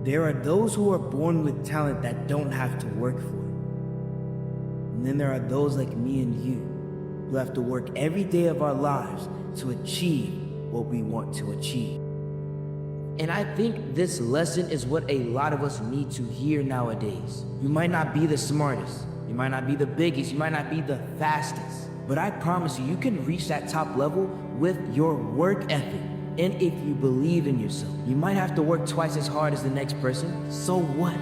There are those who are born with talent that don't have to work for it. And then there are those like me and you who have to work every day of our lives to achieve what we want to achieve. And I think this lesson is what a lot of us need to hear nowadays. You might not be the smartest, you might not be the biggest, you might not be the fastest, but I promise you, you can reach that top level with your work ethic. And if you believe in yourself, you might have to work twice as hard as the next person. So what?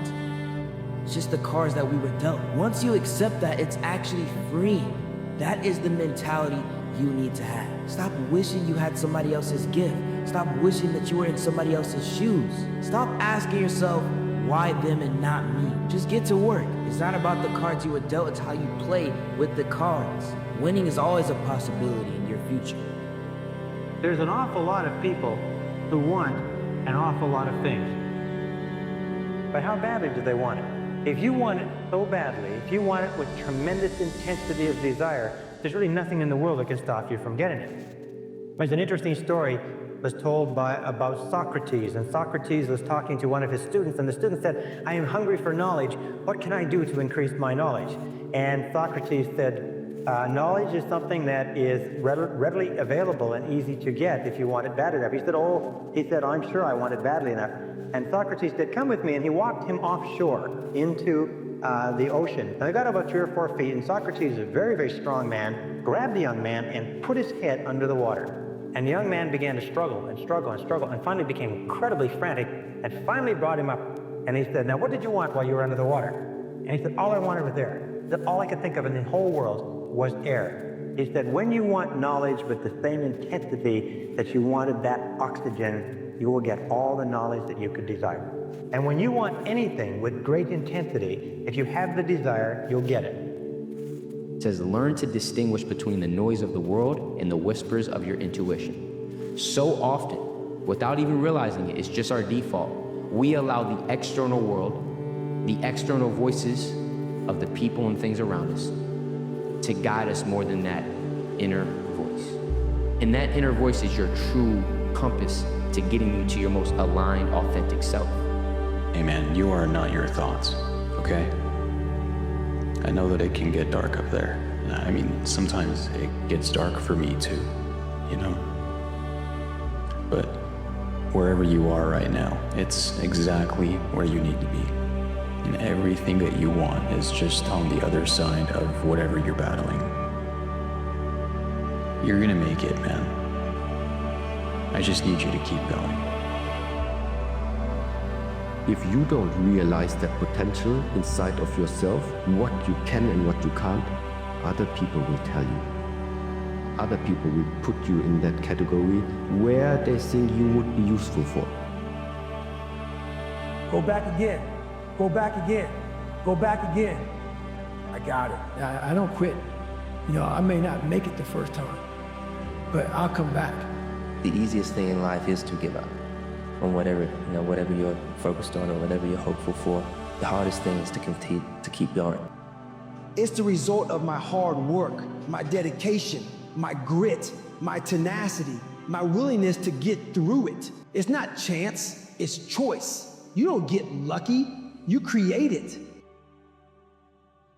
It's just the cards that we were dealt. Once you accept that, it's actually freeing. That is the mentality you need to have. Stop wishing you had somebody else's gift. Stop wishing that you were in somebody else's shoes. Stop asking yourself, why them and not me? Just get to work. It's not about the cards you were dealt, it's how you play with the cards. Winning is always a possibility in your future. There's an awful lot of people who want an awful lot of things. But how badly do they want it? If you want it so badly, if you want it with tremendous intensity of desire, there's really nothing in the world that can stop you from getting it. There's an interesting story was told about Socrates, and Socrates was talking to one of his students, and the student said, I am hungry for knowledge. What can I do to increase my knowledge? And Socrates said, knowledge is something that is readily available and easy to get if you want it bad enough. He said, I'm sure I want it badly enough. And Socrates said, come with me, and he walked him offshore into the ocean. And they got about 3 or 4 feet, and Socrates, a very, very strong man, grabbed the young man and put his head under the water. And the young man began to struggle and struggle and struggle, and finally became incredibly frantic, and finally brought him up. And he said, now what did you want while you were under the water? And he said, all I wanted was air. He said, all I could think of in the whole world was air. He said, when you want knowledge with the same intensity that you wanted that oxygen, you will get all the knowledge that you could desire. And when you want anything with great intensity, if you have the desire, you'll get it. It says, learn to distinguish between the noise of the world and the whispers of your intuition. So often, without even realizing it, it's just our default. We allow the external world, the external voices of the people and things around us to guide us more than that inner voice. And that inner voice is your true compass to getting you to your most aligned, authentic self. Hey man, you are not your thoughts, okay? I know that it can get dark up there. I mean, sometimes it gets dark for me too, you know? But wherever you are right now, it's exactly where you need to be. And everything that you want is just on the other side of whatever you're battling. You're gonna make it, man. I just need you to keep going. If you don't realize that potential inside of yourself, what you can and what you can't, other people will tell you. Other people will put you in that category where they think you would be useful for. Go back again. Go back again. Go back again. I got it. I don't quit. You know, I may not make it the first time, but I'll come back. The easiest thing in life is to give up on whatever you're focused on or whatever you're hopeful for. The hardest thing is to continue to keep going. It's the result of my hard work, my dedication, my grit, my tenacity, my willingness to get through it. It's not chance, it's choice. You don't get lucky, you create it.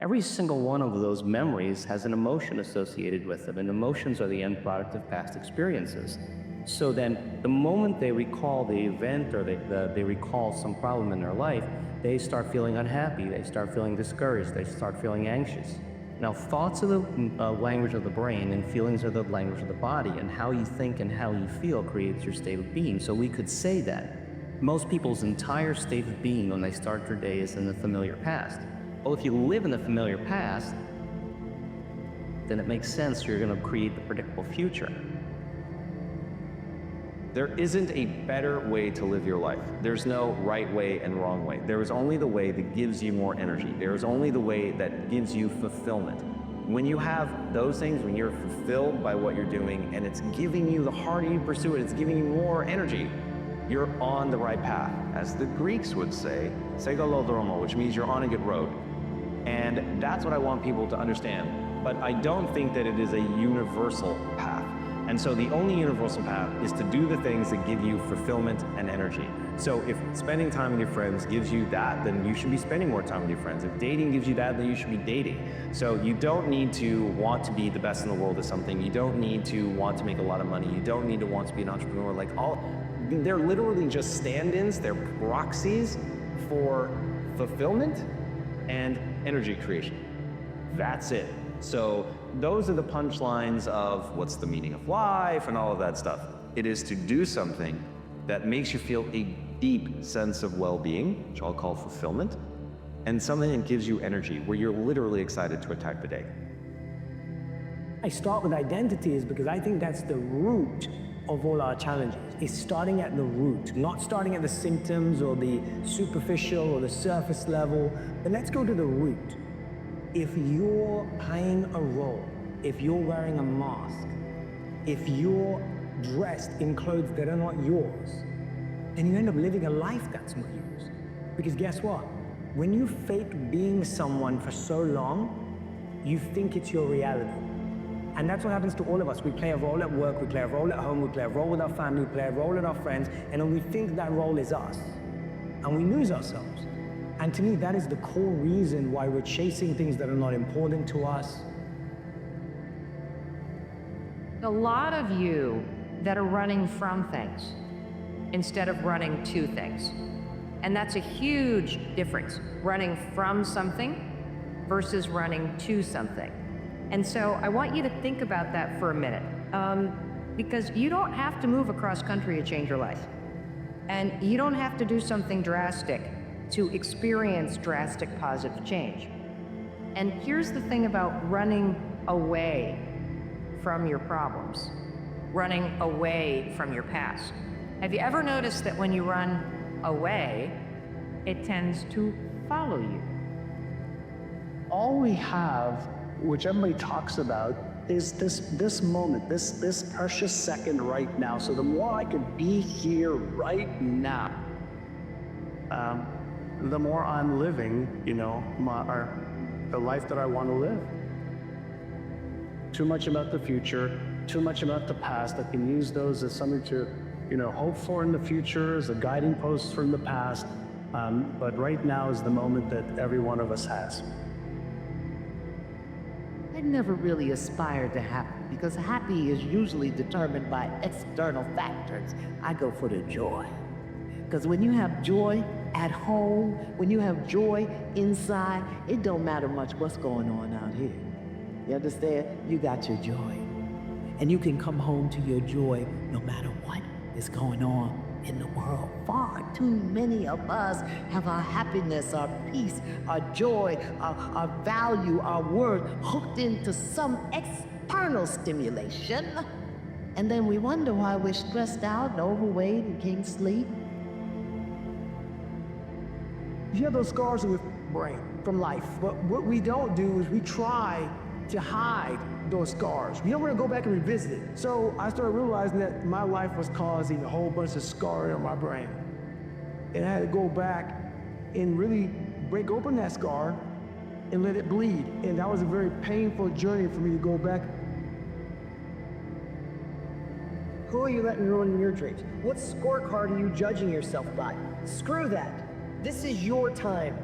Every single one of those memories has an emotion associated with them, and emotions are the end product of past experiences. So then, the moment they recall the event or they recall some problem in their life, they start feeling unhappy, they start feeling discouraged, they start feeling anxious. Now, thoughts are the language of the brain, and feelings are the language of the body, and how you think and how you feel creates your state of being. So we could say that most people's entire state of being when they start their day is in the familiar past. Well, if you live in the familiar past, then it makes sense you're going to create the predictable future. There isn't a better way to live your life. There's no right way and wrong way. There is only the way that gives you more energy. There is only the way that gives you fulfillment. When you have those things, when you're fulfilled by what you're doing, and it's giving you, the harder you pursue it, it's giving you more energy, you're on the right path. As the Greeks would say, segalodromo, which means you're on a good road. And that's what I want people to understand. But I don't think that it is a universal path. And so the only universal path is to do the things that give you fulfillment and energy. So if spending time with your friends gives you that, then you should be spending more time with your friends. If dating gives you that, then you should be dating. So you don't need to want to be the best in the world at something. You don't need to want to make a lot of money. You don't need to want to be an entrepreneur. Like they're literally just stand-ins. They're proxies for fulfillment and energy creation. That's it. So those are the punchlines of what's the meaning of life and all of that stuff. It is to do something that makes you feel a deep sense of well-being, which I'll call fulfillment, and something that gives you energy, where you're literally excited to attack the day. I start with identities because I think that's the root of all our challenges. It's starting at the root, not starting at the symptoms or the superficial or the surface level, but let's go to the root. If you're playing a role, if you're wearing a mask, if you're dressed in clothes that are not yours, then you end up living a life that's not yours. Because guess what? When you fake being someone for so long, you think it's your reality. And that's what happens to all of us. We play a role at work, we play a role at home, we play a role with our family, we play a role with our friends, and then we think that role is us. And we lose ourselves. And to me, that is the core reason why we're chasing things that are not important to us. A lot of you that are running from things instead of running to things. And that's a huge difference, running from something versus running to something. And so I want you to think about that for a minute, because you don't have to move across country to change your life. And you don't have to do something drastic to experience drastic positive change. And here's the thing about running away from your problems, running away from your past. Have you ever noticed that when you run away, it tends to follow you? All we have, which everybody talks about, is this moment, this precious second right now. So the more I could be here right now, the more I'm living, the life that I want to live. Too much about the future, too much about the past. I can use those as something to, hope for in the future, as a guiding post from the past. But right now is the moment that every one of us has. I never really aspired to happy because happy is usually determined by external factors. I go for the joy. Because when you have joy at home, when you have joy inside, it don't matter much what's going on out here. You understand? You got your joy. And you can come home to your joy no matter what is going on in the world. Far too many of us have our happiness, our peace, our joy, our value, our worth hooked into some external stimulation. And then we wonder why we're stressed out and overweight and can't sleep. You have those scars in your brain from life, but what we don't do is we try to hide those scars. We don't want to go back and revisit it. So I started realizing that my life was causing a whole bunch of scarring on my brain. And I had to go back and really break open that scar and let it bleed. And that was a very painful journey for me to go back. Who are you letting ruin your dreams? What scorecard are you judging yourself by? Screw that. This is your time.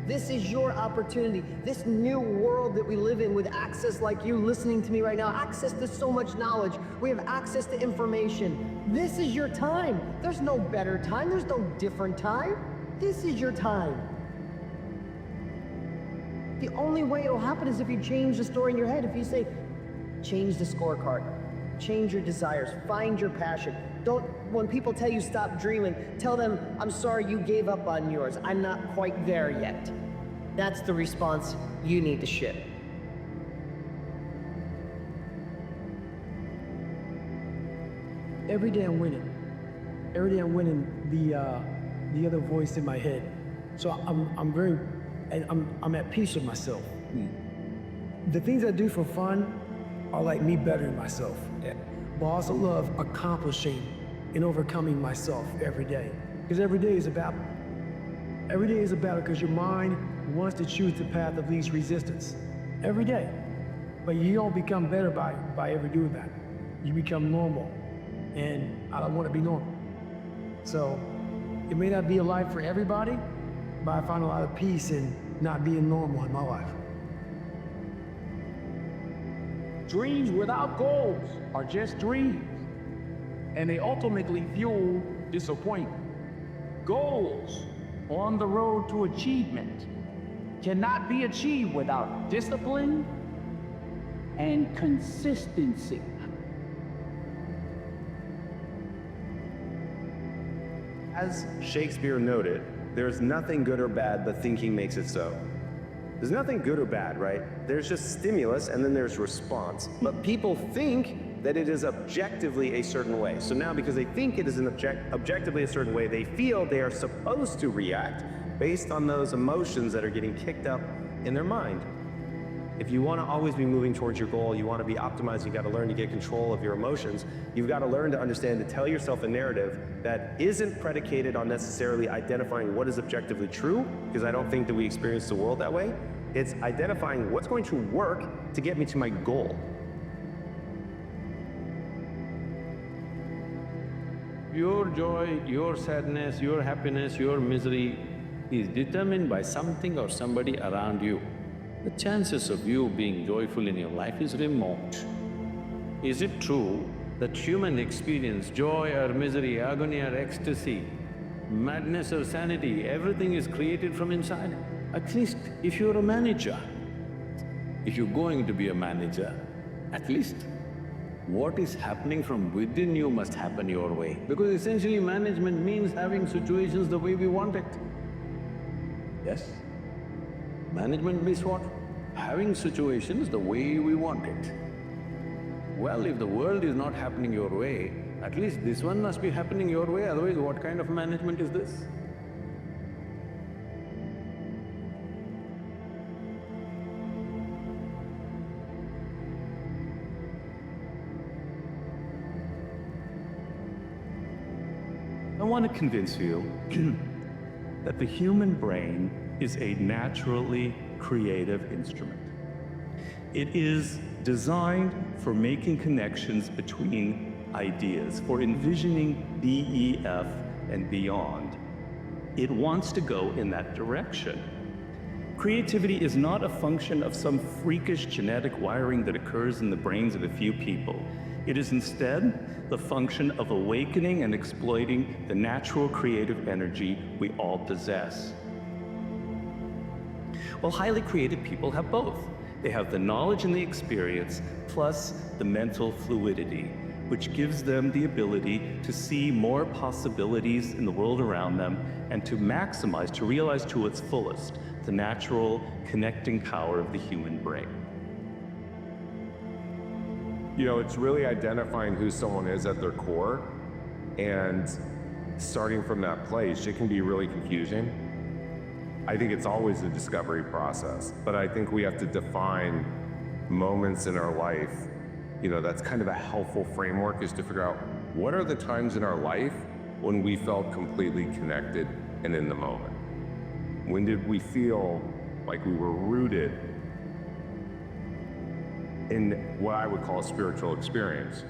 This is your opportunity. This new world that we live in with access like you listening to me right now, access to so much knowledge. We have access to information. This is your time. There's no better time. There's no different time. This is your time. The only way it'll happen is if you change the story in your head. If you say, change the scorecard, change your desires, find your passion. When people tell you stop dreaming, tell them, I'm sorry you gave up on yours. I'm not quite there yet. That's the response you need to ship. Every day I'm winning. Every day I'm winning the other voice in my head. So I'm at peace with myself. The things I do for fun are like me bettering myself. But I also love accomplishing and overcoming myself every day. Because every day is a battle. Every day is a battle because your mind wants to choose the path of least resistance. Every day. But you don't become better by ever doing that. you become normal. And I don't want to be normal. So it may not be a life for everybody, but I find a lot of peace in not being normal in my life. Dreams without goals are just dreams, and they ultimately fuel disappointment. Goals on the road to achievement cannot be achieved without discipline and consistency. As Shakespeare noted, there's nothing good or bad, but thinking makes it so. There's nothing good or bad, right? There's just stimulus and then there's response. But people think that it is objectively a certain way. So now because they think it is objectively a certain way, they feel they are supposed to react based on those emotions that are getting kicked up in their mind. If you want to always be moving towards your goal, you want to be optimized, you got to learn to get control of your emotions. You've got to learn to understand to tell yourself a narrative that isn't predicated on necessarily identifying what is objectively true, because I don't think that we experience the world that way. It's identifying what's going to work to get me to my goal. Your joy, your sadness, your happiness, your misery is determined by something or somebody around you. The chances of you being joyful in your life is remote. Is it true that human experience joy or misery, agony or ecstasy, madness or sanity, everything is created from inside? At least if you're a manager, if you're going to be a manager, at least what is happening from within you must happen your way. Because essentially management means having situations the way we want it. Yes? Management means what? Having situations the way we want it. Well, if the world is not happening your way, at least this one must be happening your way, otherwise what kind of management is this? I want to convince you that the human brain is a naturally creative instrument. It is designed for making connections between ideas, for envisioning DEF and beyond. It wants to go in that direction. Creativity is not a function of some freakish genetic wiring that occurs in the brains of a few people. It is instead the function of awakening and exploiting the natural creative energy we all possess. Well, highly creative people have both. They have the knowledge and the experience, plus the mental fluidity, which gives them the ability to see more possibilities in the world around them and to maximize, to realize to its fullest, the natural connecting power of the human brain. You know, it's really identifying who someone is at their core, and starting from that place, it can be really confusing. I think it's always a discovery process, but I think we have to define moments in our life. You know, that's kind of a helpful framework, is to figure out what are the times in our life when we felt completely connected and in the moment. When did we feel like we were rooted in what I would call a spiritual experience?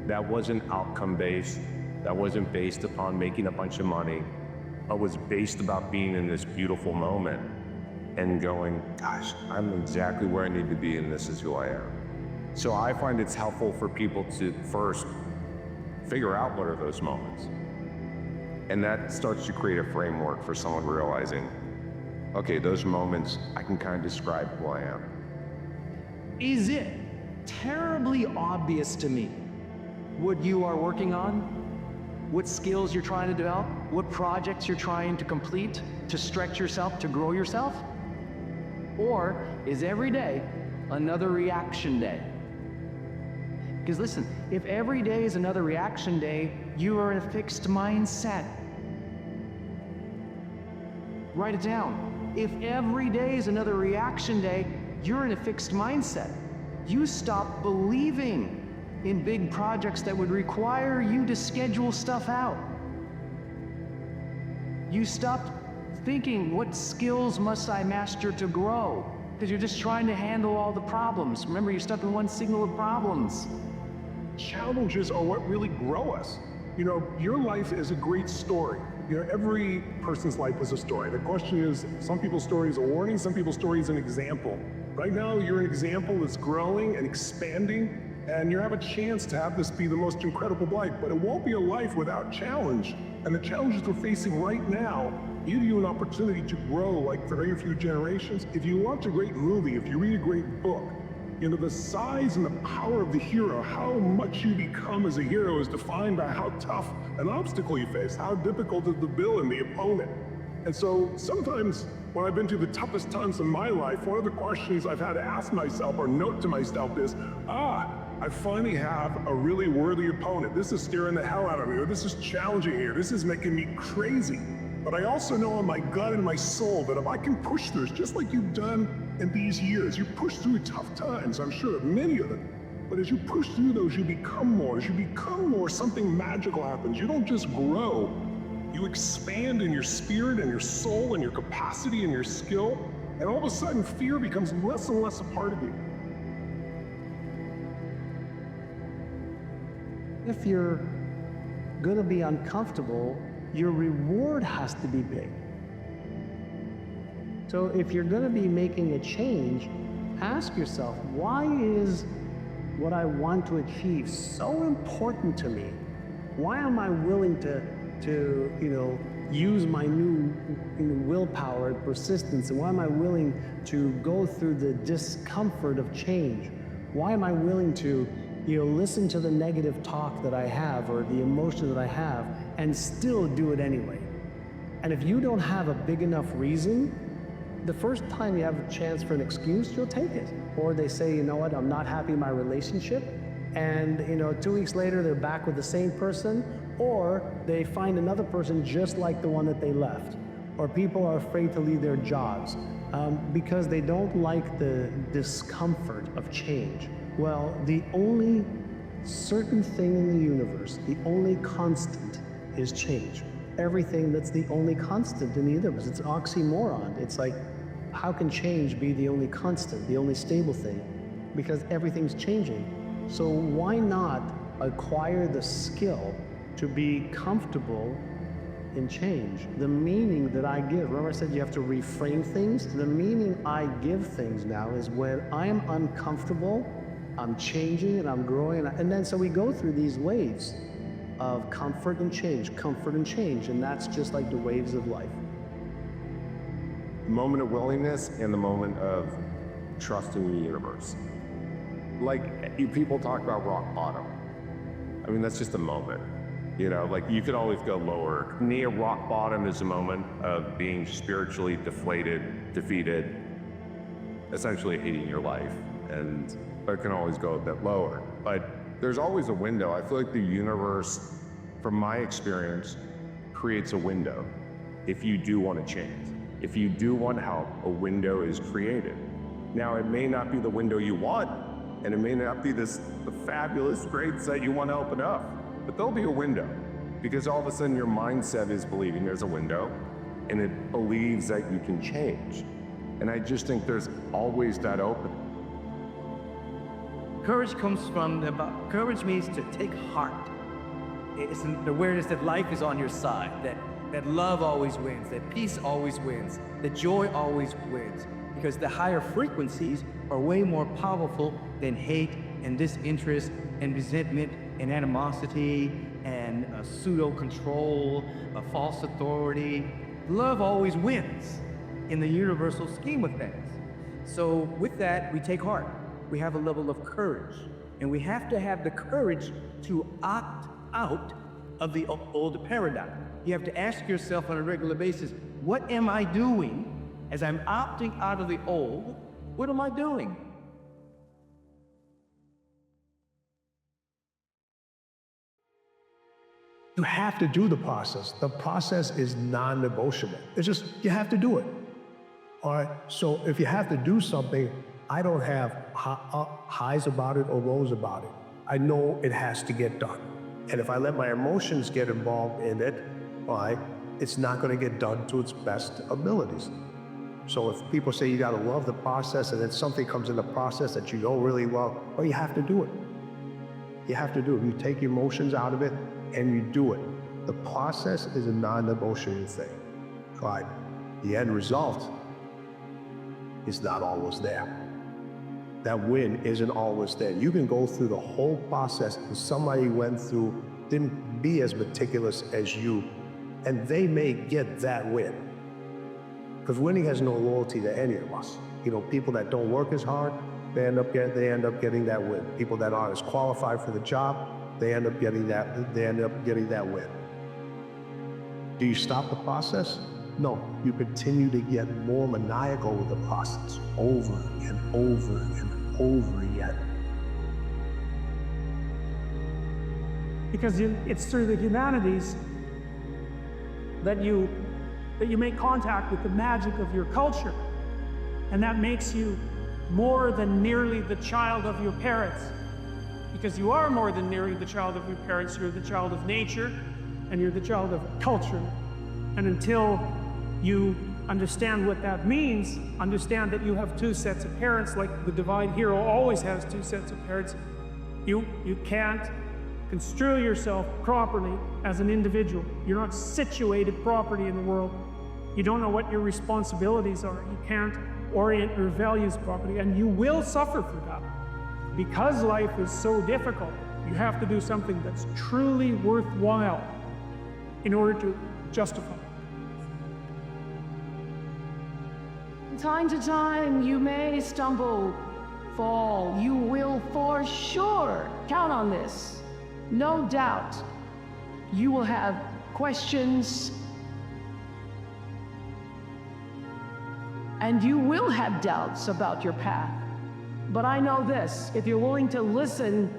That wasn't outcome-based, that wasn't based upon making a bunch of money, but was based about being in this beautiful moment and going, gosh, I'm exactly where I need to be and this is who I am. So I find it's helpful for people to first figure out what are those moments. And that starts to create a framework for someone realizing, okay, those moments, I can kind of describe who I am. Is it terribly obvious to me what you are working on? What skills you're trying to develop? What projects you're trying to complete to stretch yourself, to grow yourself? Or is every day another reaction day? Because listen, if every day is another reaction day, you are in a fixed mindset. Write it down. If every day is another reaction day, you're in a fixed mindset. You stop believing in big projects that would require you to schedule stuff out. You stop thinking, what skills must I master to grow? Because you're just trying to handle all the problems. Remember, you're stuck in one signal of problems. challenges are what really grow us. You know, your life is a great story. You know, every person's life is a story. The question is, some people's story is a warning, some people's story is an example. Right now, you're an example that's growing and expanding, and you have a chance to have this be the most incredible life, but it won't be a life without challenge. And the challenges we're facing right now give you an opportunity to grow like for very few generations. If you watch a great movie, if you read a great book, you know, the size and the power of the hero, how much you become as a hero is defined by how tough an obstacle you face, how difficult is the villain, the opponent. And so sometimes when I've been through the toughest times in my life, one of the questions I've had to ask myself or note to myself is, I finally have a really worthy opponent. This is scaring the hell out of me, or this is challenging here, this is making me crazy. But I also know in my gut and my soul that if I can push through, just like you've done in these years, you push through tough times, I'm sure, many of them. But as you push through those, you become more. As you become more, something magical happens. You don't just grow, you expand in your spirit and your soul and your capacity and your skill, and all of a sudden fear becomes less and less a part of you. If you're gonna be uncomfortable, your reward has to be big. So if you're gonna be making a change, ask yourself, why is what I want to achieve so important to me? Why am I willing to use my new willpower and persistence? And why am I willing to go through the discomfort of change? Why am I willing to listen to the negative talk that I have or the emotion that I have and still do it anyway? And if you don't have a big enough reason, the first time you have a chance for an excuse, you'll take it. Or they say, you know what, I'm not happy in my relationship. And 2 weeks later, they're back with the same person, or they find another person just like the one that they left. Or people are afraid to leave their jobs because they don't like the discomfort of change. Well, the only certain thing in the universe, the only constant is change. Everything that's the only constant in the universe, it's an oxymoron. It's like, how can change be the only constant, the only stable thing? Because everything's changing. So why not acquire the skill to be comfortable in change? The meaning that I give, remember I said you have to reframe things? The meaning I give things now is when I am uncomfortable, I'm changing and I'm growing, and then so we go through these waves of comfort and change, and that's just like the waves of life. The moment of willingness and the moment of trusting the universe. Like, people talk about rock bottom. I mean, that's just a moment. Like you could always go lower. Near rock bottom is a moment of being spiritually deflated, defeated, essentially hating your life. And it can always go a bit lower. But there's always a window. I feel like the universe, from my experience, creates a window. If you do want to change, if you do want help, a window is created. Now, it may not be the window you want, and it may not be the fabulous grades that you want to open up, but there'll be a window, because all of a sudden your mindset is believing there's a window, and it believes that you can change. And I just think there's always that opening. Courage courage means to take heart. It's the awareness that life is on your side, that love always wins, that peace always wins, that joy always wins. Because the higher frequencies are way more powerful than hate and disinterest and resentment and animosity and pseudo-control, a false authority. Love always wins in the universal scheme of things. So with that, we take heart. We have a level of courage, and we have to have the courage to opt out of the old paradigm. You have to ask yourself on a regular basis, what am I doing as I'm opting out of the old? What am I doing? You have to do the process. The process is non-negotiable. It's just, you have to do it. All right, so if you have to do something, I don't have highs about it or lows about it. I know it has to get done. And if I let my emotions get involved in it, it's not going to get done to its best abilities. So if people say you got to love the process and then something comes in the process that you don't really love, well, you have to do it. You have to do it. You take your emotions out of it and you do it. The process is a non-negotiable thing. But the end result is not always there. That win isn't always there. You can go through the whole process and somebody went through, didn't be as meticulous as you, and they may get that win. Because winning has no loyalty to any of us. You know, people that don't work as hard, they end up getting that win. People that aren't as qualified for the job, they end up getting that win. Do you stop the process? No, you continue to get more maniacal with the process over and over and over again. Because it's through the humanities that you make contact with the magic of your culture. And that makes you more than merely the child of your parents. Because you are more than merely the child of your parents, you're the child of nature, and you're the child of culture. And until you understand what that means, understand that you have two sets of parents, like the divine hero always has two sets of parents, you can't construe yourself properly as an individual. You're not situated properly in the world. You don't know what your responsibilities are. You can't orient your values properly, and you will suffer for that. Because life is so difficult, you have to do something that's truly worthwhile in order to justify it. From time to time, you may stumble, fall. You will for sure count on this. No doubt, you will have questions, and you will have doubts about your path. But I know this, if you're willing to listen,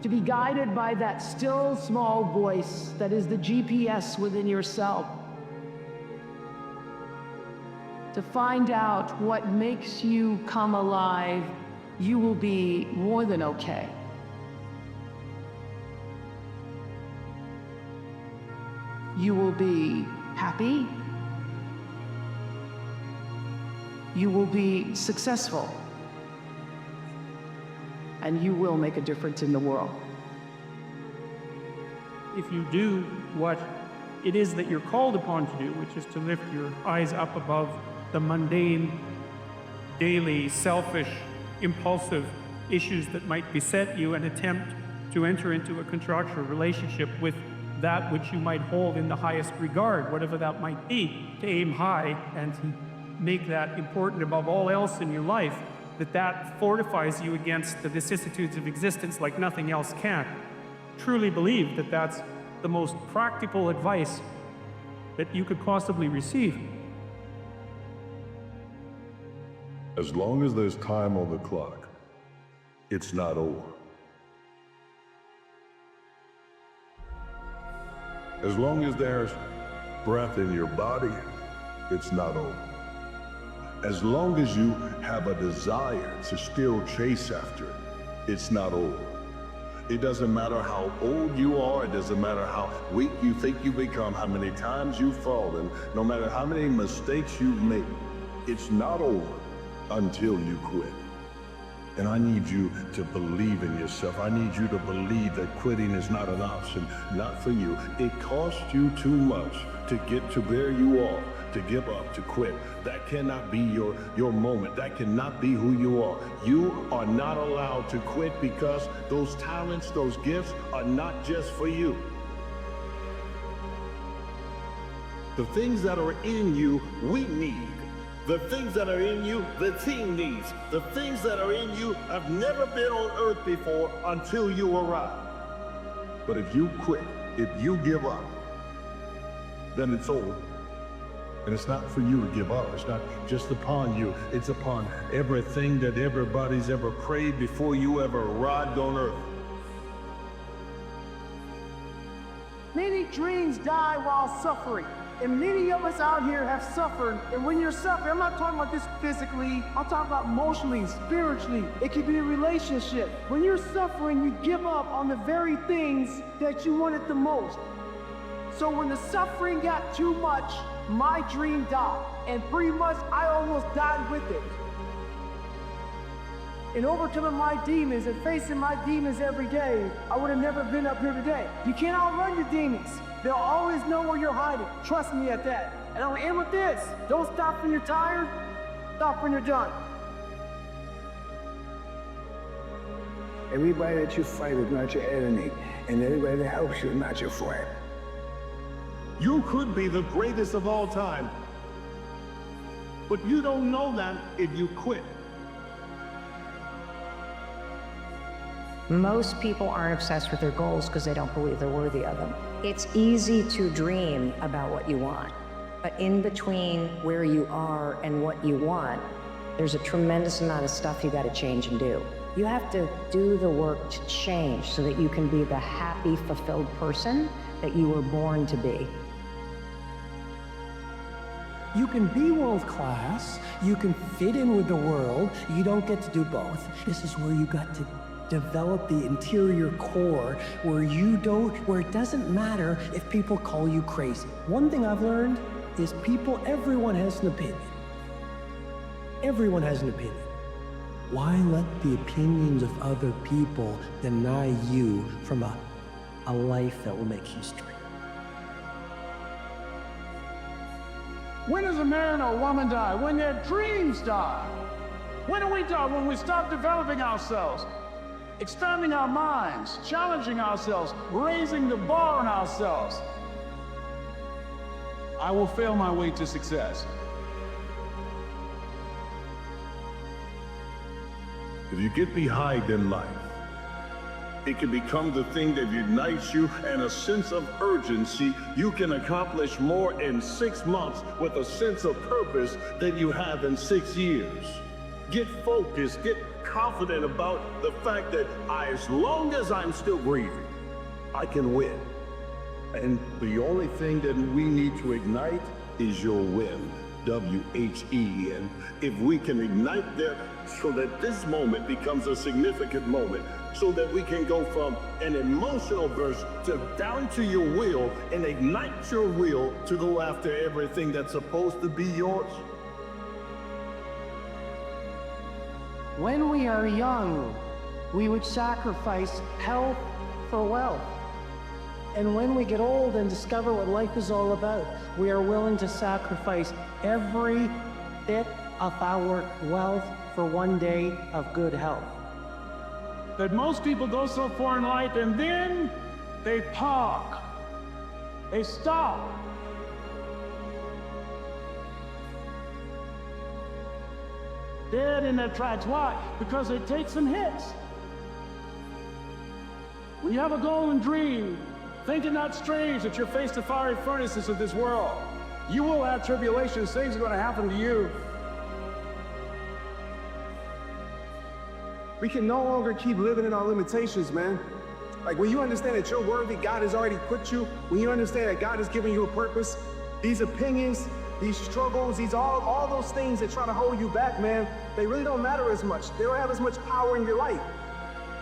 to be guided by that still small voice that is the GPS within yourself, to find out what makes you come alive, you will be more than okay. You will be happy. You will be successful. And you will make a difference in the world. If you do what it is that you're called upon to do, which is to lift your eyes up above the mundane, daily, selfish, impulsive issues that might beset you and attempt to enter into a contractual relationship with that which you might hold in the highest regard, whatever that might be, to aim high and to make that important above all else in your life, that fortifies you against the vicissitudes of existence like nothing else can. Truly believe that that's the most practical advice that you could possibly receive. As long as there's time on the clock, it's not over. As long as there's breath in your body, it's not over. As long as you have a desire to still chase after it, it's not over. It doesn't matter how old you are, it doesn't matter how weak you think you become, how many times you've fallen, no matter how many mistakes you've made, it's not over until you quit. And I need you to believe in yourself. I need you to believe that quitting is not an option, not for you. It costs you too much to get to where you are, to give up, to quit. That cannot be your moment. That cannot be who you are. You are not allowed to quit because those talents, those gifts are not just for you. The things that are in you, we need. The things that are in you, the team needs. The things that are in you have never been on earth before until you arrive. But if you quit, if you give up, then it's over. And it's not for you to give up. It's not just upon you. It's upon everything that everybody's ever prayed before you ever arrived on earth. Many dreams die while suffering. And many of us out here have suffered. And when you're suffering, I'm not talking about this physically, I'm talking about emotionally, spiritually. It could be a relationship. When you're suffering, you give up on the very things that you wanted the most. So when the suffering got too much, my dream died. And pretty much I almost died with it. and overcoming my demons and facing my demons every day, I would have never been up here today. You can't outrun your demons. They'll always know where you're hiding. Trust me at that. And I'll end with this. Don't stop when you're tired. Stop when you're done. Everybody that you fight is not your enemy, and everybody that helps you is not your friend. You could be the greatest of all time, but you don't know that if you quit. Most people aren't obsessed with their goals because they don't believe they're worthy of them. It's easy to dream about what you want, but in between where you are and what you want, there's a tremendous amount of stuff you got to change and do. You have to do the work to change so that you can be the happy, fulfilled person that you were born to be. You can be world class, you can fit in with the world, you don't get to do both. This is where you got to develop the interior core where it doesn't matter if people call you crazy. One thing I've learned is everyone has an opinion. Everyone has an opinion. Why let the opinions of other people deny you from a life that will make history? When does a man or woman die? When their dreams die. When do we die? When we stop developing ourselves, expanding our minds, challenging ourselves, raising the bar on ourselves. I will fail my way to success. If you get behind in life, it can become the thing that unites you and a sense of urgency. You can accomplish more in 6 months with a sense of purpose than you have in 6 years. Get focused, get confident about the fact that as long as I'm still breathing, I can win. And the only thing that we need to ignite is your wind, W-H-E. And if we can ignite there so that this moment becomes a significant moment, so that we can go from an emotional burst to down to your will and ignite your will to go after everything that's supposed to be yours. When we are young, we would sacrifice health for wealth. And when we get old and discover what life is all about, we are willing to sacrifice every bit of our wealth for one day of good health. That most people go so far in life and then they park. They stop. Dead in their tracks. Why? Because they take some hits. When you have a goal and dream, think it not strange that you're faced the fiery furnaces of this world. You will have tribulations, things are going to happen to you. We can no longer keep living in our limitations, man. Like when you understand that you're worthy, God has already put you, when you understand that God has given you a purpose, these opinions, these struggles, all those things that try to hold you back, man, they really don't matter as much. They don't have as much power in your life.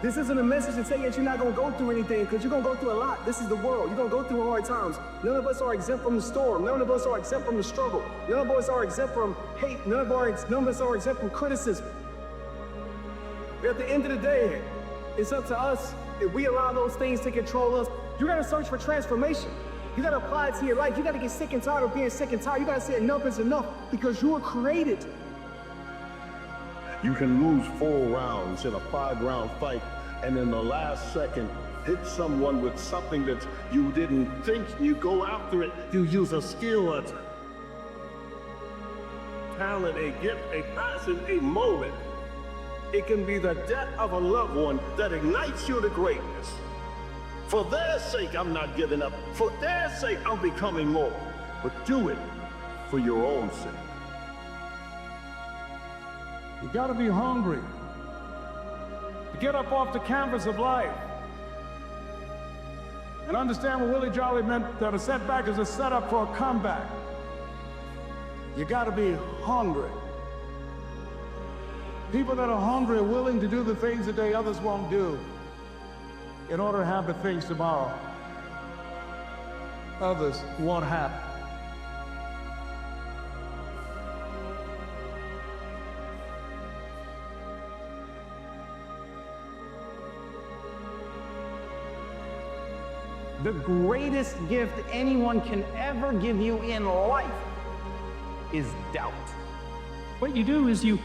This isn't a message to say that you're not going to go through anything, because you're going to go through a lot. This is the world. You're going to go through hard times. None of us are exempt from the storm. None of us are exempt from the struggle. None of us are exempt from hate. None of us are exempt from criticism. But at the end of the day, it's up to us. If we allow those things to control us, you got to search for transformation. You got to apply it to your life. You got to get sick and tired of being sick and tired. You got to say enough is enough, because you were created. You can lose 4 rounds in a 5-round fight, and in the last second, hit someone with something that you didn't think. You go after it, you use a skill, a talent, a gift, a passion, a moment. It can be the death of a loved one that ignites you to greatness. For their sake, I'm not giving up. For their sake, I'm becoming more. But do it for your own sake. You gotta be hungry to get up off the canvas of life and understand what Willie Jolly meant, that a setback is a setup for a comeback. You gotta be hungry. People that are hungry are willing to do the things that others won't do in order to have the things tomorrow others won't have. The greatest gift anyone can ever give you in life is doubt. What you do is you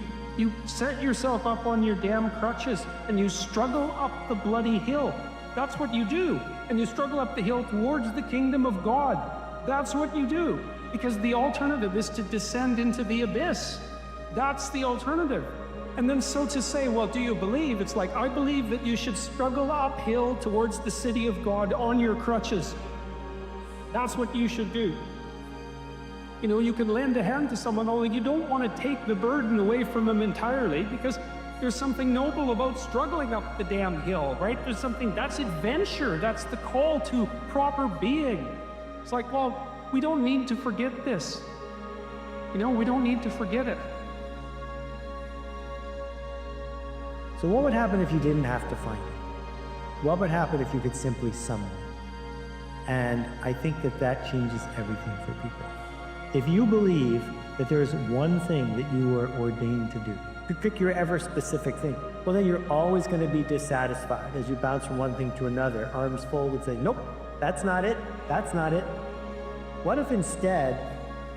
set yourself up on your damn crutches and you struggle up the bloody hill. That's what you do. And you struggle up the hill towards the kingdom of God. That's what you do. Because the alternative is to descend into the abyss. That's the alternative. And then so to say, well, do you believe? It's like, I believe that you should struggle uphill towards the city of God on your crutches. That's what you should do. You know, you can lend a hand to someone, although you don't want to take the burden away from them entirely, because there's something noble about struggling up the damn hill, right? There's something, that's adventure. That's the call to proper being. It's like, well, we don't need to forget this. You know, we don't need to forget it. So what would happen if you didn't have to find it? What would happen if you could simply summon it? And I think that that changes everything for people. If you believe that there is one thing that you are ordained to do, you pick your ever specific thing, well then you're always going to be dissatisfied as you bounce from one thing to another, arms folded, saying, nope, that's not it, that's not it. What if instead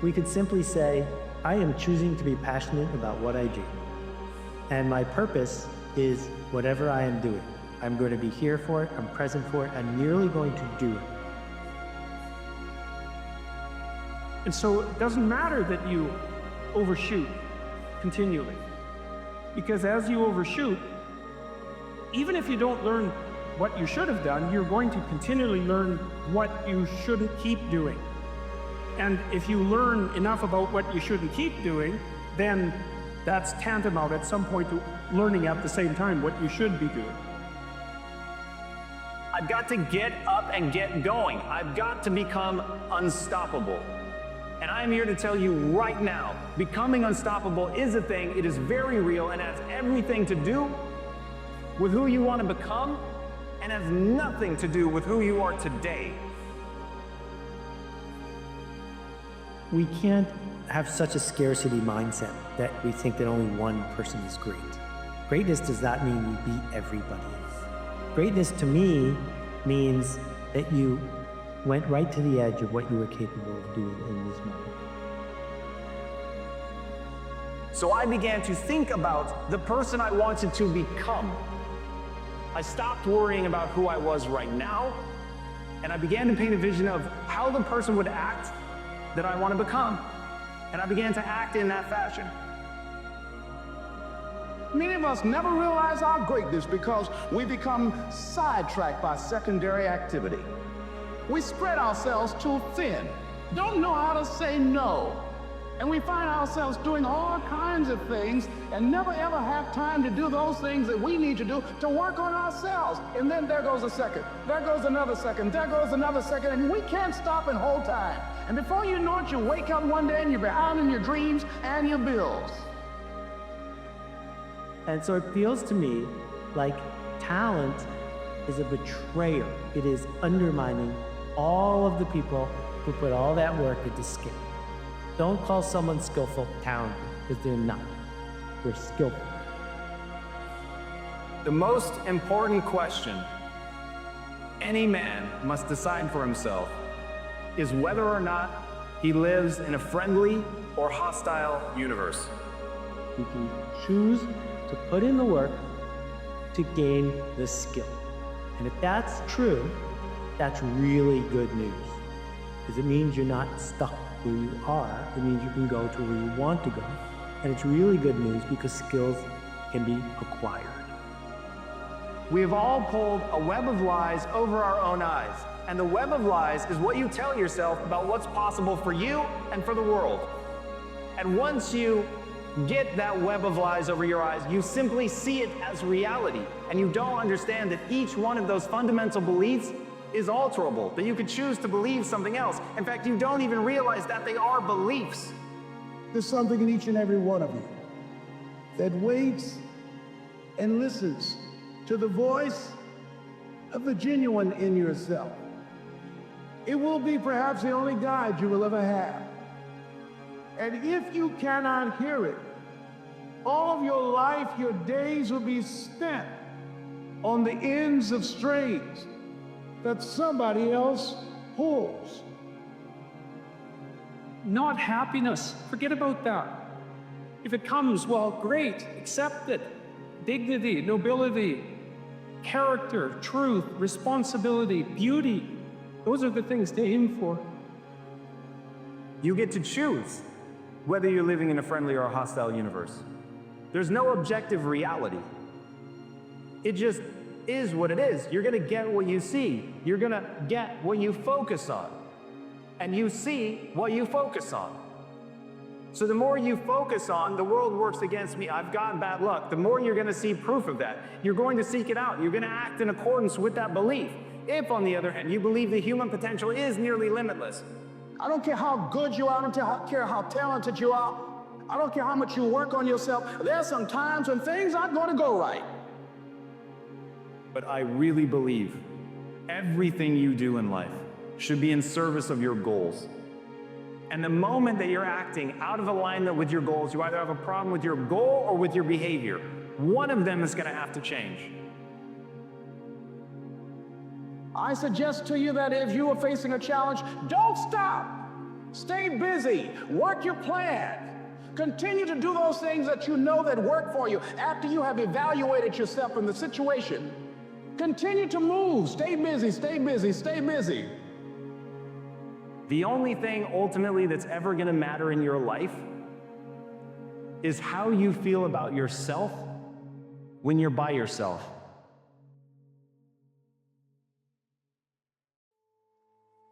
we could simply say, I am choosing to be passionate about what I do. And my purpose is whatever I am doing. I'm going to be here for it, I'm present for it, I'm merely going to do it. And so it doesn't matter that you overshoot continually. Because as you overshoot, even if you don't learn what you should have done, you're going to continually learn what you should keep doing. And if you learn enough about what you shouldn't keep doing, then that's tantamount at some point to learning at the same time what you should be doing. I've got to get up and get going. I've got to become unstoppable. And I'm here to tell you right now, becoming unstoppable is a thing. It is very real and has everything to do with who you want to become and has nothing to do with who you are today. We can't have such a scarcity mindset that we think that only one person is great. Greatness does not mean you beat everybody else. Greatness to me means that you went right to the edge of what you were capable of doing in this moment. So I began to think about the person I wanted to become. I stopped worrying about who I was right now, and I began to paint a vision of how the person would act that I want to become. And I began to act in that fashion. Many of us never realize our greatness because we become sidetracked by secondary activity. We spread ourselves too thin, don't know how to say no. And we find ourselves doing all kinds of things and never ever have time to do those things that we need to do to work on ourselves. And then there goes a second, there goes another second, there goes another second, and we can't stop and hold time. And before you know it, you wake up one day and you're behind in your dreams and your bills. And so it feels to me like talent is a betrayer. It is undermining all of the people who put all that work into skill. Don't call someone skillful talented, because they're not. They're skillful. The most important question any man must decide for himself is whether or not he lives in a friendly or hostile universe. You can choose to put in the work to gain the skill. And if that's true, that's really good news. Because it means you're not stuck where you are. It means you can go to where you want to go. And it's really good news because skills can be acquired. We have all pulled a web of lies over our own eyes. And the web of lies is what you tell yourself about what's possible for you and for the world. And once you get that web of lies over your eyes, you simply see it as reality. And you don't understand that each one of those fundamental beliefs is alterable, that you could choose to believe something else. In fact, you don't even realize that they are beliefs. There's something in each and every one of you that waits and listens to the voice of the genuine in yourself. It will be perhaps the only guide you will ever have. And if you cannot hear it, all of your life, your days will be spent on the ends of strings, that somebody else pulls. Not happiness. Forget about that. If it comes, well, great, accept it. Dignity, nobility, character, truth, responsibility, beauty. Those are the things to aim for. You get to choose whether you're living in a friendly or a hostile universe. There's no objective reality. It just is what it is. You're gonna get what you see. You're gonna get what you focus on. And you see what you focus on. So the more you focus on, the world works against me, I've got bad luck, the more you're gonna see proof of that. You're going to seek it out. You're gonna act in accordance with that belief. If, on the other hand, you believe the human potential is nearly limitless. I don't care how good you are, I don't care how talented you are. I don't care how much you work on yourself. There's some times when things aren't gonna go right. But I really believe everything you do in life should be in service of your goals. And the moment that you're acting out of alignment with your goals, you either have a problem with your goal or with your behavior. One of them is going to have to change. I suggest to you that if you are facing a challenge, don't stop. Stay busy. Work your plan. Continue to do those things that you know that work for you after you have evaluated yourself in the situation. Continue to move. Stay busy, stay busy, stay busy. The only thing ultimately that's ever going to matter in your life is how you feel about yourself when you're by yourself.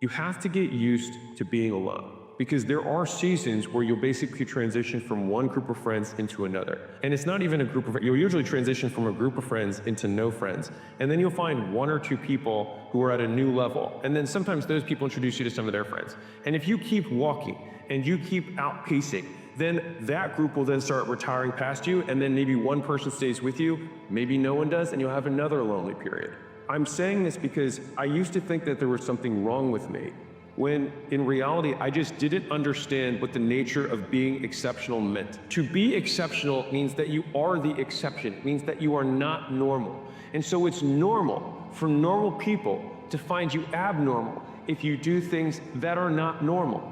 You have to get used to being alone, because there are seasons where you'll basically transition from one group of friends into another. And it's not even a group of, you'll usually transition from a group of friends into no friends. And then you'll find one or two people who are at a new level. And then sometimes those people introduce you to some of their friends. And if you keep walking and you keep outpacing, then that group will then start retiring past you, and then maybe one person stays with you, maybe no one does, and you'll have another lonely period. I'm saying this because I used to think that there was something wrong with me, when in reality, I just didn't understand what the nature of being exceptional meant. To be exceptional means that you are the exception. It means that you are not normal. And so it's normal for normal people to find you abnormal if you do things that are not normal.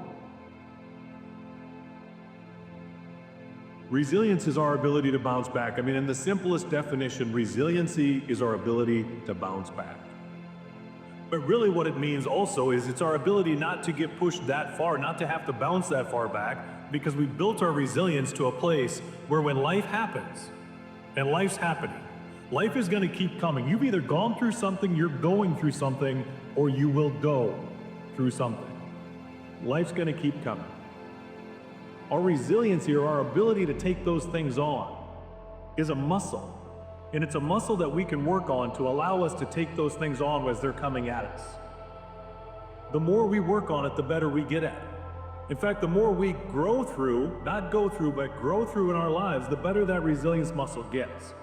Resilience is our ability to bounce back. I mean, in the simplest definition, resiliency is our ability to bounce back. But really what it means also is it's our ability not to get pushed that far, not to have to bounce that far back, because we built our resilience to a place where when life happens, and life's happening, life is going to keep coming. You've either gone through something, you're going through something, or you will go through something. Life's going to keep coming. Our resiliency, or our ability to take those things on, is a muscle. And it's a muscle that we can work on to allow us to take those things on as they're coming at us. The more we work on it, the better we get at it. In fact, the more we grow through, not go through, but grow through in our lives, the better that resilience muscle gets.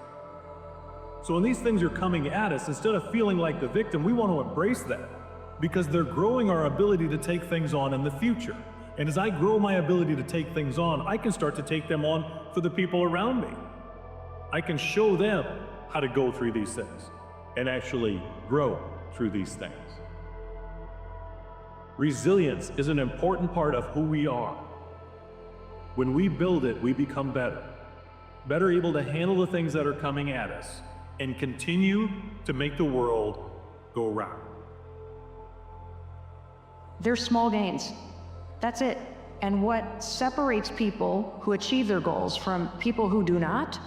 So when these things are coming at us, instead of feeling like the victim, we want to embrace that, because they're growing our ability to take things on in the future. And as I grow my ability to take things on, I can start to take them on for the people around me. I can show them how to go through these things and actually grow through these things. Resilience is an important part of who we are. When we build it, we become better. Better able to handle the things that are coming at us and continue to make the world go round. They're small gains. That's it. And what separates people who achieve their goals from people who do not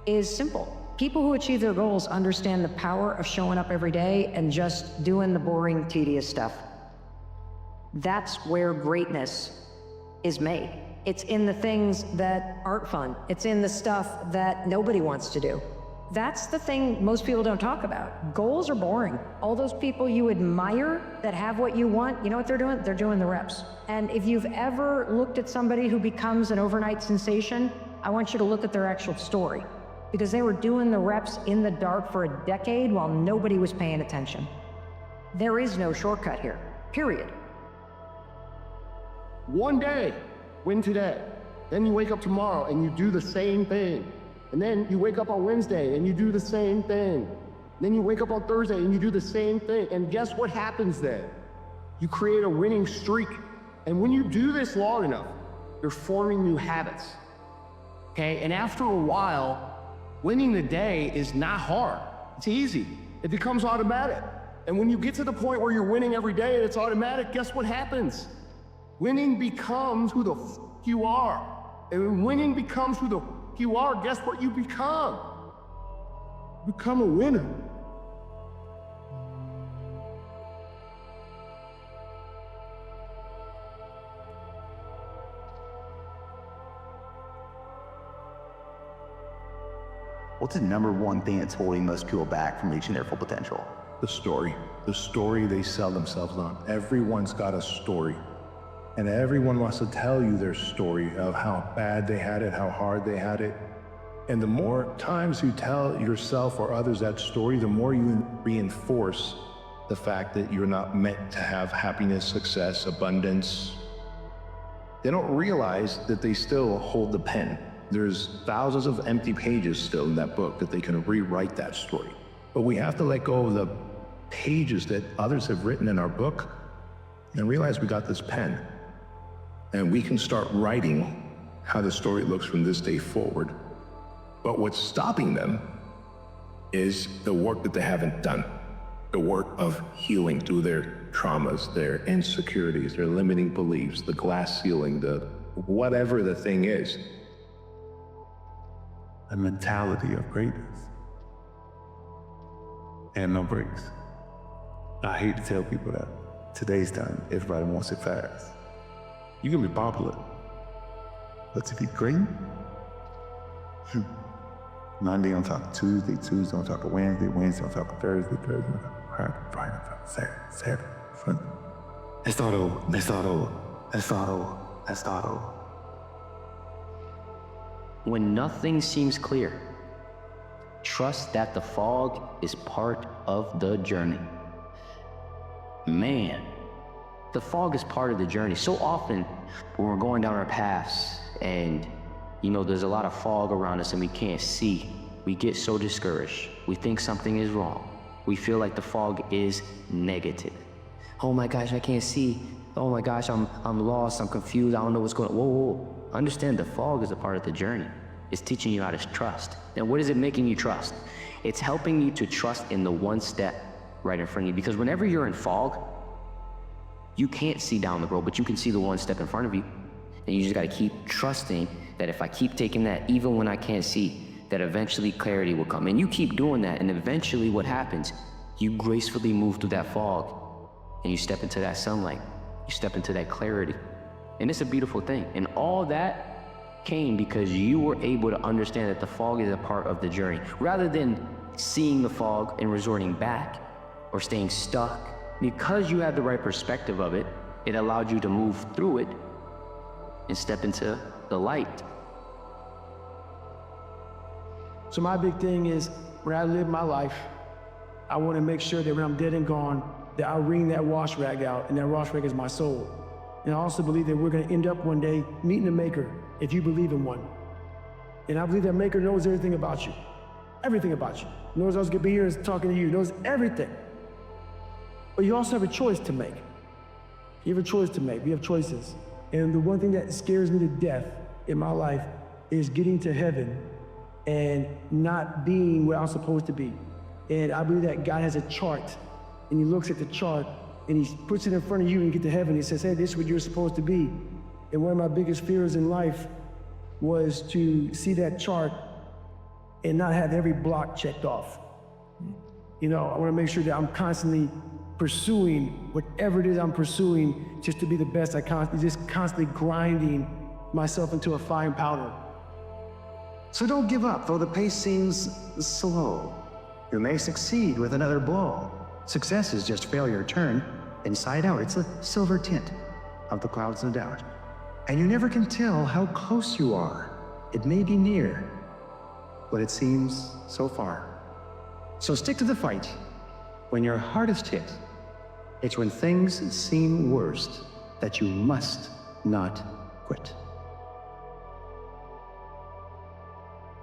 is simple. People who achieve their goals understand the power of showing up every day and just doing the boring, tedious stuff. That's where greatness is made. It's in the things that aren't fun. It's in the stuff that nobody wants to do. That's the thing most people don't talk about. Goals are boring. All those people you admire that have what you want, you know what they're doing? They're doing the reps. And if you've ever looked at somebody who becomes an overnight sensation, I want you to look at their actual story, because they were doing the reps in the dark for a decade while nobody was paying attention. There is no shortcut here, period. One day, win today. Then you wake up tomorrow and you do the same thing. And then you wake up on Wednesday and you do the same thing. Then you wake up on Thursday and you do the same thing. And guess what happens then? You create a winning streak. And when you do this long enough, you're forming new habits. Okay, and after a while, winning the day is not hard. It's easy. It becomes automatic. And when you get to the point where you're winning every day and it's automatic, guess what happens? Winning becomes who the f you are. And when winning becomes who the f you are, guess what you become? You become a winner. What's the number one thing that's holding most people back from reaching their full potential? The story they sell themselves on. Everyone's got a story. And everyone wants to tell you their story of how bad they had it, how hard they had it. And the more times you tell yourself or others that story, the more you reinforce the fact that you're not meant to have happiness, success, abundance. They don't realize that they still hold the pen. There's thousands of empty pages still in that book that they can rewrite that story. But we have to let go of the pages that others have written in our book and realize we got this pen. And we can start writing how the story looks from this day forward. But what's stopping them is the work that they haven't done. The work of healing through their traumas, their insecurities, their limiting beliefs, the glass ceiling, the whatever the thing is. A mentality of greatness. And no breaks. I hate to tell people that. Today's time, everybody wants it fast. You can be popular, but to be great, Monday on top of Tuesday, Tuesday on top of Wednesday, Wednesday on top of Thursday, Thursday on top of Friday, Friday on top of Saturday, Saturday, Sunday. Let's start over, let's start over, let's start over, let's start over. When nothing seems clear, trust that the fog is part of the journey. Man, the fog is part of the journey. So often when we're going down our paths and there's a lot of fog around us and we can't see, we get so discouraged. We think something is wrong. We feel like the fog is negative. Oh my gosh, I can't see. Oh my gosh, I'm lost, I'm confused, I don't know what's going on. Whoa. Understand the fog is a part of the journey. It's teaching you how to trust. And what is it making you trust? It's helping you to trust in the one step right in front of you. Because whenever you're in fog, you can't see down the road, but you can see the one step in front of you. And you just gotta keep trusting that if I keep taking that, even when I can't see, that eventually clarity will come. And you keep doing that, and eventually what happens, you gracefully move through that fog, and you step into that sunlight. You step into that clarity. And it's a beautiful thing. And all that came because you were able to understand that the fog is a part of the journey. Rather than seeing the fog and resorting back or staying stuck, because you had the right perspective of it, it allowed you to move through it and step into the light. So my big thing is, when I live my life, I want to make sure that when I'm dead and gone, that I wring that wash rag out, and that wash rag is my soul. And I also believe that we're going to end up one day meeting a maker, if you believe in one. And I believe that maker knows everything about you. Everything about you. Knows I was going to be here and talking to you. Knows everything. But you also have a choice to make. You have a choice to make. We have choices. And the one thing that scares me to death in my life is getting to heaven and not being where I'm supposed to be. And I believe that God has a chart, and he looks at the chart and he puts it in front of you and you get to heaven. He says, hey, this is what you're supposed to be. And one of my biggest fears in life was to see that chart and not have every block checked off. I want to make sure that I'm constantly pursuing whatever it is I'm pursuing just to be the best. Constantly grinding myself into a fine powder. So don't give up, though the pace seems slow. You may succeed with another blow. Success is just failure turned inside out. It's a silver tint of the clouds of doubt. And you never can tell how close you are. It may be near, but it seems so far. So stick to the fight. When you're hardest hit, it's when things seem worst that you must not quit.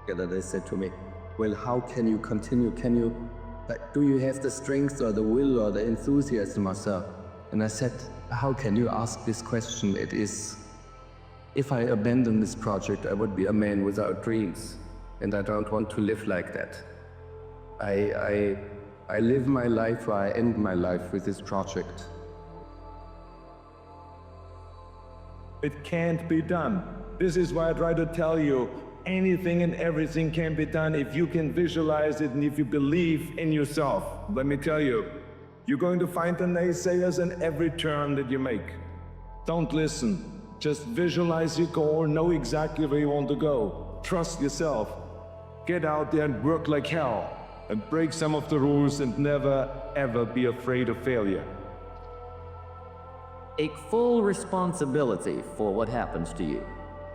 They said to me, well, how can you continue? Can you Like, do you have the strength or the will or the enthusiasm or so? And I said, how can you ask this question? It is, if I abandon this project, I would be a man without dreams. And I don't want to live like that. I live my life, or I end my life with this project. It can't be done. This is why I try to tell you, anything and everything can be done if you can visualize it and if you believe in yourself. Let me tell you, you're going to find the naysayers in every turn that you make. Don't listen. Just visualize your goal, know exactly where you want to go. Trust yourself. Get out there and work like hell. And break some of the rules and never, ever be afraid of failure. Take full responsibility for what happens to you.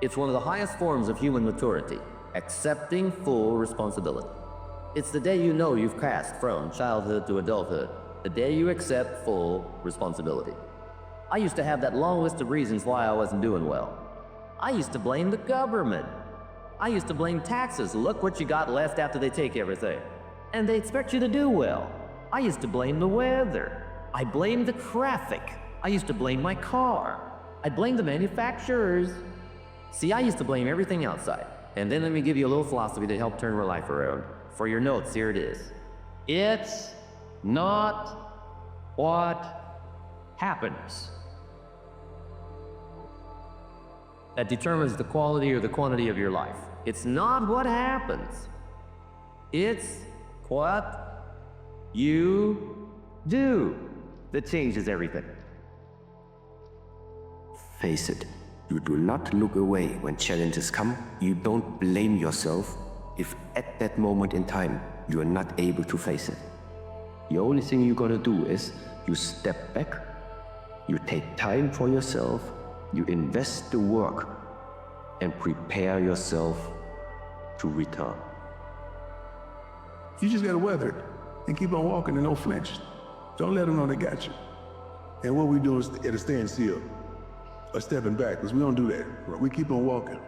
It's one of the highest forms of human maturity, accepting full responsibility. It's the day you know you've passed from childhood to adulthood, the day you accept full responsibility. I used to have that long list of reasons why I wasn't doing well. I used to blame the government. I used to blame taxes. Look what you got left after they take everything. And they expect you to do well. I used to blame the weather. I blamed the traffic. I used to blame my car. I blamed the manufacturers. See, I used to blame everything outside. And then let me give you a little philosophy to help turn your life around. For your notes, here it is. It's not what happens that determines the quality or the quantity of your life. It's not what happens. It's what you do that changes everything. Face it, you do not look away when challenges come. You don't blame yourself if at that moment in time you are not able to face it. The only thing you're gonna do is you step back, you take time for yourself, you invest the work and prepare yourself to return. You just gotta weather it and keep on walking and don't flinch. Don't let them know they got you. And what we do is at a standstill, or stepping back, because we don't do that. We keep on walking.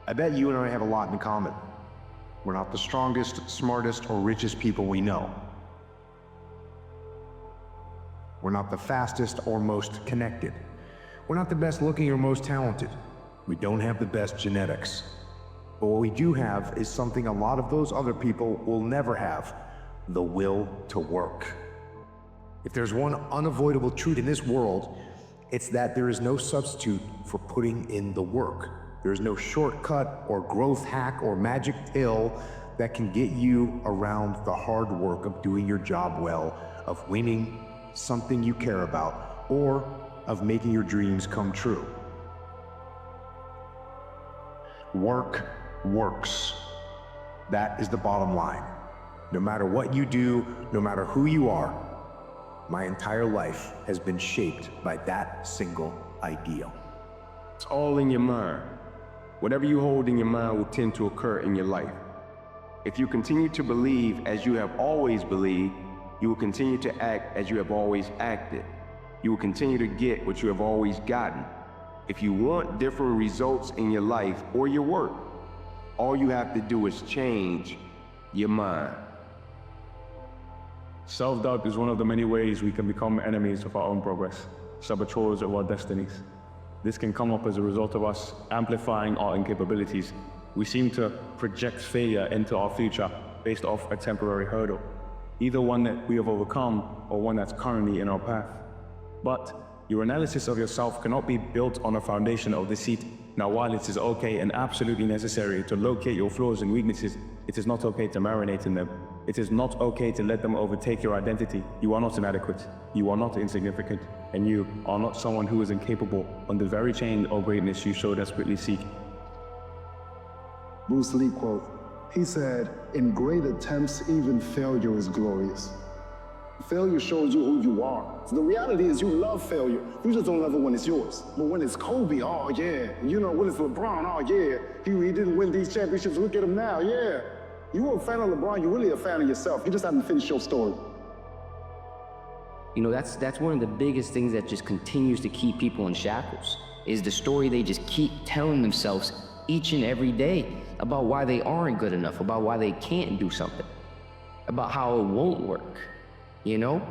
I bet you and I have a lot in common. We're not the strongest, smartest, or richest people we know. We're not the fastest or most connected. We're not the best looking or most talented. We don't have the best genetics. But what we do have is something a lot of those other people will never have: the will to work. If there's one unavoidable truth in this world, it's that there is no substitute for putting in the work. There's no shortcut or growth hack or magic pill that can get you around the hard work of doing your job well, of winning something you care about, or of making your dreams come true. Work works. That is the bottom line. No matter what you do, no matter who you are, my entire life has been shaped by that single ideal. It's all in your mind. Whatever you hold in your mind will tend to occur in your life. If you continue to believe as you have always believed, you will continue to act as you have always acted. You will continue to get what you have always gotten. If you want different results in your life or your work, all you have to do is change your mind. Self-doubt is one of the many ways we can become enemies of our own progress, saboteurs of our destinies. This can come up as a result of us amplifying our incapabilities. We seem to project failure into our future based off a temporary hurdle, either one that we have overcome or one that's currently in our path. But your analysis of yourself cannot be built on a foundation of deceit. Now, while it is okay and absolutely necessary to locate your flaws and weaknesses, it is not okay to marinate in them. It is not okay to let them overtake your identity. You are not inadequate, you are not insignificant, and you are not someone who is incapable on the very chain of greatness you so desperately seek. Bruce Lee quote, he said, "In great attempts, even failure is glorious." Failure shows you who you are. So the reality is you love failure. You just don't love it when it's yours. But when it's Kobe, oh yeah. You know, when it's LeBron, oh yeah. He didn't win these championships, look at him now, yeah. You were a fan of LeBron, you're really a fan of yourself. You just haven't finished your story. You know, that's one of the biggest things that just continues to keep people in shackles, is the story they just keep telling themselves each and every day about why they aren't good enough, about why they can't do something, about how it won't work, you know?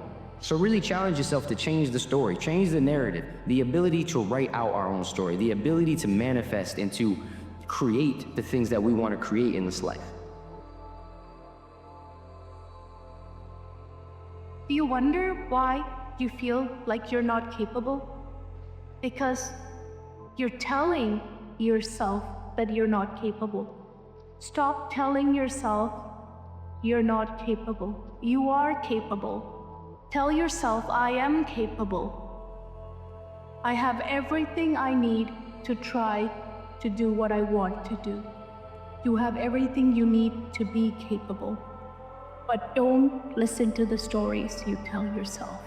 So really challenge yourself to change the story, change the narrative, the ability to write out our own story, the ability to manifest and to create the things that we want to create in this life. Do you wonder why you feel like you're not capable? Because you're telling yourself that you're not capable. Stop telling yourself you're not capable. You are capable. Tell yourself, I am capable. I have everything I need to try to do what I want to do. You have everything you need to be capable. But don't listen to the stories you tell yourself.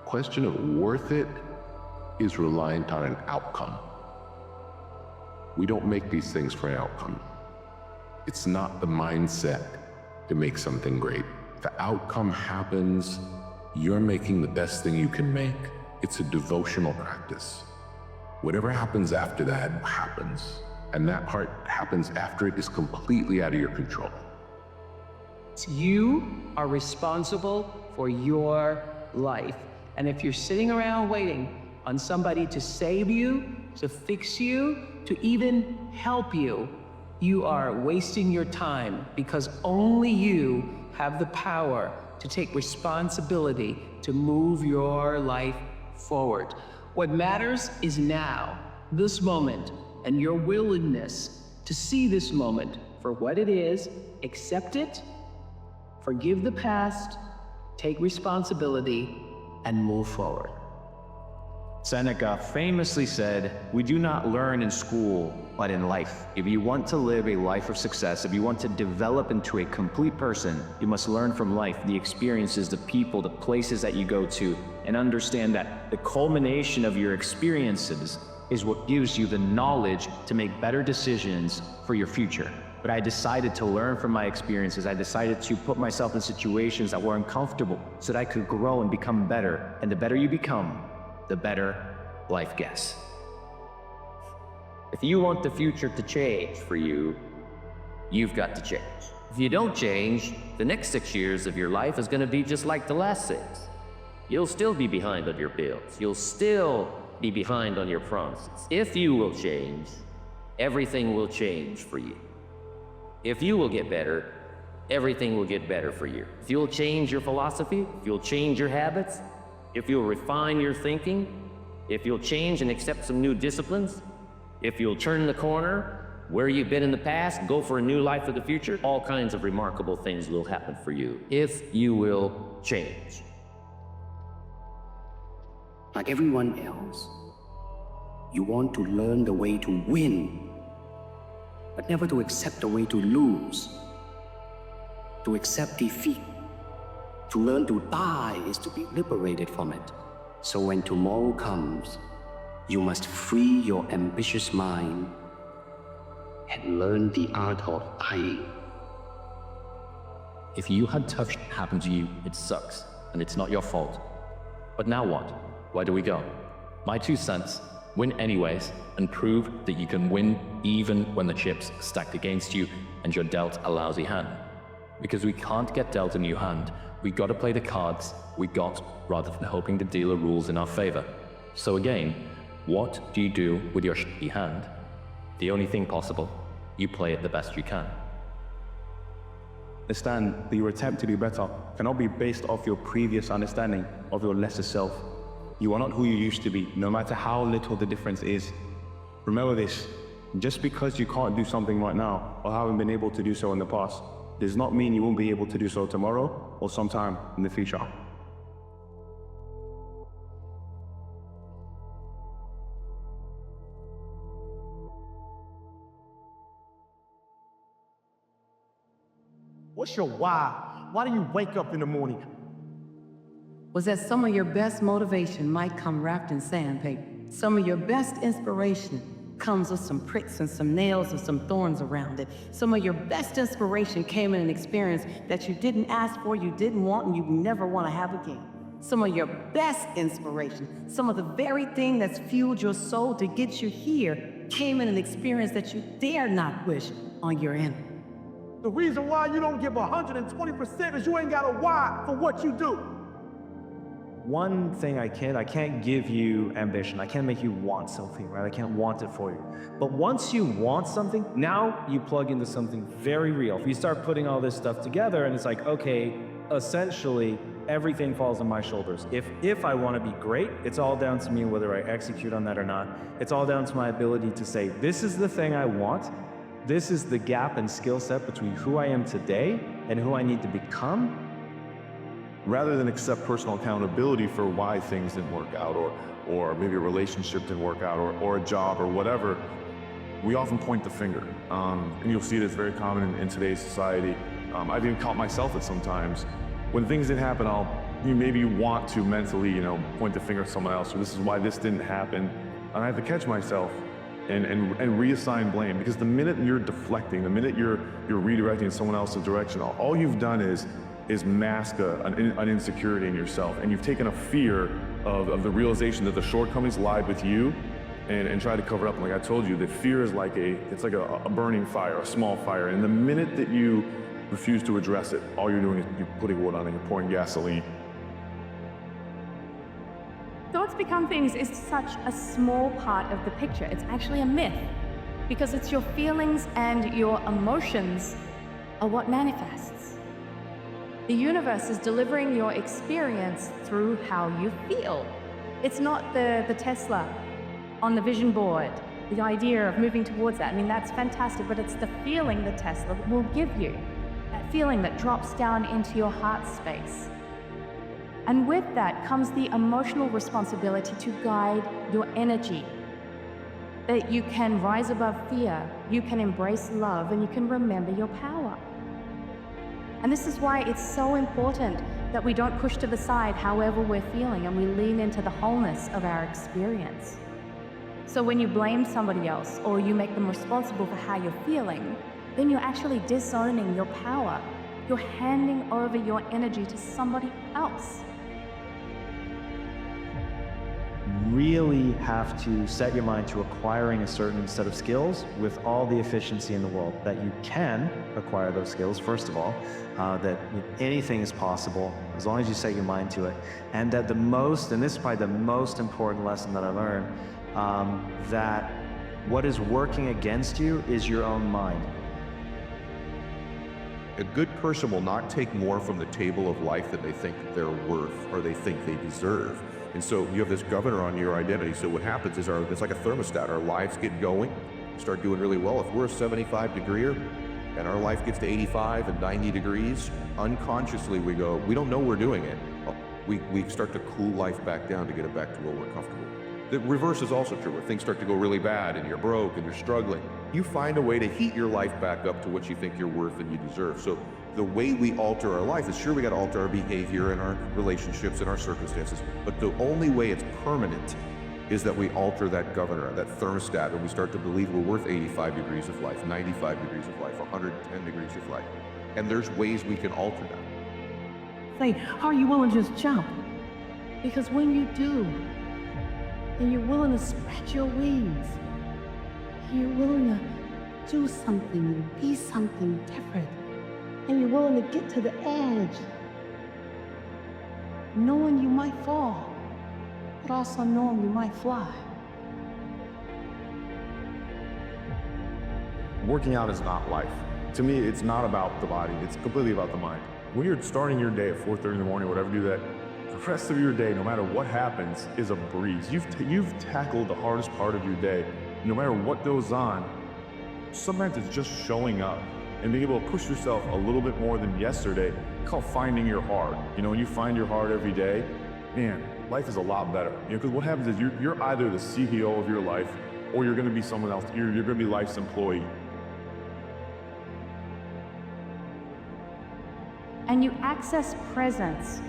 Question of worth it is reliant on an outcome. We don't make these things for an outcome. It's not the mindset to make something great. The outcome happens, you're making the best thing you can make. It's a devotional practice. Whatever happens after that happens, and that part happens after it is completely out of your control. You are responsible for your life. And if you're sitting around waiting on somebody to save you, to fix you, to even help you, you are wasting your time, because only you have the power to take responsibility to move your life forward. What matters is now, this moment, and your willingness to see this moment for what it is, accept it, forgive the past, take responsibility, and move forward. Seneca famously said, "We do not learn in school, but in life." If you want to live a life of success, if you want to develop into a complete person, you must learn from life, the experiences, the people, the places that you go to, and understand that the culmination of your experiences is what gives you the knowledge to make better decisions for your future. But I decided to learn from my experiences. I decided to put myself in situations that were uncomfortable so that I could grow and become better. And the better you become, the better life gets. If you want the future to change for you, you've got to change. If you don't change, the next 6 years of your life is going to be just like the last 6. You'll still be behind on your bills. You'll still be behind on your promises. If you will change, everything will change for you. If you will get better, everything will get better for you. If you'll change your philosophy, if you'll change your habits, if you'll refine your thinking, if you'll change and accept some new disciplines, if you'll turn the corner where you've been in the past, go for a new life of the future, all kinds of remarkable things will happen for you if you will change. Like everyone else, you want to learn the way to win, but never to accept the way to lose. To accept defeat, to learn to die is to be liberated from it. So when tomorrow comes, you must free your ambitious mind and learn the art of dying. If you had tough shit happen to you, it sucks, and it's not your fault. But now what? Where do we go? My 2 cents: win anyways, and prove that you can win even when the chips are stacked against you and you're dealt a lousy hand. Because we can't get dealt a new hand. We gotta play the cards we got rather than hoping the dealer rules in our favor. So again, what do you do with your shitty hand? The only thing possible, you play it the best you can. Understand that your attempt to be better cannot be based off your previous understanding of your lesser self. You are not who you used to be, no matter how little the difference is. Remember this, just because you can't do something right now, or haven't been able to do so in the past, does not mean you won't be able to do so tomorrow, or sometime in the future. What's your why? Why do you wake up in the morning? Was that some of your best motivation might come wrapped in sandpaper. Some of your best inspiration comes with some pricks and some nails and some thorns around it. Some of your best inspiration came in an experience that you didn't ask for, you didn't want, and you never want to have again. Some of your best inspiration, some of the very thing that's fueled your soul to get you here, came in an experience that you dare not wish on your enemy. The reason why you don't give 120% is you ain't got a why for what you do. One thing I can't give you ambition. I can't make you want something, right? I can't want it for you. But once you want something, now you plug into something very real. You start putting all this stuff together and it's like, okay, essentially everything falls on my shoulders. If I want to be great, it's all down to me whether I execute on that or not. It's all down to my ability to say, this is the thing I want. This is the gap and skill set between who I am today and who I need to become. Rather than accept personal accountability for why things didn't work out, or maybe a relationship didn't work out, or a job or whatever, we often point the finger. And you'll see it, it's very common in today's society. I've even caught myself at sometimes. When things didn't happen, maybe you want to mentally, point the finger at someone else, or this is why this didn't happen. And I have to catch myself and reassign blame, because the minute you're deflecting, the minute you're redirecting in someone else's direction, all you've done is mask an insecurity in yourself, and you've taken a fear of the realization that the shortcomings lie with you, and try to cover it up. And like I told you, the fear is like a burning fire, a small fire, and the minute that you refuse to address it, all you're doing is you're putting wood on it, you're pouring gasoline. Thoughts become things is such a small part of the picture. It's actually a myth, because it's your feelings and your emotions are what manifests. The universe is delivering your experience through how you feel. It's not the Tesla on the vision board, the idea of moving towards that. I mean, that's fantastic, but it's the feeling the Tesla will give you. That feeling that drops down into your heart space. And with that comes the emotional responsibility to guide your energy. That you can rise above fear, you can embrace love, and you can remember your power. And this is why it's so important that we don't push to the side however we're feeling, and we lean into the wholeness of our experience. So when you blame somebody else or you make them responsible for how you're feeling, then you're actually disowning your power. You're handing over your energy to somebody else. Really have to set your mind to acquiring a certain set of skills with all the efficiency in the world, that you can acquire those skills, first of all, that anything is possible as long as you set your mind to it, and that and this is probably the most important lesson that I learned, that what is working against you is your own mind. A good person will not take more from the table of life than they think they're worth or they think they deserve. And so you have this governor on your identity. So what happens is it's like a thermostat. Our lives get going, start doing really well. If we're a 75 degreer and our life gets to 85 and 90 degrees, unconsciously we don't know we're doing it. We start to cool life back down to get it back to where we're comfortable. The reverse is also true. Where things start to go really bad and you're broke and you're struggling, you find a way to heat your life back up to what you think you're worth and you deserve. So the way we alter our life is, sure, we got to alter our behavior and our relationships and our circumstances, but the only way it's permanent is that we alter that governor, that thermostat, and we start to believe we're worth 85 degrees of life, 95 degrees of life, 110 degrees of life. And there's ways we can alter that. Say, are you willing to just jump? Because when you do, and you're willing to spread your wings, and you're willing to do something, be something different, and you're willing to get to the edge, knowing you might fall, but also knowing you might fly. Working out is not life. To me, it's not about the body, it's completely about the mind. When you're starting your day at 4:30 in the morning, whatever, do that, the rest of your day, no matter what happens, is a breeze. You've tackled the hardest part of your day. No matter what goes on, sometimes it's just showing up and being able to push yourself a little bit more than yesterday. It's called finding your heart. When you find your heart every day, man, life is a lot better. Because what happens is you're either the CEO of your life or you're going to be someone else. You're going to be life's employee. And you access presence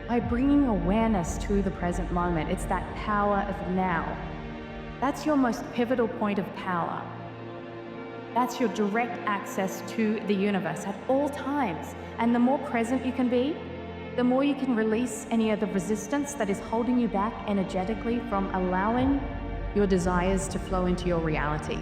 by bringing awareness to the present moment. It's that power of now. That's your most pivotal point of power. That's your direct access to the universe at all times. And the more present you can be, the more you can release any of the resistance that is holding you back energetically from allowing your desires to flow into your reality.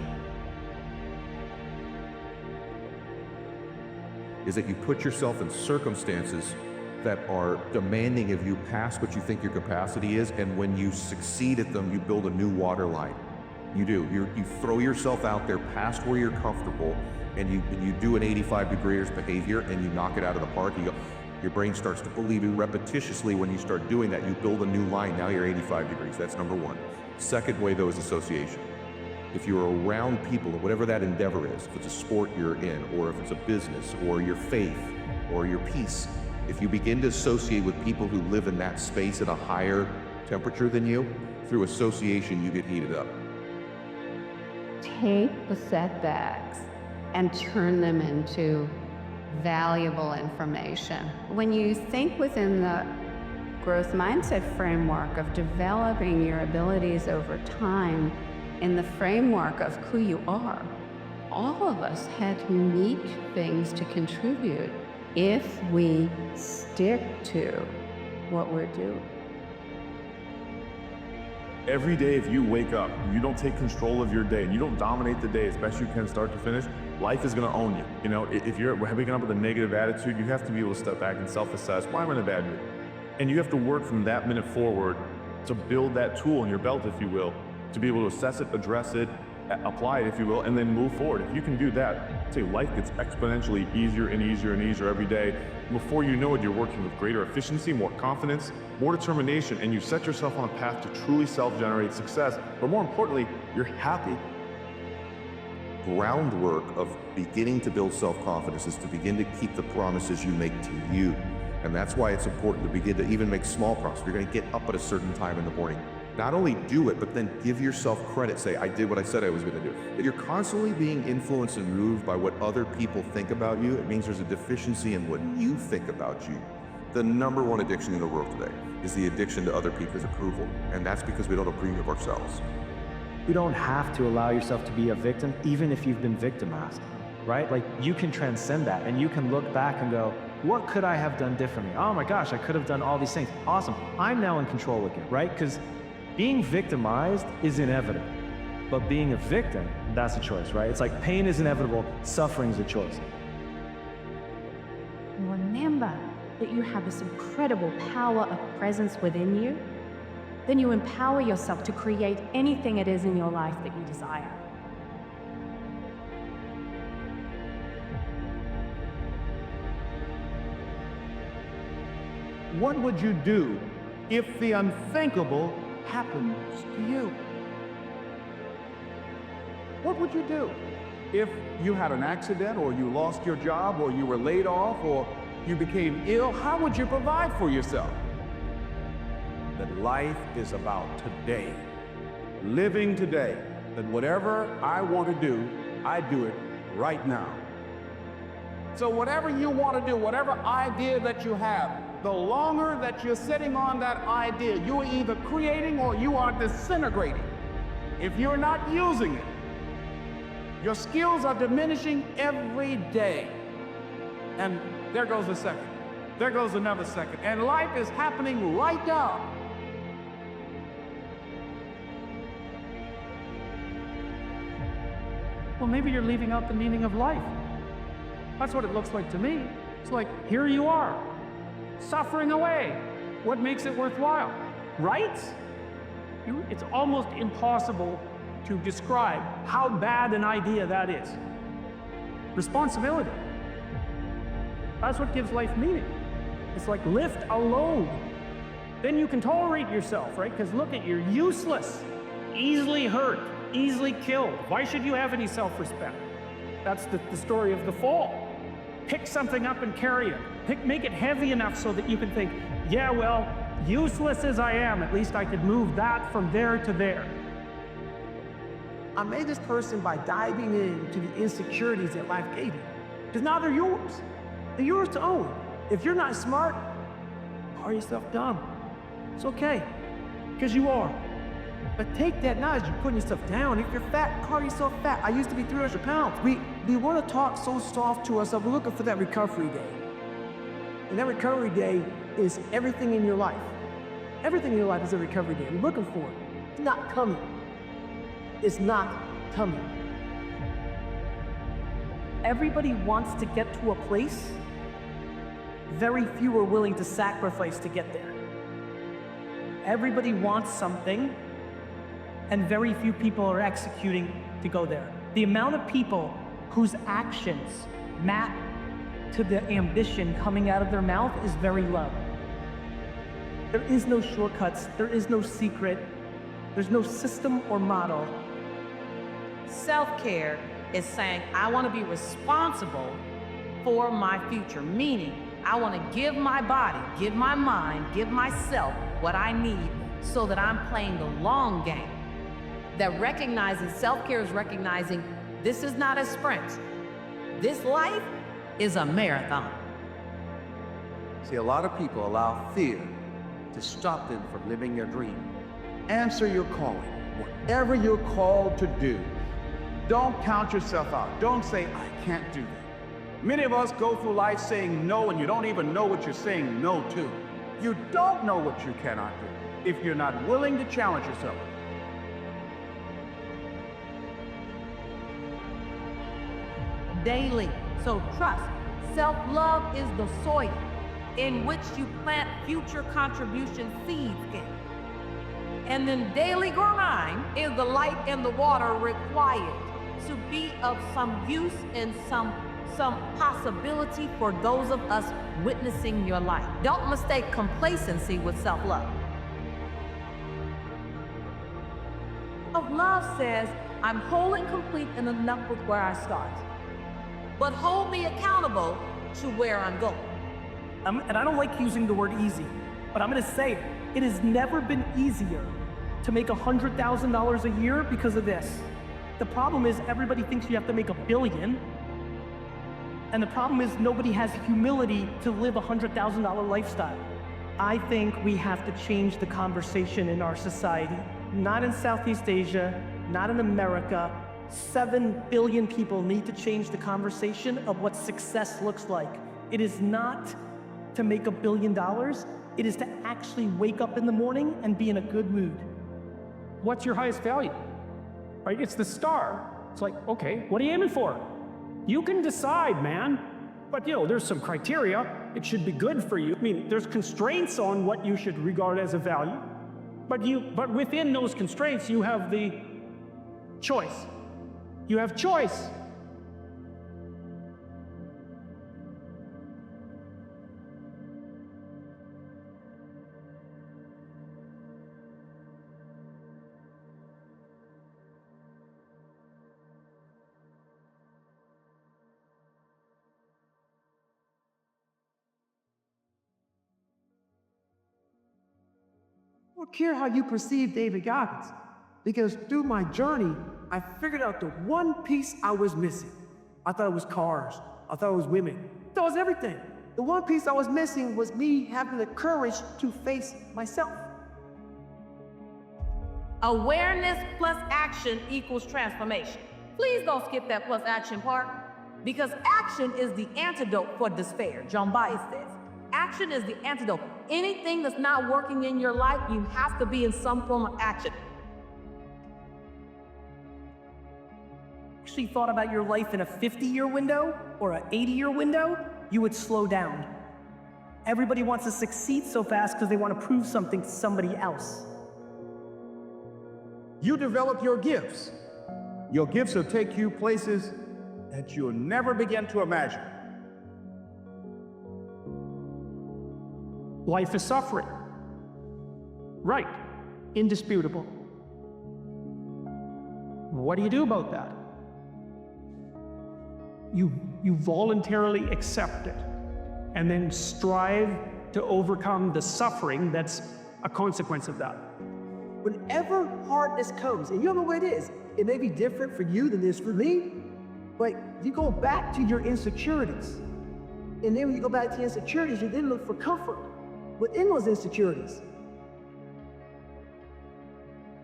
Is that you put yourself in circumstances that are demanding of you past what you think your capacity is, and when you succeed at them, you build a new waterline. You do. You throw yourself out there past where you're comfortable, and you do an 85-degree behavior, and you knock it out of the park. Your brain starts to believe you repetitiously. When you start doing that, you build a new line. Now you're 85 degrees. That's number one. Second way, though, is association. If you're around people, whatever that endeavor is, if it's a sport you're in, or if it's a business, or your faith, or your peace, if you begin to associate with people who live in that space at a higher temperature than you, through association, you get heated up. Take the setbacks and turn them into valuable information. When you think within the growth mindset framework of developing your abilities over time in the framework of who you are, all of us had unique things to contribute if we stick to what we're doing. Every day, if you wake up, you don't take control of your day, and you don't dominate the day as best you can start to finish, life is gonna own you. You know, if you're waking up with a negative attitude, you have to be able to step back and self-assess, why am I in a bad mood? And you have to work from that minute forward to build that tool in your belt, if you will, to be able to assess it, address it, apply it, if you will, and then move forward. If you can do that, I'd say life gets exponentially easier and easier and easier every day. Before you know it, you're working with greater efficiency, more confidence, more determination, and you set yourself on a path to truly self-generate success. But more importantly, you're happy. Groundwork of beginning to build self-confidence is to begin to keep the promises you make to you. And that's why it's important to begin to even make small promises. You're gonna get up at a certain time in the morning. Not only do it, but then give yourself credit. Say, I did what I said I was gonna do. If you're constantly being influenced and moved by what other people think about you, it means there's a deficiency in what you think about you. The number one addiction in the world today is the addiction to other people's approval. And that's because we don't approve of ourselves. You don't have to allow yourself to be a victim, even if you've been victimized, right? Like, you can transcend that, and you can look back and go, what could I have done differently? Oh my gosh, I could have done all these things. Awesome, I'm now in control again, right? Because being victimized is inevitable, but being a victim, that's a choice, right? It's like pain is inevitable, suffering is a choice. Remember that you have this incredible power of presence within you. Then you empower yourself to create anything it is in your life that you desire. What would you do if the unthinkable happens to you? What would you do if you had an accident, or you lost your job, or you were laid off, or you became ill? How would you provide for yourself? That life is about today, living today. That whatever I want to do, I do it right now. So whatever you want to do, whatever idea that you have, the longer that you're sitting on that idea, you are either creating or you are disintegrating. If you're not using it, your skills are diminishing every day. And there goes a second. There goes another second. And life is happening right now. Well, maybe you're leaving out the meaning of life. That's what it looks like to me. It's like, here you are, suffering away. What makes it worthwhile? Right? It's almost impossible to describe how bad an idea that is. Responsibility. That's what gives life meaning. It's like lift a load. Then you can tolerate yourself, right? Because look at, you're useless, easily hurt, easily killed. Why should you have any self-respect? That's the story of the fall. Pick something up and carry it. Make it heavy enough so that you can think, yeah, well, useless as I am, at least I could move that from there to there. I made this person by diving into the insecurities that life gave you. Because now they're yours. They're yours to own. If you're not smart, call yourself dumb. It's okay, because you are. But take that knowledge, you're putting yourself down. If you're fat, call yourself fat. I used to be 300 pounds. We want to talk so soft to ourselves. We're looking for that recovery day. And that recovery day is everything in your life. Everything in your life is a recovery day. You're looking for it. It's not coming. It's not coming. Everybody wants to get to a place. Very few are willing to sacrifice to get there. Everybody wants something, and very few people are executing to go there. The amount of people whose actions map to the ambition coming out of their mouth is very low. There is no shortcuts, there is no secret, there's no system or model. Self-care is saying, I want to be responsible for my future, meaning I want to give my body, give my mind, give myself what I need so that I'm playing the long game. That recognizing, self-care is recognizing this is not a sprint. This life is a marathon. See, a lot of people allow fear to stop them from living their dream. Answer your calling. Whatever you're called to do, don't count yourself out. Don't say, I can't do that. Many of us go through life saying no, and you don't even know what you're saying no to. You don't know what you cannot do if you're not willing to challenge yourself. Daily. So trust, self-love is the soil in which you plant future contribution seeds in. And then daily grind is the light and the water required to be of some use and some possibility for those of us witnessing your life. Don't mistake complacency with self-love. Self-love says, I'm whole and complete and enough with where I start. But hold me accountable to where I'm going. And I don't like using the word easy, but I'm gonna say it. It has never been easier to make $100,000 a year because of this. The problem is everybody thinks you have to make $1 billion. And the problem is nobody has humility to live a $100,000 lifestyle. I think we have to change the conversation in our society. Not in Southeast Asia, not in America. 7 billion people need to change the conversation of what success looks like. It is not to make $1 billion. It is to actually wake up in the morning and be in a good mood. What's your highest value? Right? It's the star. It's like, okay, what are you aiming for? You can decide, man. But there's some criteria. It should be good for you. I mean, there's constraints on what you should regard as a value. But within those constraints, you have the choice. You have choice. I don't care how you perceive David Goggins, because through my journey, I figured out the one piece I was missing. I thought it was cars. I thought it was women. I thought it was everything. The one piece I was missing was me having the courage to face myself. Awareness plus action equals transformation. Please don't skip that plus action part, because action is the antidote for despair. John Bias says, action is the antidote. Anything that's not working in your life, you have to be in some form of action. Actually thought about your life in a 50-year window or an 80-year window, you would slow down. Everybody wants to succeed so fast because they want to prove something to somebody else. You develop your gifts. Your gifts will take you places that you'll never begin to imagine. Life is suffering. Right. Indisputable. What do you do about that? You voluntarily accept it and then strive to overcome the suffering that's a consequence of that. Whenever hardness comes, and you don't know what it is, it may be different for you than it is for me, but you go back to your insecurities. And then when you go back to your insecurities, you then look for comfort within those insecurities.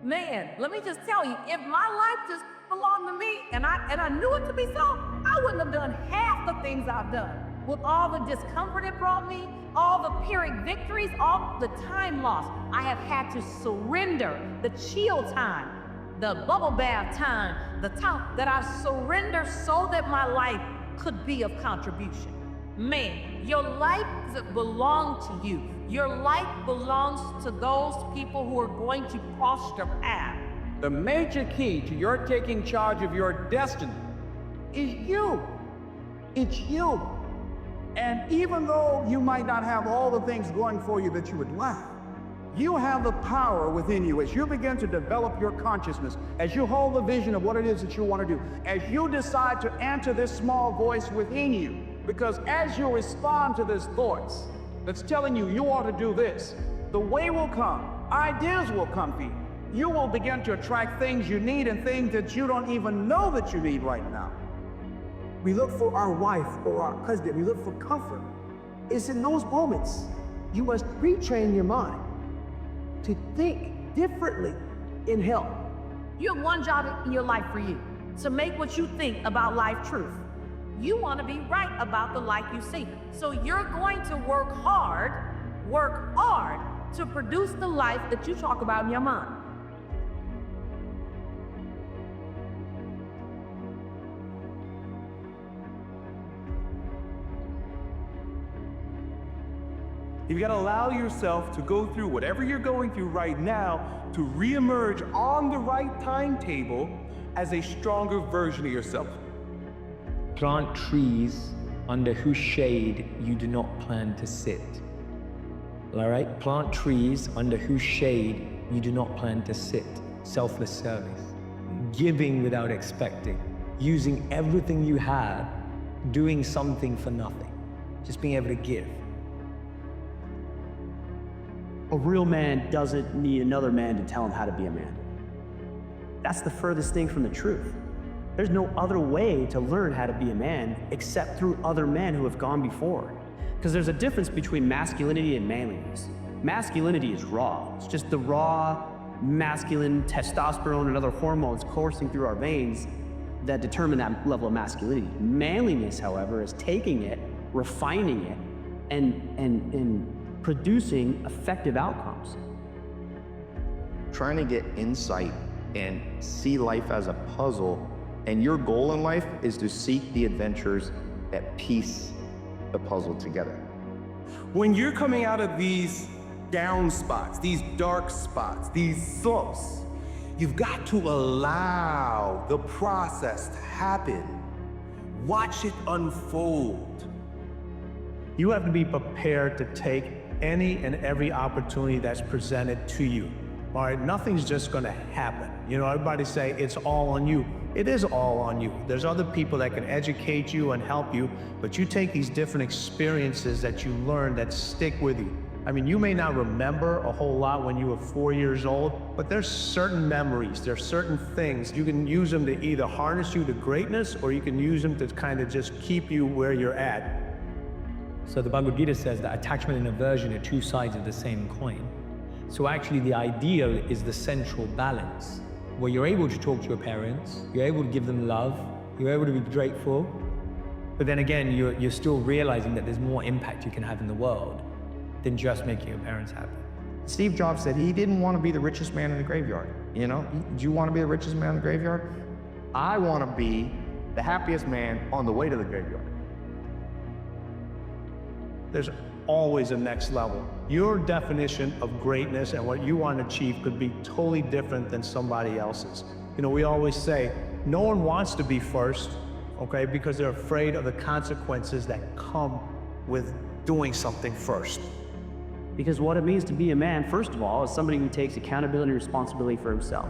Man, let me just tell you, if my life just belonged to me and I knew it to be so, I wouldn't have done half the things I've done. With all the discomfort it brought me, all the Pyrrhic victories, all the time lost, I have had to surrender the chill time, the bubble bath time, the time that I surrendered so that my life could be of contribution. Man, your life doesn't belong to you. Your life belongs to those people who are going to cross your path. The major key to your taking charge of your destiny is you. It's you. And even though you might not have all the things going for you that you would like, you have the power within you as you begin to develop your consciousness, as you hold the vision of what it is that you want to do, as you decide to answer this small voice within you. Because as you respond to this voice that's telling you you ought to do this, the way will come, ideas will come for you. You will begin to attract things you need and things that you don't even know that you need right now. We look for our wife or our husband. We look for comfort. It's in those moments you must retrain your mind to think differently in health. You have one job in your life for you, to make what you think about life truth. You want to be right about the life you see. So you're going to work hard to produce the life that you talk about in your mind. You've got to allow yourself to go through whatever you're going through right now to reemerge on the right timetable as a stronger version of yourself. Plant trees under whose shade you do not plan to sit. All right? Plant trees under whose shade you do not plan to sit. Selfless service. Giving without expecting. Using everything you have, doing something for nothing. Just being able to give. A real man doesn't need another man to tell him how to be a man. That's the furthest thing from the truth. There's no other way to learn how to be a man except through other men who have gone before. Because there's a difference between masculinity and manliness. Masculinity is raw. It's just the raw, masculine testosterone and other hormones coursing through our veins that determine that level of masculinity. Manliness, however, is taking it, refining it, and producing effective outcomes. Trying to get insight and see life as a puzzle, and your goal in life is to seek the adventures that piece the puzzle together. When you're coming out of these down spots, these dark spots, these slumps, you've got to allow the process to happen. Watch it unfold. You have to be prepared to take any and every opportunity that's presented to you. All right, nothing's just gonna happen. You know, everybody say it's all on you. It is all on you. There's other people that can educate you and help you, but you take these different experiences that you learn that stick with you. I mean, you may not remember a whole lot when you were 4 years old, but there's certain memories, there's certain things. You can use them to either harness you to greatness, or you can use them to kind of just keep you where you're at. So the Bhagavad Gita says that attachment and aversion are two sides of the same coin. So actually the ideal is the central balance, where you're able to talk to your parents, you're able to give them love, you're able to be grateful, but then again, you're still realizing that there's more impact you can have in the world than just making your parents happy. Steve Jobs said he didn't want to be the richest man in the graveyard. You know, do you want to be the richest man in the graveyard? I want to be the happiest man on the way to the graveyard. There's always a next level. Your definition of greatness and what you want to achieve could be totally different than somebody else's. You know, we always say, no one wants to be first, okay, because they're afraid of the consequences that come with doing something first. Because what it means to be a man, first of all, is somebody who takes accountability and responsibility for himself,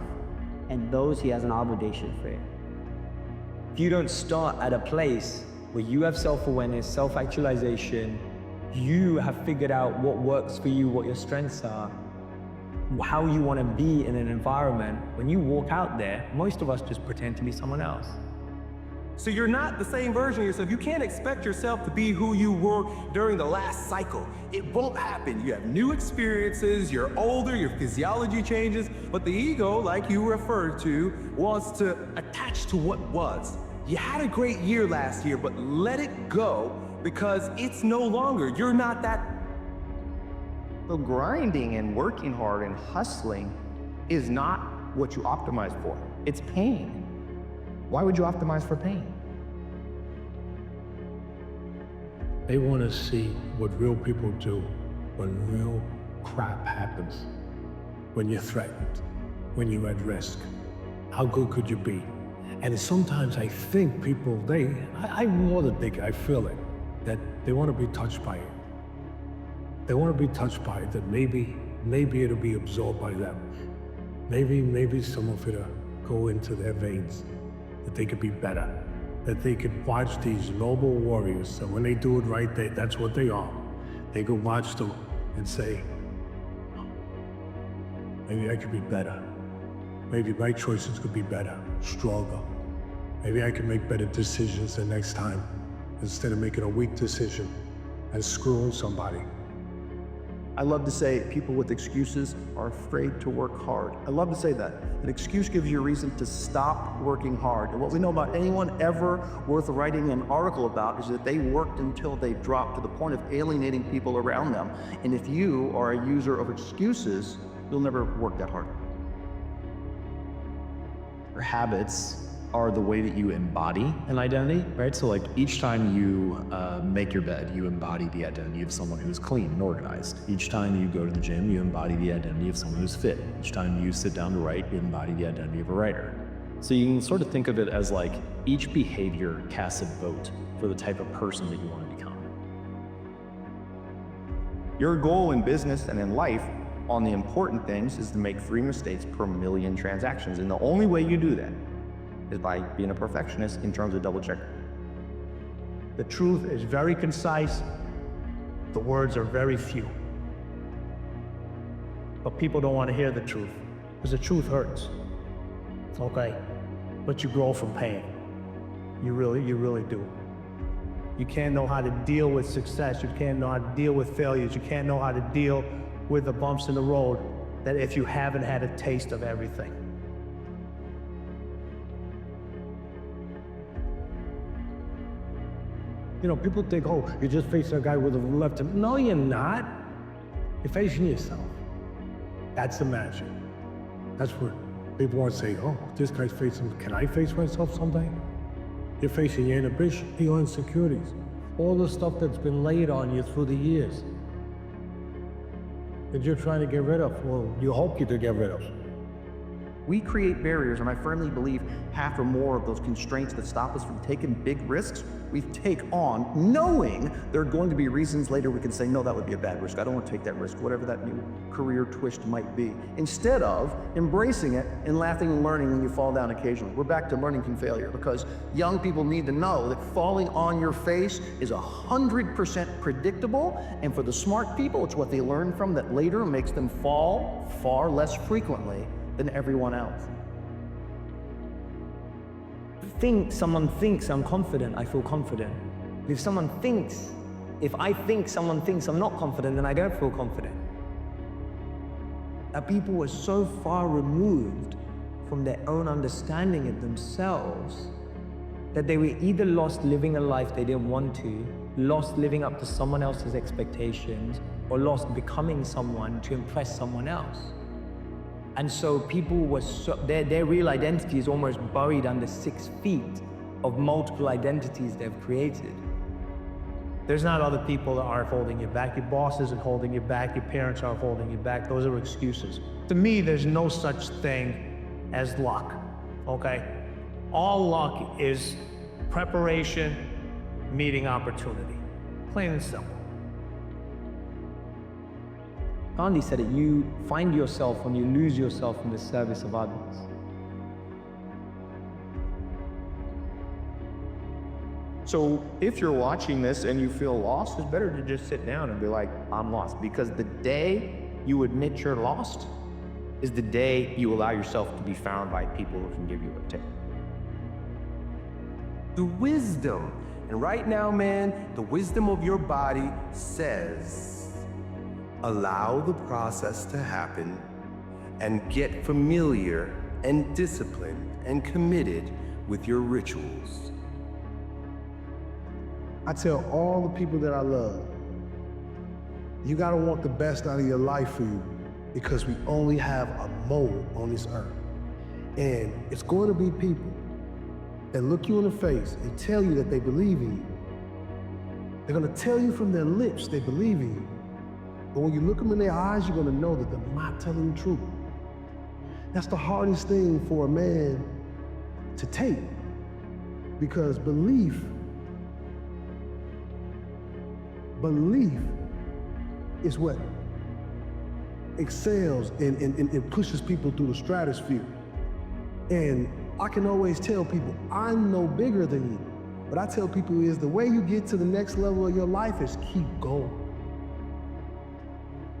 and those he has an obligation for. If you don't start at a place where you have self-awareness, self-actualization, you have figured out what works for you, what your strengths are, how you want to be in an environment, when you walk out there, most of us just pretend to be someone else. So you're not the same version of yourself. You can't expect yourself to be who you were during the last cycle. It won't happen. You have new experiences, you're older, your physiology changes, but the ego, like you referred to, wants to attach to what was. You had a great year last year, but let it go because it's no longer. You're not that. So grinding and working hard and hustling is not what you optimize for. It's pain. Why would you optimize for pain? They want to see what real people do when real crap happens. When you're threatened, when you're at risk. How good could you be? And sometimes I think people, I more than think, I feel it, that they want to be touched by it. They want to be touched by it, that maybe it'll be absorbed by them. Maybe some of it'll go into their veins. That they could be better, that they could watch these noble warriors, and when they do it right, that's what they are. They could watch them and say, maybe I could be better. Maybe my choices could be better, stronger. Maybe I can make better decisions the next time, instead of making a weak decision and screwing somebody. I love to say people with excuses are afraid to work hard. I love to say that. An excuse gives you a reason to stop working hard. And what we know about anyone ever worth writing an article about is that they worked until they dropped to the point of alienating people around them. And if you are a user of excuses, you'll never work that hard. Your habits are the way that you embody an identity, right? So like each time you make your bed, you embody the identity of someone who's clean and organized. Each time you go to the gym, you embody the identity of someone who's fit. Each time you sit down to write, you embody the identity of a writer. So you can sort of think of it as like each behavior casts a vote for the type of person that you want to become. Your goal in business and in life on the important things is to make 3 mistakes per million transactions. And the only way you do that is by being a perfectionist in terms of double check. The truth is very concise. The words are very few. But people don't want to hear the truth, because the truth hurts. Okay? But you grow from pain. You really do. You can't know how to deal with success. You can't know how to deal with failures. You can't know how to deal with the bumps in the road that if you haven't had a taste of everything. You know, people think, oh, you're just facing a guy with a left hand. No, you're not. You're facing yourself. That's the magic. That's what people want to say, oh, this guy's facing, can I face myself someday? You're facing your inhibition, your insecurities, all the stuff that's been laid on you through the years that you're trying to get rid of, well, you hope you to get rid of. We create barriers, and I firmly believe half or more of those constraints that stop us from taking big risks, we take on knowing there are going to be reasons later we can say, no, that would be a bad risk. I don't want to take that risk, whatever that new career twist might be. Instead of embracing it and laughing and learning when you fall down occasionally. We're back to learning from failure, because young people need to know that falling on your face is 100% predictable, and for the smart people, it's what they learn from that later makes them fall far less frequently than everyone else. Someone thinks I'm confident, I feel confident. If I think someone thinks I'm not confident, then I don't feel confident. That people were so far removed from their own understanding of themselves that they were either lost living a life they didn't want to, lost living up to someone else's expectations, or lost becoming someone to impress someone else. And so people were their real identity is almost buried under 6 feet of multiple identities they've created. There's not other people that aren't holding you back. Your boss isn't holding you back. Your parents aren't holding you back. Those are excuses. To me, there's no such thing as luck, okay? All luck is preparation meeting opportunity. Plain and simple. Gandhi said it, you find yourself when you lose yourself in the service of others. So if you're watching this and you feel lost, it's better to just sit down and be like, I'm lost. Because the day you admit you're lost is the day you allow yourself to be found by people who can give you a tip. the wisdom. And right now, man, the wisdom of your body says, allow the process to happen and get familiar and disciplined and committed with your rituals. I tell all the people that I love, you gotta want the best out of your life for you, because we only have a moment on this earth. And it's going to be people that look you in the face and tell you that they believe in you. They're gonna tell you from their lips they believe in you. But when you look them in their eyes, you're gonna know that they're not telling the truth. That's the hardest thing for a man to take, because belief is what excels and pushes people through the stratosphere. And I can always tell people, I'm no bigger than you. But I tell people is the way you get to the next level of your life is keep going.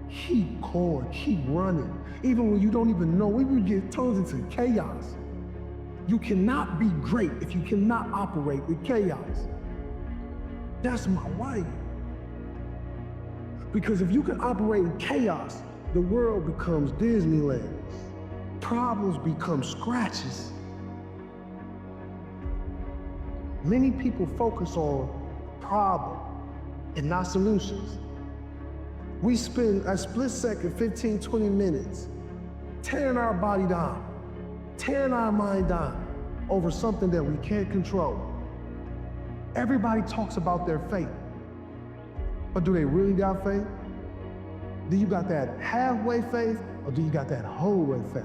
Keep going, keep running. Even when you don't even know, when you get thrown into chaos. You cannot be great if you cannot operate with chaos. That's my way. Because if you can operate in chaos, the world becomes Disneyland. Problems become scratches. Many people focus on problem and not solutions. We spend a split second, 15, 20 minutes tearing our body down, tearing our mind down over something that we can't control. Everybody talks about their faith, but do they really got faith? Do you got that halfway faith, or do you got that whole way faith?